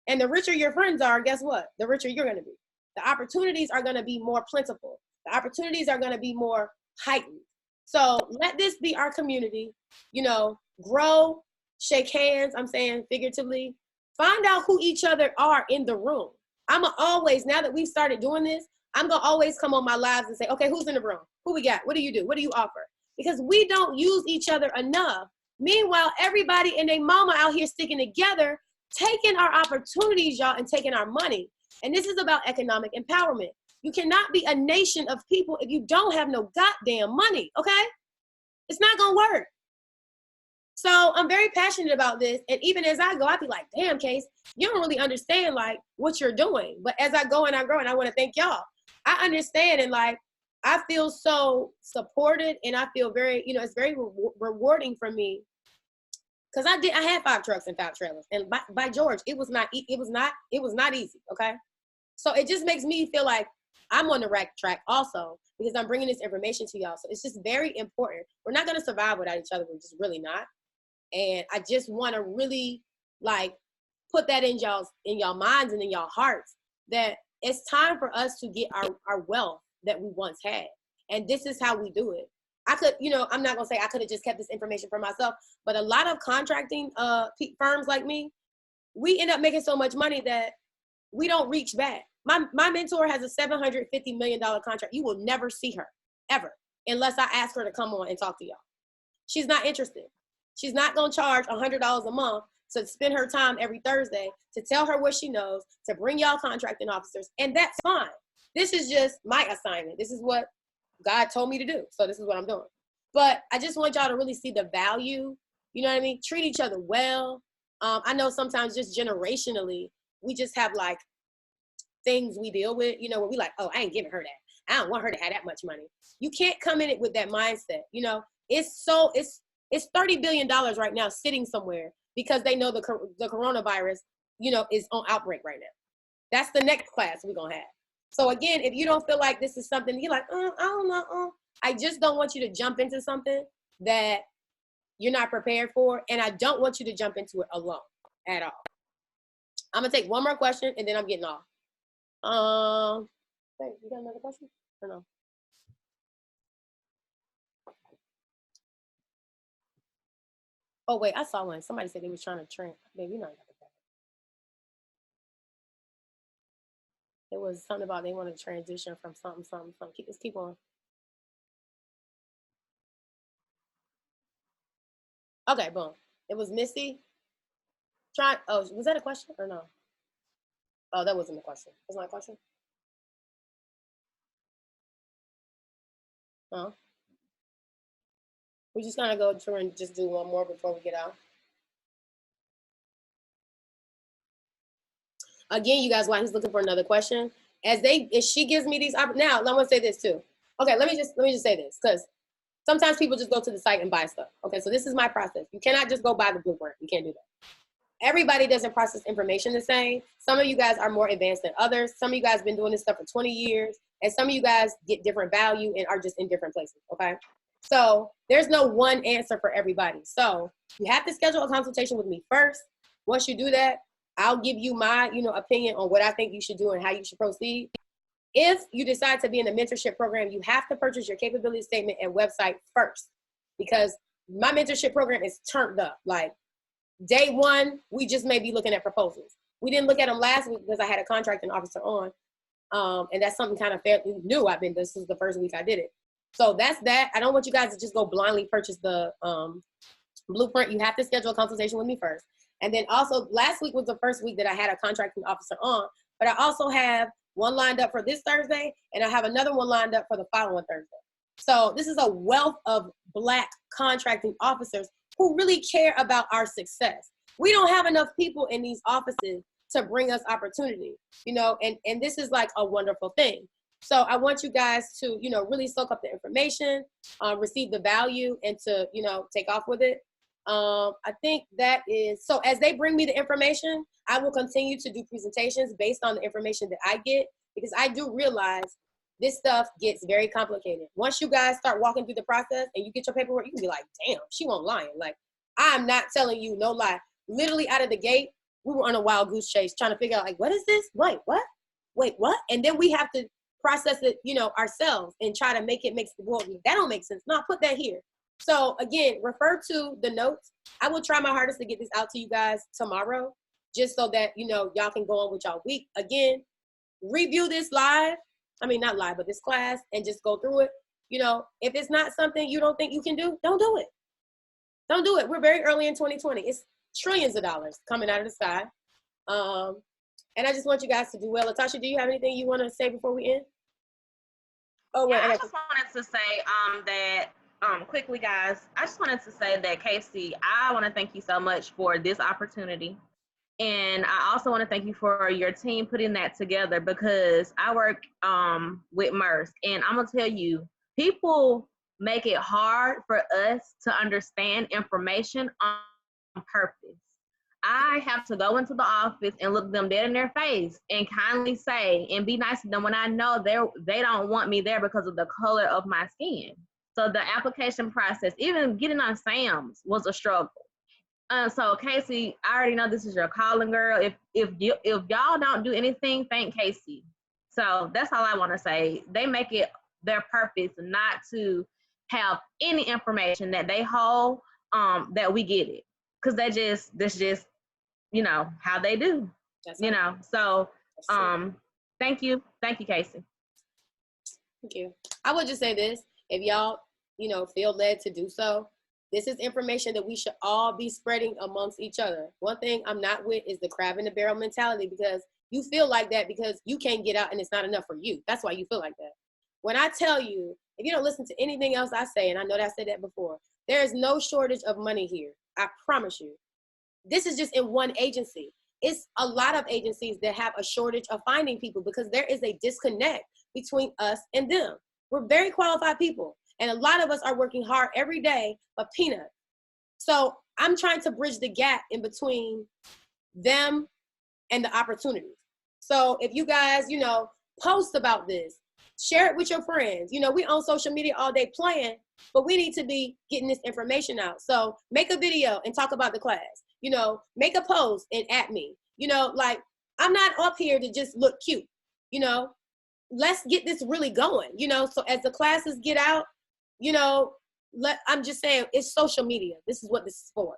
And the richer your friends are, guess what? The richer you're gonna be. The opportunities are gonna be more plentiful. The opportunities are gonna be more heightened. So let this be our community, grow, shake hands, I'm saying figuratively. Find out who each other are in the room. I'ma always, now that we've started doing this, I'm gonna always come on my lives and say, okay, who's in the room? Who we got? What do you do? What do you offer? Because we don't use each other enough. Meanwhile, everybody and their mama out here sticking together, taking our opportunities, y'all, and taking our money. And this is about economic empowerment. You cannot be a nation of people if you don't have no goddamn money, okay? It's not gonna work. So I'm very passionate about this. And even as I go, I be like, damn, Case, you don't really understand like what you're doing. But as I go and I grow, and I wanna thank y'all. I understand and like, I feel so supported and I feel very, it's very rewarding for me. Cause I had 5 trucks and 5 trailers, and by George, it was not easy. Okay, so it just makes me feel like I'm on the right track also because I'm bringing this information to y'all. So it's just very important. We're not gonna survive without each other. We're just really not. And I just want to really like put that in y'all minds and in y'all hearts that it's time for us to get our wealth that we once had, and this is how we do it. I could, I'm not gonna say I could have just kept this information for myself, but a lot of contracting firms like me, we end up making so much money that we don't reach back. My mentor has a $750 million contract. You will never see her, ever, unless I ask her to come on and talk to y'all. She's not interested. She's not gonna charge $100 a month to spend her time every Thursday to tell her what she knows, to bring y'all contracting officers, and that's fine. This is just my assignment. This is what God told me to do. So this is what I'm doing. But I just want y'all to really see the value. You know what I mean? Treat each other well. I know sometimes just generationally, we just have like things we deal with, where we like, oh, I ain't giving her that. I don't want her to have that much money. You can't come in it with that mindset. It's $30 billion right now sitting somewhere because they know the coronavirus, is on outbreak right now. That's the next class we're going to have. So again, if you don't feel like this is something you're like, I don't know, I just don't want you to jump into something that you're not prepared for. And I don't want you to jump into it alone at all. I'm gonna take one more question and then I'm getting off. Wait, you got another question or no? Oh wait, I saw one. Somebody said they was trying to train. Baby, you know. It was something about they wanted to transition from something. Let's keep on. Okay, boom. It was Missy. Oh, was that a question or no? Oh, that wasn't a question. That's not a question? No. We're just gonna go through and just do one more before we get out. Again, you guys, while he's looking for another question, if she gives me these, now I'm gonna say this too. Okay, let me just say this, because sometimes people just go to the site and buy stuff. Okay, so this is my process. You cannot just go buy the blueprint. You can't do that. everybody doesn't process information the same. Some of you guys are more advanced than others. Some of you guys have been doing this stuff for 20 years. And some of you guys get different value and are just in different places, okay? So there's no one answer for everybody. So you have to schedule a consultation with me first. Once you do that, I'll give you my, opinion on what I think you should do and how you should proceed. If you decide to be in the mentorship program, you have to purchase your capability statement and website first, because my mentorship program is turned up. Like day one, we just may be looking at proposals. We didn't look at them last week because I had a contracting officer on. And that's something kind of fairly new. This is the first week I did it. So that's that. I don't want you guys to just go blindly purchase the blueprint. You have to schedule a consultation with me first. And then also last week was the first week that I had a contracting officer on, but I also have one lined up for this Thursday, and I have another one lined up for the following Thursday. So this is a wealth of Black contracting officers who really care about our success. We don't have enough people in these offices to bring us opportunity, and this is like a wonderful thing. So I want you guys to, really soak up the information, receive the value, and to, take off with it. I think that is, so as they bring me the information, I will continue to do presentations based on the information that I get, because I do realize this stuff gets very complicated. Once you guys start walking through the process and you get your paperwork, you can be like, damn, she won't lie. Like, I'm not telling you no lie. Literally out of the gate, we were on a wild goose chase trying to figure out, like, what is this? Wait, what? Wait, what? And then we have to process it, ourselves and try to make it make the world. That don't make sense. No, put that here. So again, refer to the notes. I will try my hardest to get this out to you guys tomorrow, just so that, y'all can go on with y'all week. Again, review this live. I mean, not live, but this class, and just go through it. If it's not something you don't think you can do, don't do it. Don't do it. We're very early in 2020. It's trillions of dollars coming out of the sky. And I just want you guys to do well. Latasha, do you have anything you want to say before we end? Oh, wait. Yeah, I just wanted to say that quickly, guys. I just wanted to say that, Casey, I want to thank you so much for this opportunity. And I also want to thank you for your team putting that together, because I work with Maersk, and I'm going to tell you, people make it hard for us to understand information on purpose. I have to go into the office and look them dead in their face and kindly say and be nice to them when I know they don't want me there because of the color of my skin. So the application process, even getting on SAMS, was a struggle. So Casey, I already know this is your calling, girl. If y'all don't do anything, thank Casey. So that's all I want to say. They make it their purpose not to have any information that they hold, that we get it, because that's just how they do. So thank you, Casey. Thank you. I would just say this: if y'all feel led to do so, this is information that we should all be spreading amongst each other. One thing I'm not with is the crab in the barrel mentality, because you feel like that because you can't get out and it's not enough for you. That's why you feel like that. When I tell you, if you don't listen to anything else I say, and I know that I said that before, there is no shortage of money here. I promise you. This is just in one agency. It's a lot of agencies that have a shortage of finding people, because there is a disconnect between us and them. We're very qualified people, and a lot of us are working hard every day, but peanuts. So I'm trying to bridge the gap in between them and the opportunities. So if you guys, post about this, share it with your friends. We on social media all day playing, but we need to be getting this information out. So make a video and talk about the class. Make a post and at me. Like, I'm not up here to just look cute. Let's get this really going. So as the classes get out, I'm just saying, it's social media. This is what this is for.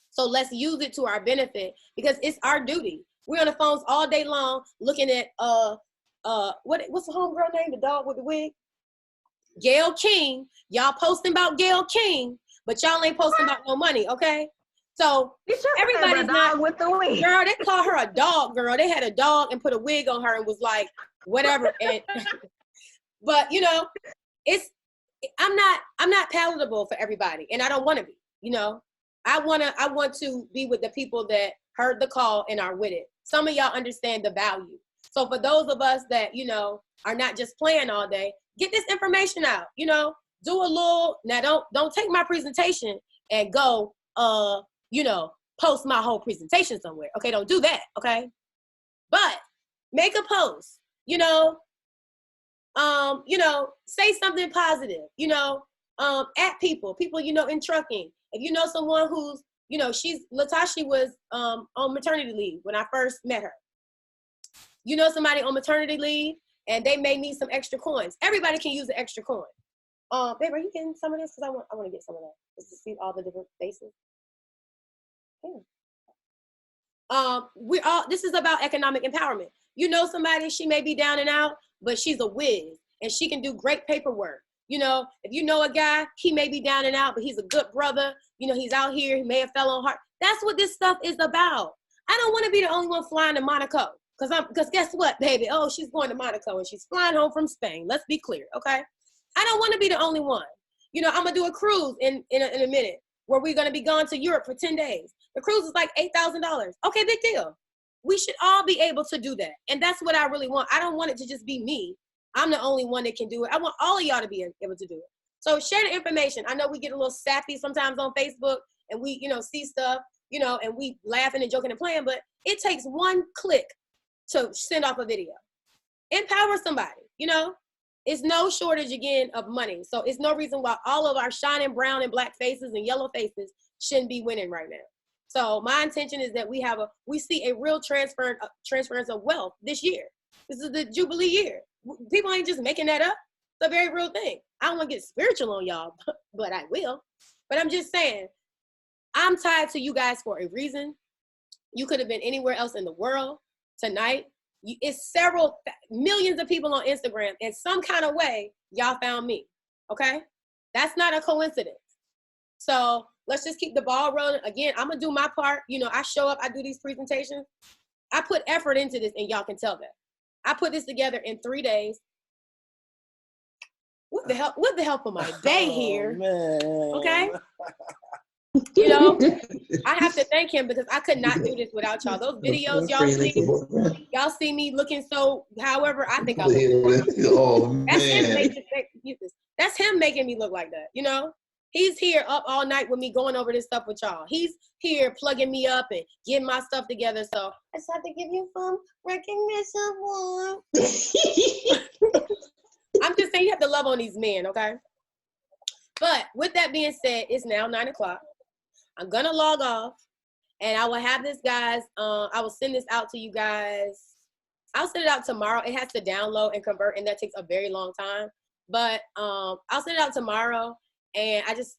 So let's use it to our benefit, because it's our duty. We're on the phones all day long looking at what's the homegirl name? The dog with the wig? Gayle King. Y'all posting about Gayle King, but y'all ain't posting about no money, okay? So everybody's not with the wig. Girl, they call her a dog, girl. They had a dog and put a wig on her and was like, whatever. And but I'm not palatable for everybody, and I don't want to be. I want to be with the people that heard the call and are with it. Some of y'all understand the value. So for those of us that are not just playing all day, get this information out. Do a little. Now don't take my presentation and go post my whole presentation somewhere. Okay, don't do that. Okay, but make a post. Say something positive. At people in trucking. If you know someone who's, Latasha was on maternity leave when I first met her. Somebody on maternity leave and they may need some extra coins. Everybody can use an extra coin. Babe, are you getting some of this? Because I want to get some of that. Just to see all the different faces. Yeah. This is about economic empowerment. Somebody, she may be down and out, but she's a whiz and she can do great paperwork. If you know a guy, he may be down and out, but he's a good brother. He's out here, he may have fell on hard. That's what this stuff is about. I don't want to be the only one flying to Monaco. Because guess what, baby? Oh, she's going to Monaco and she's flying home from Spain. Let's be clear, okay? I don't want to be the only one. I'm going to do a cruise in a minute where we're going to be gone to Europe for 10 days. The cruise is like $8,000. Okay, big deal. We should all be able to do that. And that's what I really want. I don't want it to just be me. I'm the only one that can do it. I want all of y'all to be able to do it. So share the information. I know we get a little sappy sometimes on Facebook and we, see stuff, and we laughing and joking and playing, but it takes one click to send off a video. Empower somebody, It's no shortage, again, of money. So it's no reason why all of our shining brown and black faces and yellow faces shouldn't be winning right now. So my intention is that we see a real transference of wealth this year. This is the Jubilee year. People ain't just making that up. It's a very real thing. I don't want to get spiritual on y'all, but I will. But I'm just saying, I'm tied to you guys for a reason. You could have been anywhere else in the world tonight. It's several millions of people on Instagram. In some kind of way, y'all found me, okay? That's not a coincidence. So let's just keep the ball rolling. Again, I'm going to do my part. I show up, I do these presentations. I put effort into this, and y'all can tell that. I put this together in 3 days. With the help of my bae here, okay? I have to thank him because I could not do this without y'all. Those videos y'all see me looking so, however I think I look. Oh, that's him making me look like that, He's here up all night with me going over this stuff with y'all. He's here plugging me up and getting my stuff together. So I just have to give you some recognition. I'm just saying you have to love on these men, okay? But with that being said, it's now 9 o'clock. I'm going to log off and I will have this, guys. I will send this out to you guys. I'll send it out tomorrow. It has to download and convert, and that takes a very long time. But I'll send it out tomorrow. And I just,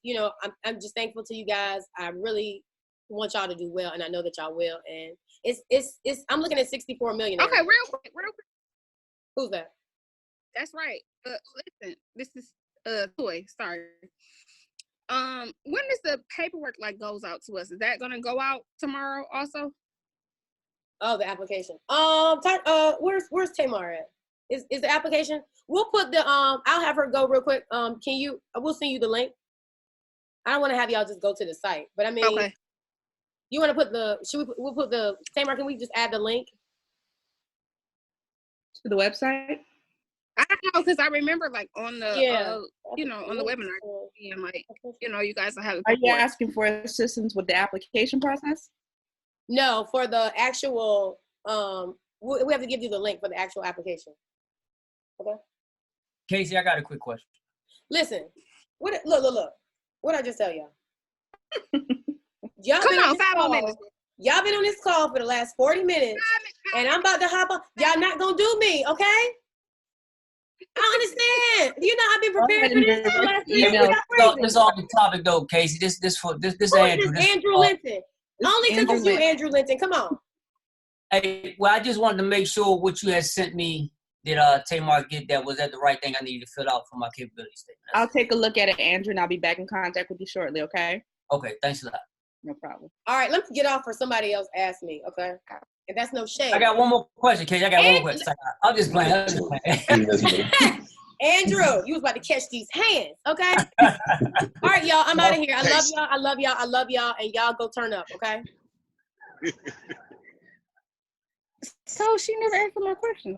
I'm just thankful to you guys. I really want y'all to do well, and I know that y'all will. And it's I'm looking at 64 million. Okay, real quick. Who's that? That's right. Listen, this is Toy. Sorry. When does the paperwork goes out to us? Is that gonna go out tomorrow also? Oh, the application. Where's Tamar at? Is the application? We'll put the I'll have her go real quick. We'll send you the link. I don't want to have y'all just go to the site, but I mean, okay. You want to put we'll put the Tamar, can we just add the link to the website? I don't know, because I remember on the on the webinar being you guys are having. Are you asking for assistance with the application process? No, for the actual we have to give you the link for the actual application. Okay. Casey, I got a quick question. Listen, look. What I just tell y'all? Come on, 5 more minutes. Y'all been on this call for the last 40 minutes, and I'm about to hop on. Y'all not gonna do me, okay? I understand. I've been prepared for this for the last 3 years. This off the topic though, Casey. This Andrew. Andrew Linton. Only took you, Andrew Linton. Come on. Hey, well, I just wanted to make sure what you had sent me that Tamar get that was that the right thing I needed to fill out for my capability statement. I'll take a look at it, Andrew, and I'll be back in contact with you shortly, okay? Okay, thanks a lot. No problem. All right, let me get off for somebody else ask me, okay? And that's no shame. I got one more question, Casey. one more question. I'm just playing. Andrew, you was about to catch these hands, okay? All right, y'all, I'm out of here. I love y'all, and y'all go turn up, okay? So she never answered my question.